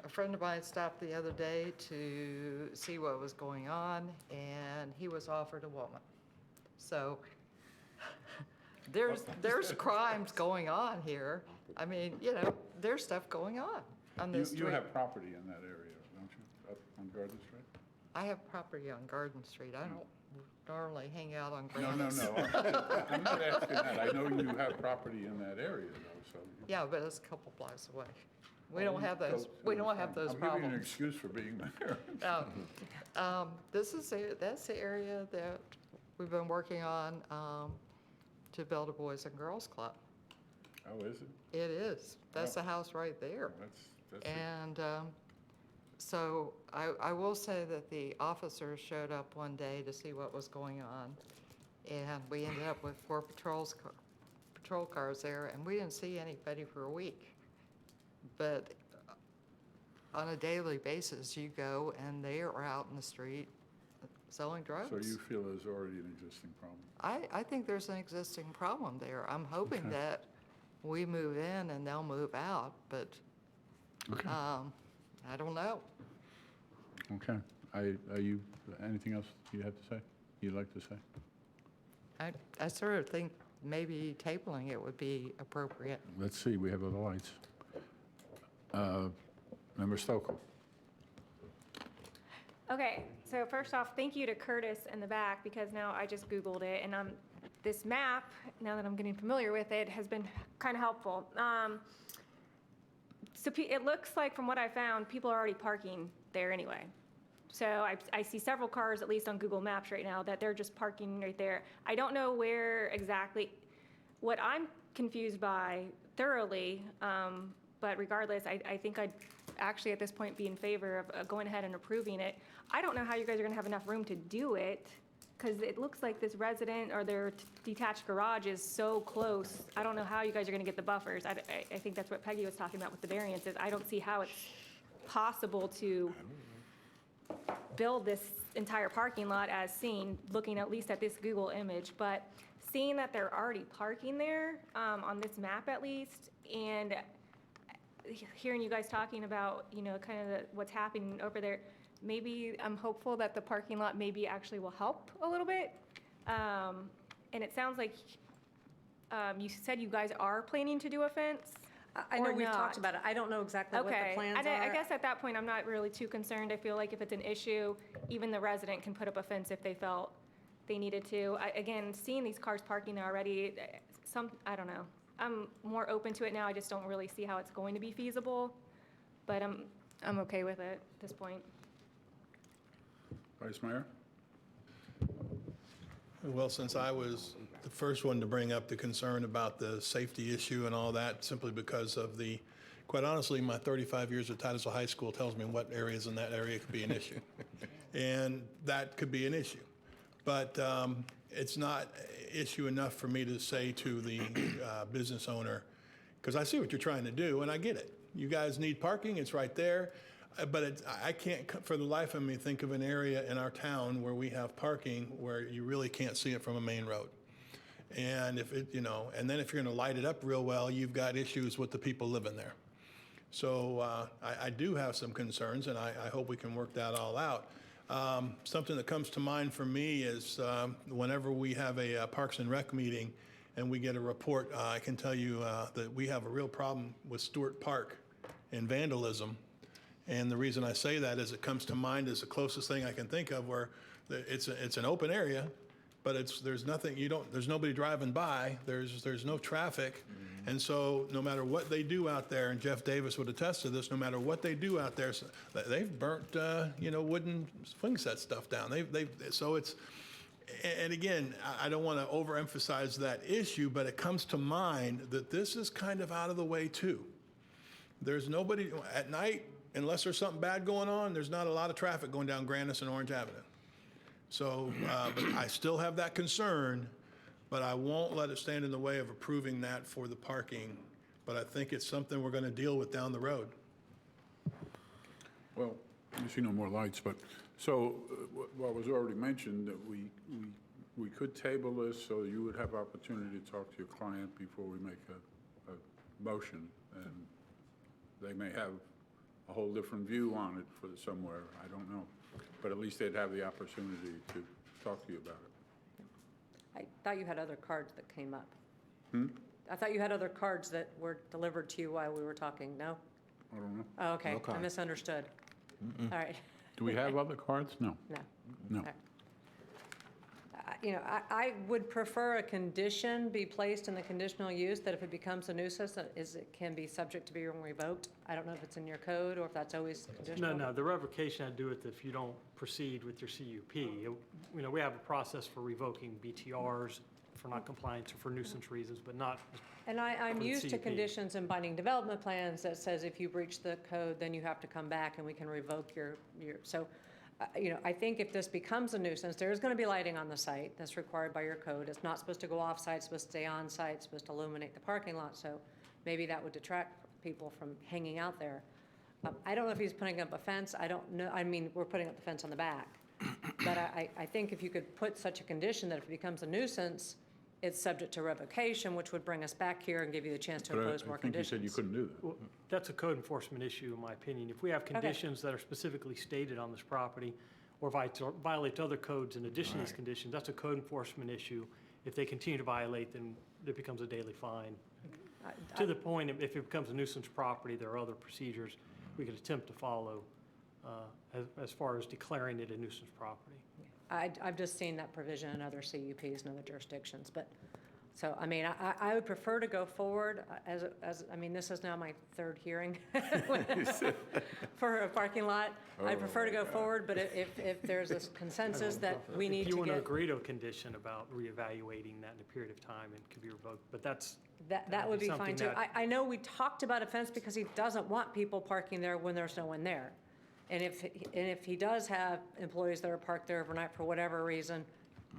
A friend of mine stopped the other day to see what was going on, and he was offered a woman. So there's crimes going on here. I mean, you know, there's stuff going on this street. You have property in that area, don't you, up on Garden Street? I have property on Garden Street. I don't normally hang out on No, Granite. no. I'm not asking that. I know you have property in that area, though, so. Yeah, but it's a couple blocks away. We don't have those, we don't have those I'm giving you an problems. excuse for being there. That's the area that we've been working on to build a Boys and Girls Club. Oh, is it? It is. That's the house right there. That's it. And so I will say that the officers showed up one day to see what was going on. And we ended up with 4 patrol cars there, and we didn't see anybody for a week. But on a daily basis, you go and they are out in the street selling drugs. So you feel there's already an existing problem? I think there's an existing problem there. I'm hoping Okay. that we move in and they'll move out, but Okay. I don't know. Okay. Are you, anything else you have to say, you'd like to say? I sort of think maybe tabling it would be appropriate. Let's see, we have other lights. Member Stokel. Okay, so first off, thank you to Curtis in the back, because now I just Googled it, and this map, now that I'm getting familiar with it, has been kind of helpful. So it looks like, from what I found, people are already parking there anyway. So I see several cars, at least on Google Maps right now, that they're just parking right there. I don't know where exactly. What I'm confused by thoroughly, but regardless, I think I'd actually at this point be in favor of going ahead and approving it. I don't know how you guys are gonna have enough room to do it, because it looks like this resident or their detached garage is so close. I don't know how you guys are gonna get the buffers. I think that's what Peggy was talking about with the variances. I don't see how it's possible to build this entire parking lot as seen, looking at least at this Google image. But seeing that they're already parking there, on this map at least, and hearing you guys talking about, you know, kind of what's happening over there, maybe I'm hopeful that the parking lot maybe actually will help a little bit. And it sounds like you said you guys are planning to do a fence? I know or we've not? talked about it. I don't know exactly what the Okay, plans and are. I guess at that point, I'm not really too concerned. I feel like if it's an issue, even the resident can put up a fence if they felt they needed to. Again, seeing these cars parking there already, I don't know. I'm more open to it now. I just don't really see how it's going to be feasible, but I'm okay with it at this point. Vice Mayor? Well, since I was the first one to bring up the concern about the safety issue and all that, simply because of quite honestly, my 35 years at Titusville High School tells me what areas in that area could be an issue. And that could be an issue. But it's not issue enough for me to say to the business owner, because I see what you're trying to do, and I get it. You guys need parking, it's right there. But I can't, for the life of me, think of an area in our town where we have parking where you really can't see it from a main road. And if it, you know, and then if you're going to light it up real well, you've got issues with the people living there. So I do have some concerns, and I hope we can work that all out. Something that comes to mind for me is whenever we have a Parks and Rec meeting and we get a report, I can tell you that we have a real problem with Stewart Park and vandalism. And the reason I say that is it comes to mind as the closest thing I can think of where it's an open area, but there's nothing, there's nobody driving by, there's no traffic. And so no matter what they do out there, and Jeff Davis would attest to this, no matter what they do out there, they've burnt wooden swing set stuff down. So it's, and again, I don't want to overemphasize that issue, but it comes to mind that this is kind of out of the way too. There's nobody at night, unless there's something bad going on, there's not a lot of traffic going down Grandis and Orange Avenue. So but I still have that concern, but I won't let it stand in the way of approving that for the parking. But I think it's something we're going to deal with down the road. Well, I see no more lights, but, so what was already mentioned, that we we could table this so you would have opportunity to talk to your client before we make a motion. And they may have a whole different view on it for somewhere, I don't know. But at least they'd have the opportunity to talk to you about it. I thought you had other cards that came up. I thought you had other cards that were delivered to you while we were talking, no? I don't know. Oh, okay, No card. I misunderstood. All right. Do we have other cards? No. No. No. All right. You know, I would prefer a condition be placed in the conditional use that if it becomes a nuisance, it can be subject to being revoked. I don't know if it's in your code or if that's always conditional. No, the revocation had to do with if you don't proceed with your CUP. You know, we have a process for revoking BTRs for non-compliance or for nuisance reasons, but not. And I'm for the used to CUP. conditions in binding development plans that says if you breach the code, then you have to come back and we can revoke your, so, you know, I think if this becomes a nuisance, there is going to be lighting on the site that's required by your code. It's not supposed to go off-site, it's supposed to stay on-site, it's supposed to illuminate the parking lot, so maybe that would detract people from hanging out there. I don't know if he's putting up a fence, I don't know, I mean, we're putting up the fence on the back. But I think if you could put such a condition that if it becomes a nuisance, it's subject to revocation, which would bring us back here and give you the chance to But impose more I think you said you conditions. couldn't do that. Well, that's a code enforcement issue, in my opinion. If we have conditions that are specifically stated on this property or violate other codes in addition to these conditions, that's a code enforcement issue. If they continue to violate, then it becomes a daily fine. To the point, if it becomes a nuisance property, there are other procedures we could attempt to follow as far as declaring it a nuisance property. I've just seen that provision in other CUPs and other jurisdictions, but, so, I mean, I would prefer to go forward I mean, this is now my third hearing for a parking lot. I'd prefer to go forward, but if there's a consensus that we need If to you want to get, agree to a condition about reevaluating that in a period of time, it could be revoked, but that would be fine something too. that- I know we talked about a fence because he doesn't want people parking there when there's no one there. And if he does have employees that are parked there overnight for whatever reason,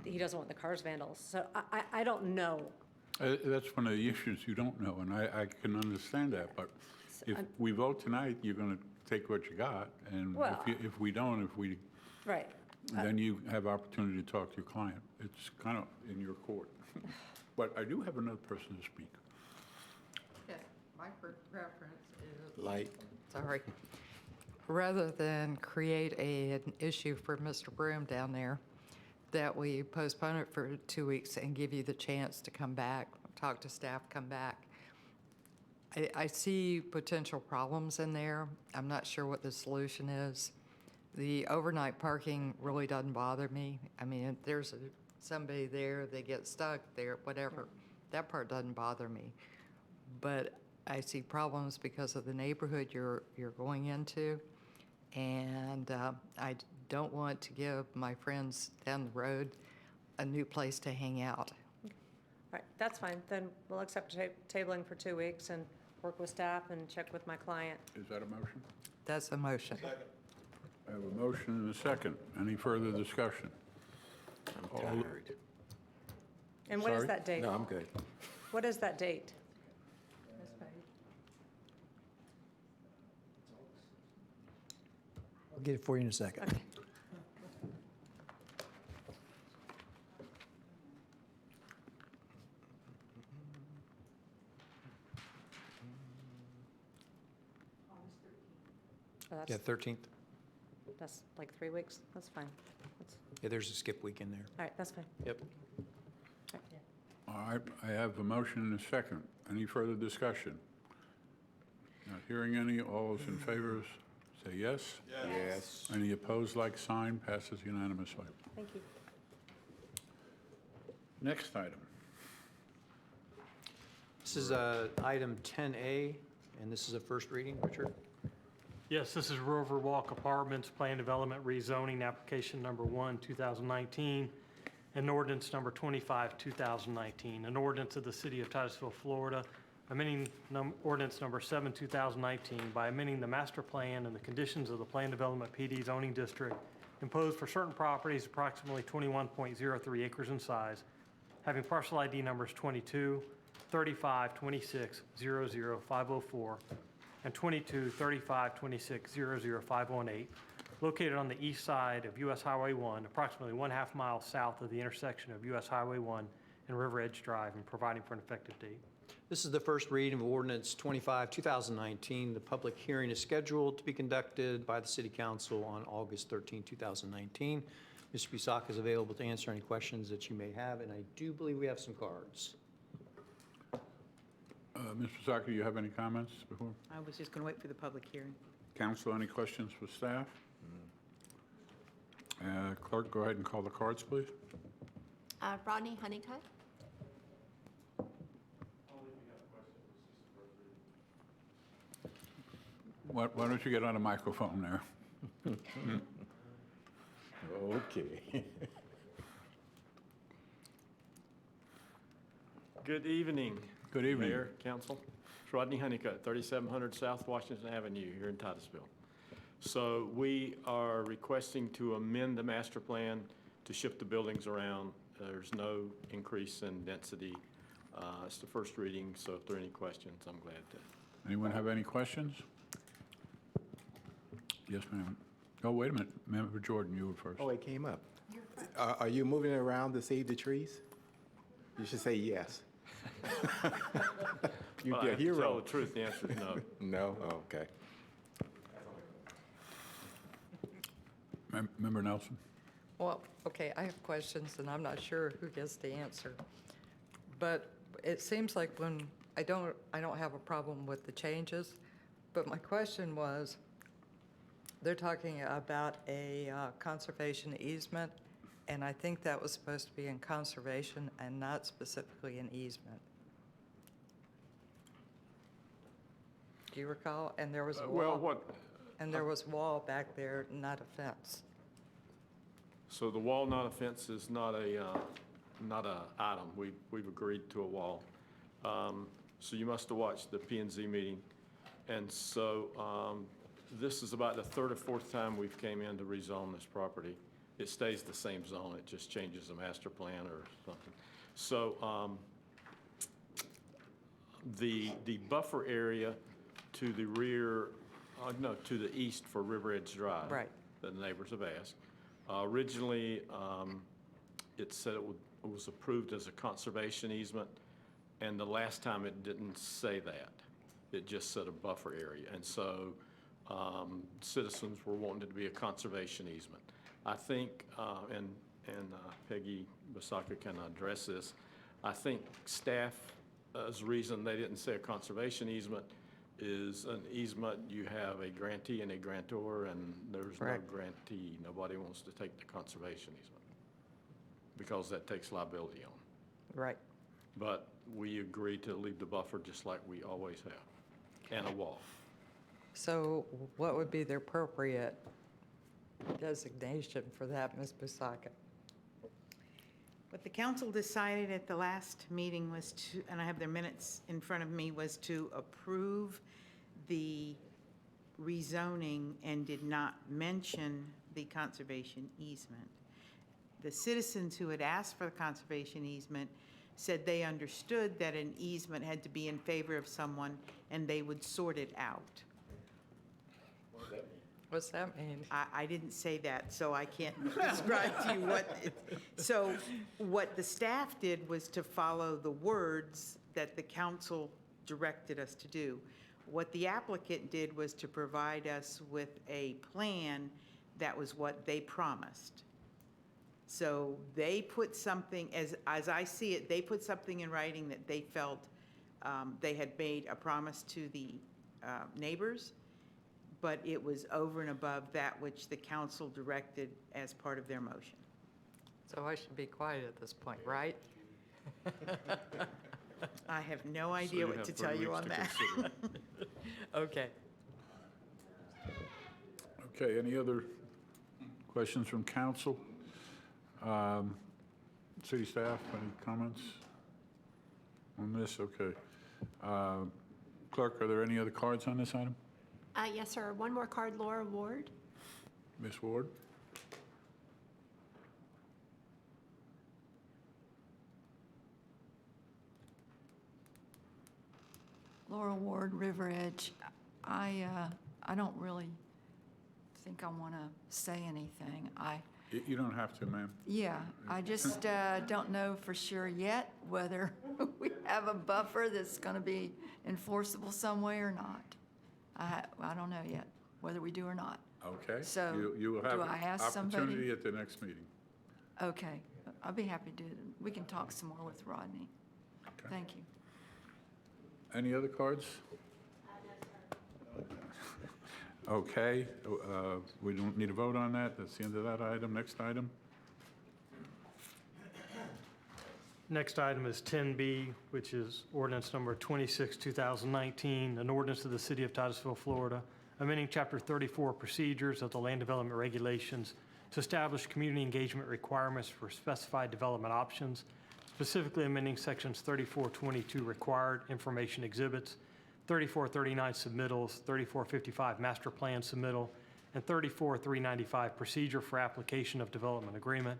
he doesn't want the cars vandals. So I don't know. That's one of the issues you don't know, and I can understand that, but if we vote tonight, you're going to take what you got, and Well- if we don't, Right. then you have opportunity to talk to your client. It's kind of in your court. But I do have another person to speak. Okay, my preference is. Light. Sorry. Rather than create an issue for Mr. Broom down there, that we postpone it for 2 weeks and give you the chance to come back, talk to staff, come back. I see potential problems in there. I'm not sure what the solution is. The overnight parking really doesn't bother me. I mean, if there's somebody there, they get stuck there, whatever. That part doesn't bother me. But I see problems because of the neighborhood you're going into. And I don't want to give my friends down the road a new place to hang out. All right, that's fine. Then we'll accept tabling for 2 weeks and work with staff and check with my client. Is that a motion? That's a motion. I have a motion and a second. Any further discussion? I'm tired. And what is Sorry? that date? No, I'm good. What is that date? I'll get it for you in a second. Okay. Oh, Yeah, 13th. That's like 3 weeks. That's fine. Yeah, there's a skip week in there. All right, that's fine. Yep. All right, I have a motion and a second. Any further discussion? Not hearing any. All those in favor, say yes. Yes. Any opposed, like sign, passes unanimously. Thank you. Next item. This is item 10A, and this is a first reading. Richard? Yes, this is Riverwalk Apartments Plan Development Rezoning Application Number 1, 2019, and ordinance number 25, 2019. An ordinance of the City of Titusville, Florida, amending ordinance number 7, 2019 by amending the master plan and the conditions of the Plan Development PD zoning district imposed for certain properties approximately 21.03 acres in size, having parcel ID numbers 22, 35, 26, 00, 504, and 22, 35, 26, 00, 518, located on the east side of US Highway 1, approximately 1/2 mile south of the intersection of US Highway 1 and River Edge Drive, and providing for an effective date. This is the first reading of ordinance 25, 2019. The public hearing is scheduled to be conducted by the City Council on August 13, 2019. Mr. Busaka is available to answer any questions that you may have, and I do believe we have some cards. Mr. Saka, do you have any comments before? I was just going to wait for the public hearing. Council, any questions for staff? Clerk, go ahead and call the cards, please. Rodney Honeycutt. Why don't you get on a microphone there? Okay. Good evening. Good evening. Mayor, Council. It's Rodney Honeycutt, 3700 South Washington Avenue here in Titusville. So we are requesting to amend the master plan to shift the buildings around. There's no increase in density. It's the first reading, so if there are any questions, I'm glad to. Anyone have any questions? Yes, ma'am. Oh, wait a minute. Member Jordan, you were first. Oh, it came up. Are you moving it around to save the trees? You should say yes. You'd Well, be I a have to tell hero. the truth, the answer is no. No? Oh, okay. Member Nelson? Well, okay, I have questions, and I'm not sure who gets the answer. But it seems like when, I don't have a problem with the changes, but my question was, they're talking about a conservation easement, and I think that was supposed to be in conservation and not specifically an easement. Do you recall? And there was a Well, wall, what, and there was a wall back there, not a fence. so the wall, not a fence is not a item. We've agreed to a wall. So you must have watched the P&Z meeting. And so this is about the third or fourth time we've came in to rezone this property. It stays the same zone, it just changes the master plan or something. So the buffer area to the rear, no, to the east for River Edge Drive. Right. That the neighbors have asked. Originally, it said it was approved as a conservation easement, and the last time it didn't say that. It just said a buffer area. And so citizens were wanting it to be a conservation easement. I think, and Peggy Basaka can address this, I think staff's reason they didn't say a conservation easement is an easement, you have a grantee and a grantor, and there's no Correct. grantee. Nobody wants to take the conservation easement because that takes liability on. Right. But we agreed to leave the buffer just like we always have, and a wall. So what would be the appropriate designation for that, Ms. Busaka? What the council decided at the last meeting was to, and I have their minutes in front of me, was to approve the rezoning and did not mention the conservation easement. The citizens who had asked for the conservation easement said they understood that an easement had to be in favor of someone and they would sort it out. What's that mean? I didn't say that, so I can't describe to you what, so what the staff did was to follow the words that the council directed us to do. What the applicant did was to provide us with a plan that was what they promised. So they put something, as I see it, they put something in writing that they felt they had made a promise to the neighbors, but it was over and above that which the council directed as part of their motion. So I should be quiet at this point, right? I have no So idea you what have to 3 tell you weeks on to that. consider. Okay. Okay, any other questions from council? City staff, any comments on this? Okay. Clerk, are there any other cards on this item? Yes, sir. One more card, Laura Ward. Ms. Ward? Laura Ward, River Edge. I don't really think I want to say anything. You don't have to, ma'am. Yeah, I just don't know for sure yet whether we have a buffer that's going to be enforceable some way or not. I don't know yet whether we do or not. Okay. So, You will have do I ask somebody? opportunity at the next meeting. Okay, I'll be happy to do it. We can talk some more with Rodney. Okay. Thank you. Any other cards? Okay, we don't need a vote on that. That's the end of that item. Next item. Next item is 10B, which is ordinance number 26, 2019, an ordinance of the City of Titusville, Florida, amending Chapter 34 procedures of the Land Development Regulations to establish community engagement requirements for specified development options, specifically amending Sections 3422 required information exhibits, 3439 submittals, 3455 master plan submittal, and 34395 procedure for application of development agreement,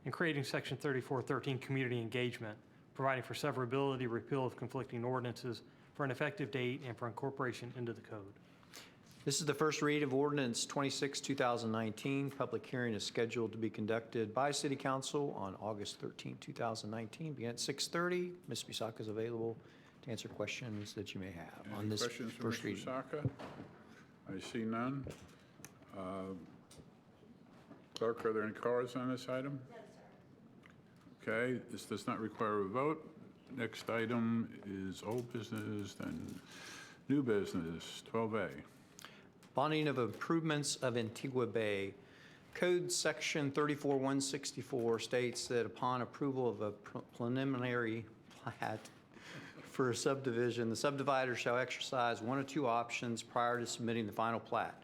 and creating Section 3413 community engagement, providing for severability, repeal of conflicting ordinances for an effective date and for incorporation into the code. This is the first read of ordinance 26, 2019. Public hearing is scheduled to be conducted by City Council on August 13, 2019, beginning at 6:30. Ms. Bisaka is available to answer questions that you may have on this Questions for first Mr. reading. Bisaka? I see none. Clerk, are there any cards on this item? No, sir. Okay, this does not require a vote. Next item is old business, then new business, 12A. Bonding of improvements of Antigua Bay. Code Section 34164 states that upon approval of a preliminary plat for a subdivision, the subdivider shall exercise one of two options prior to submitting the final plat: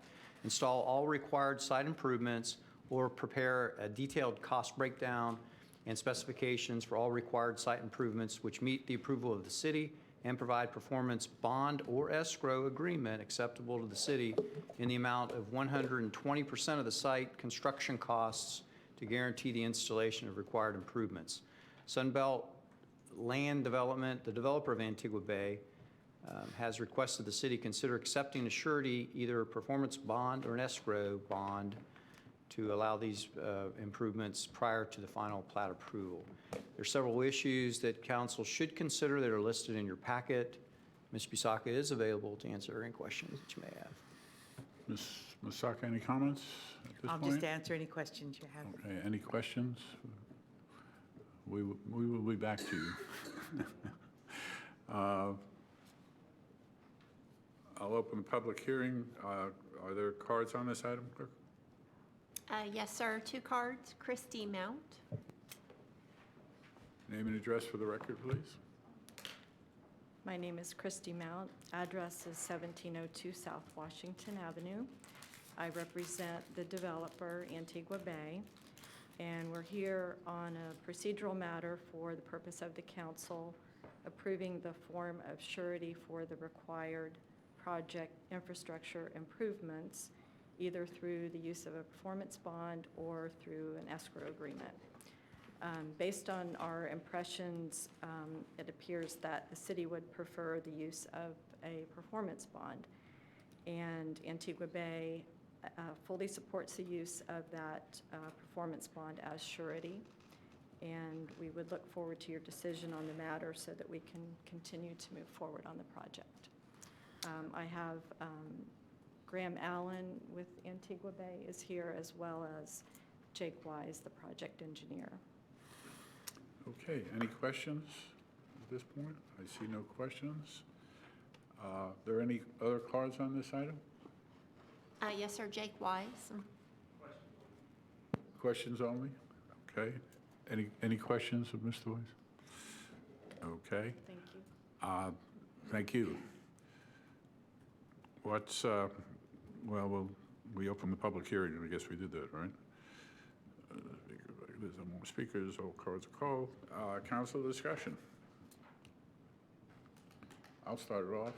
install all required site improvements or prepare a detailed cost breakdown and specifications for all required site improvements which meet the approval of the city, and provide performance bond or escrow agreement acceptable to the city in the amount of 120% of the site construction costs to guarantee the installation of required improvements. Sunbelt Land Development, the developer of Antigua Bay, has requested the city consider accepting a surety, either a performance bond or an escrow bond, to allow these improvements prior to the final plat approval. There are several issues that council should consider that are listed in your packet. Ms. Bisaka is available to answer any questions that you may have. Ms. Bisaka, any comments at this I'll point? just answer any questions you have. Okay, any questions? We will be back to you. I'll open the public hearing. Are there cards on this item, clerk? Yes, sir. 2 cards. Christy Mount. Name and address for the record, please. My name is Christy Mount. Address is 1702 South Washington Avenue. I represent the developer, Antigua Bay, and we're here on a procedural matter for the purpose of the council approving the form of surety for the required project infrastructure improvements, either through the use of a performance bond or through an escrow agreement. Based on our impressions, it appears that the city would prefer the use of a performance bond, and Antigua Bay fully supports the use of that performance bond as surety, and we would look forward to your decision on the matter so that we can continue to move forward on the project. I have Graham Allen with Antigua Bay is here, as well as Jake Wise, the project engineer. Okay, any questions at this point? I see no questions. Are there any other cards on this item? Yes, sir. Jake Wise. Questions only? Okay. Any questions of Mr. Wise? Okay. Thank you. Thank you. What's, well, we opened the public hearing, and I guess we did that, right? There's no more speakers, all cards are called. Council discussion. I'll start it off.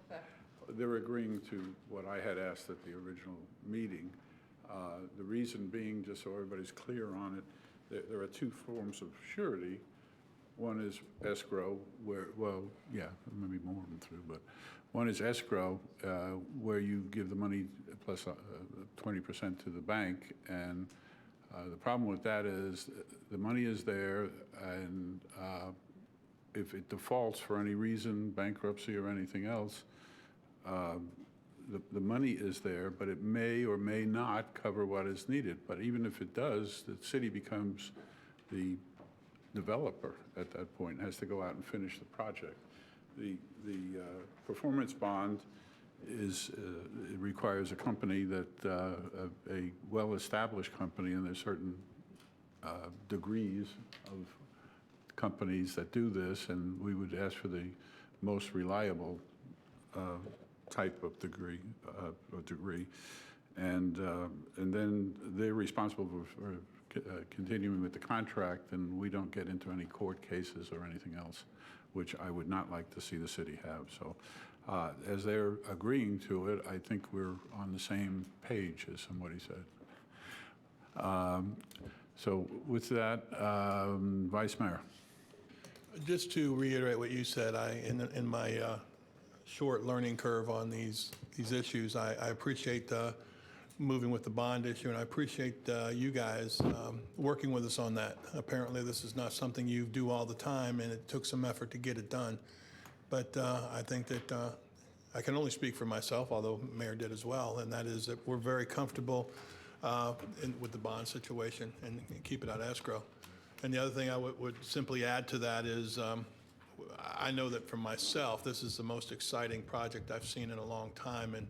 Okay. They're agreeing to what I had asked at the original meeting. The reason being, just so everybody's clear on it, there are 2 forms of surety. One is escrow, where, well, yeah, maybe more of them through, but one is escrow, where you give the money plus 20% to the bank. And the problem with that is the money is there, and if it defaults for any reason, bankruptcy or anything else, the money is there, but it may or may not cover what is needed. But even if it does, the city becomes the developer at that point and has to go out and finish the project. The performance bond is, it requires a company that, a well-established company, and there's certain degrees of companies that do this, and we would ask for the most reliable type of degree, and then they're responsible for continuing with the contract, and we don't get into any court cases or anything else, which I would not like to see the city have. So as they're agreeing to it, I think we're on the same page, as somebody said. So with that, Vice Mayor. Just to reiterate what you said, in my short learning curve on these issues, I appreciate moving with the bond issue, and I appreciate you guys working with us on that. Apparently, this is not something you do all the time, and it took some effort to get it done. But I think that I can only speak for myself, although Mayor did as well, and that is that we're very comfortable with the bond situation and keep it out of escrow. And the other thing I would simply add to that is I know that for myself, this is the most exciting project I've seen in a long time. And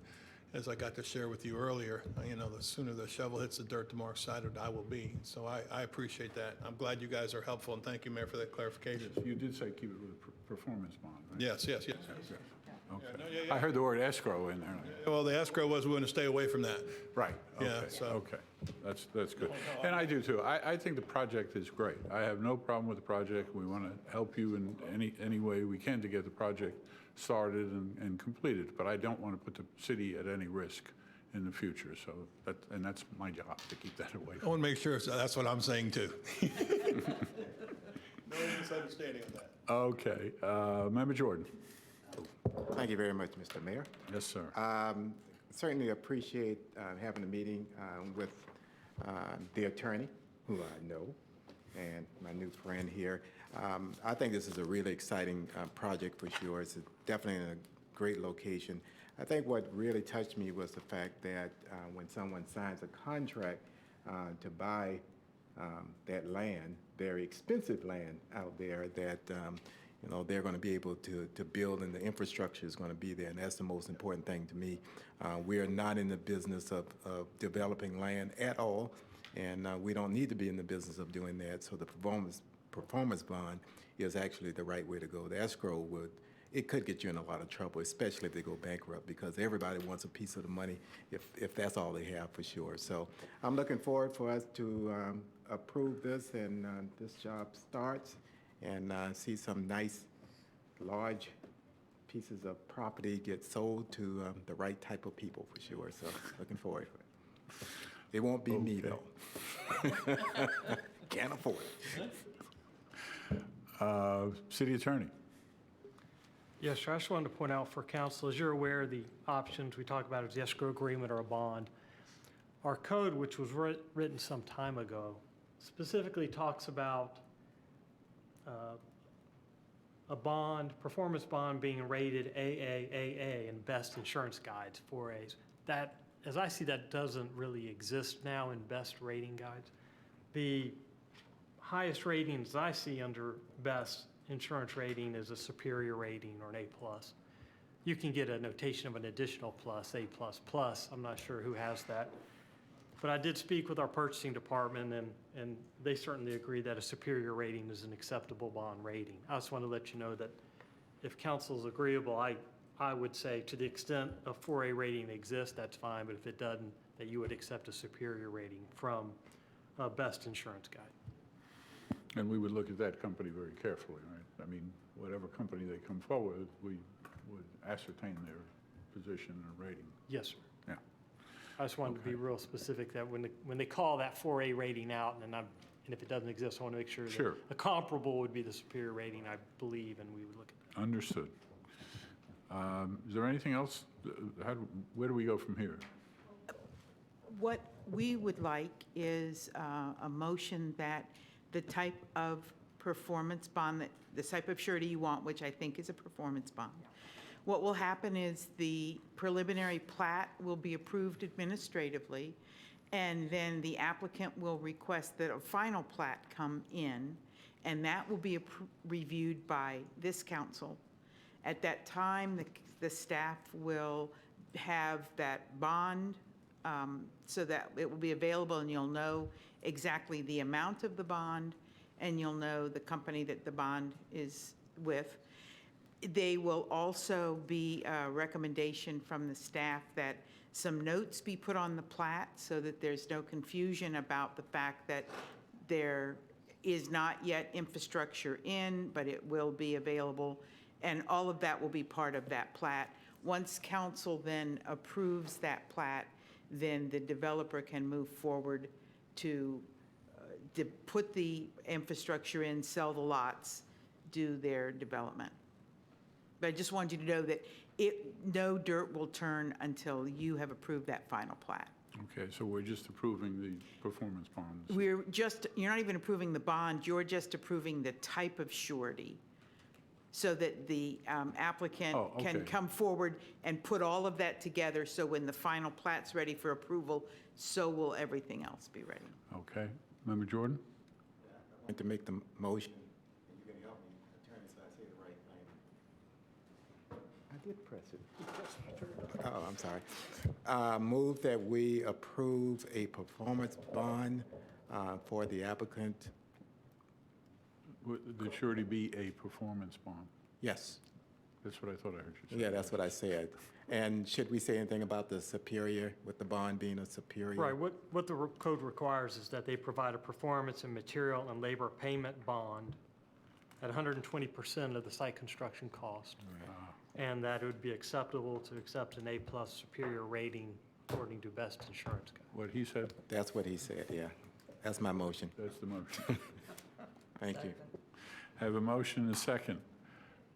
as I got to share with you earlier, the sooner the shovel hits the dirt, the more excited I will be. So I appreciate that. I'm glad you guys are helpful, and thank you, Mayor, for that clarification. You did say keep it with a performance bond, right? Yes. Okay. Yeah. I heard the word escrow in there. Well, the escrow was we want to stay away from that. Right. Okay. Yeah, so. Okay. That's good. And I do too. I think the project is great. I have no problem with the project. We want to help you in any way we can to get the project started and completed. But I don't want to put the city at any risk in the future. So that's my job, to keep that away. I want to make sure that's what I'm saying too. No misunderstanding on that. Okay. Member Jordan. Thank you very much, Mr. Mayor. Yes, sir. Certainly appreciate having a meeting with the attorney, who I know, and my new friend here. I think this is a really exciting project for sure. It's definitely in a great location. I think what really touched me was the fact that when someone signs a contract to buy that land, very expensive land out there, that they're going to be able to build, and the infrastructure is going to be there, and that's the most important thing to me. We are not in the business of developing land at all, and we don't need to be in the business of doing that. So the performance bond is actually the right way to go. The escrow it could get you in a lot of trouble, especially if they go bankrupt, because everybody wants a piece of the money if that's all they have, for sure. So I'm looking forward for us to approve this, and this job starts, and see some nice, large pieces of property get sold to the right type of people, for sure. So looking forward to it. It won't be me, though. Can't afford it. City Attorney. Yes, sir. I just wanted to point out for council, as you're aware, the options we talk about is the escrow agreement or a bond. Our code, which was written some time ago, specifically talks about a bond, performance bond, being rated AAA in best insurance guides, 4As. That, as I see, that doesn't really exist now in best rating guides. The highest ratings I see under best insurance rating is a superior rating or an A+. You can get a notation of an additional plus, A++. I'm not sure who has that. But I did speak with our purchasing department, and they certainly agree that a superior rating is an acceptable bond rating. I just want to let you know that if council's agreeable, I would say to the extent a 4A rating exists, that's fine, but if it doesn't, that you would accept a superior rating from a best insurance guide. And we would look at that company very carefully, right? I mean, whatever company they come forward, we would ascertain their position and rating. Yes, sir. Yeah. I just wanted to be real specific that when they call that 4A rating out, and And if it doesn't exist, I want to make sure that Sure. a comparable would be the superior rating, I believe, and we would look at that. Understood. Is there anything else? Where do we go from here? What we would like is a motion that the type of performance bond, the type of surety you want, which I think is a performance bond. What will happen is the preliminary plat will be approved administratively, and then the applicant will request that a final plat come in, and that will be reviewed by this council. At that time, the staff will have that bond so that it will be available, and you'll know exactly the amount of the bond, and you'll know the company that the bond is with. They will also be a recommendation from the staff that some notes be put on the plat so that there's no confusion about the fact that there is not yet infrastructure in, but it will be available, and all of that will be part of that plat. Once council then approves that plat, then the developer can move forward to put the infrastructure in, sell the lots, do their development. But I just wanted you to know that no dirt will turn until you have approved that final plat. Okay, so we're just approving the performance bonds. You're not even approving the bond, you're just approving the type of surety, so that the applicant can come forward and put all of that together, so when the final plat's ready for approval, so will everything else be ready. Okay. Member Jordan? I'm going to make the motion. You can help me, attorney, so I say the right thing. I did press it. Oh, I'm sorry. Move that we approve a performance bond for the applicant. Would the surety be a performance bond? Yes. That's what I thought I heard you say. Yeah, that's what I said. And should we say anything about the superior, with the bond being a superior? Right, what the code requires is that they provide a performance and material and labor payment bond at 120% of the site construction cost. And that it would be acceptable to accept an A+ superior rating according to Best Insurance Guide. What he said? That's what he said, yeah. That's my motion. That's the motion. Thank you. Have a motion and a second.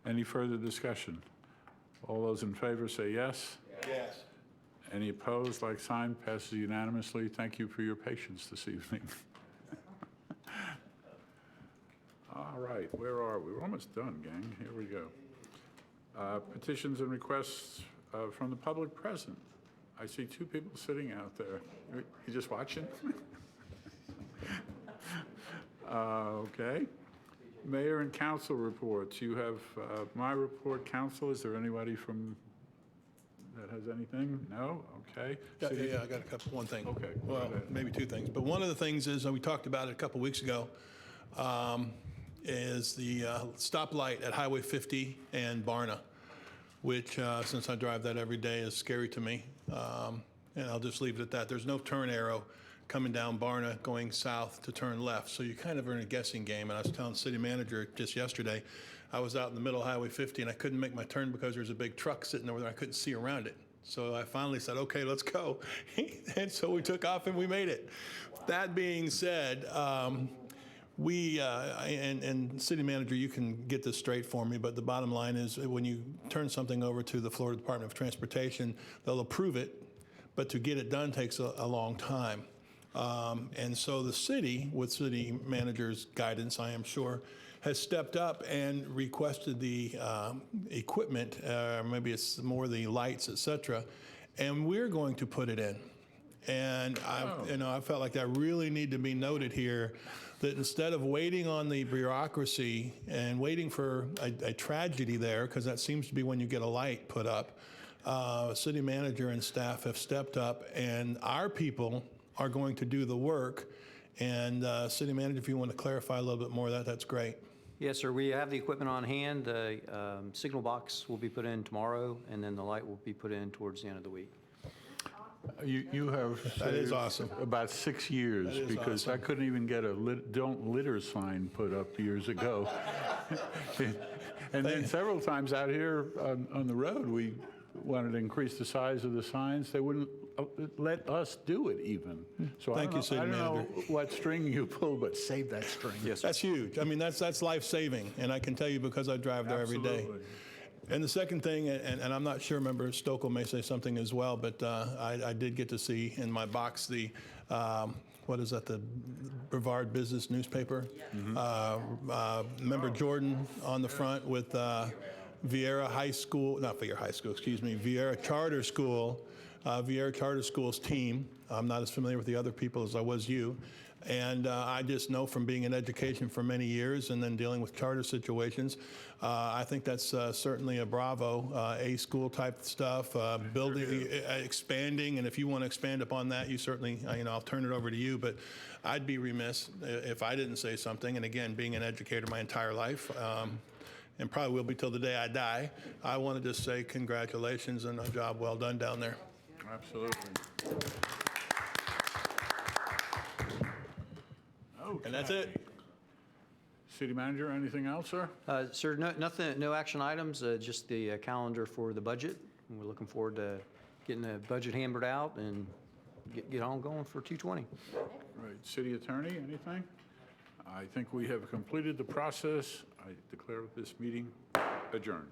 Any further discussion? All those in favor say yes. Yes. Any opposed, like sign, passes unanimously. Thank you for your patience this evening. All right, where are we? We're almost done, gang. Here we go. Petitions and requests from the public present. I see two people sitting out there. You just watching? Okay. Mayor and council reports. You have my report, council. Is there anybody from that has anything? No? Okay. Yeah, I got one thing. Okay. Well, maybe two things. But one of the things is, and we talked about it a couple weeks ago, is the stoplight at Highway 50 and Barna, which, since I drive that every day, is scary to me. And I'll just leave it at that. There's no turn arrow coming down Barna going south to turn left. So you kind of are in a guessing game. And I was telling the city manager just yesterday, I was out in the middle of Highway 50 and I couldn't make my turn because there's a big truck sitting over there. I couldn't see around it. So I finally said, okay, let's go. And so we took off and we made it. That being said, and city manager, you can get this straight for me, but the bottom line is when you turn something over to the Florida Department of Transportation, they'll approve it, but to get it done takes a long time. And so the city, with city manager's guidance, I am sure, has stepped up and requested the equipment, maybe it's more the lights, et cetera, and we're going to put it in. And I felt like that really need to be noted here, that instead of waiting on the bureaucracy and waiting for a tragedy there, because that seems to be when you get a light put up, city manager and staff have stepped up, and our people are going to do the work. And city manager, if you want to clarify a little bit more of that, that's great. Yes, sir. We have the equipment on hand. The signal box will be put in tomorrow, and then the light will be put in towards the end of the week. You have That is awesome. about 6 years, That is because awesome. I couldn't even get a don't litter sign put up years ago. And then several times out here on the road, we wanted to increase the size of the signs. They wouldn't let us do it even. So Thank you, City I don't know Manager. what string you pull, but save that string. Yes, That's huge. I mean, that's life-saving, and I can tell you because I drive there every day. Absolutely. And the second thing, and I'm not sure, Member Stokel may say something as well, but I did get to see in my box the, what is that, the Brevard Business newspaper? Member Jordan on the front with Vieira High School, not Vieira High School, excuse me, Vieira Charter School, Vieira Charter School's team. I'm not as familiar with the other people as I was you. And I just know from being in education for many years and then dealing with charter situations, I think that's certainly a bravo, A school type stuff, building, expanding. And if you want to expand upon that, you certainly, I'll turn it over to you. But I'd be remiss if I didn't say something. And again, being an educator my entire life, and probably will be till the day I die, I want to just say congratulations and a job well done down there. Absolutely. And that's it. City Manager, anything else, sir? Sir, nothing, no action items, just the calendar for the budget. And we're looking forward to getting the budget hammered out and get on going for 220. Right. City Attorney, anything? I think we have completed the process. I declare this meeting adjourned.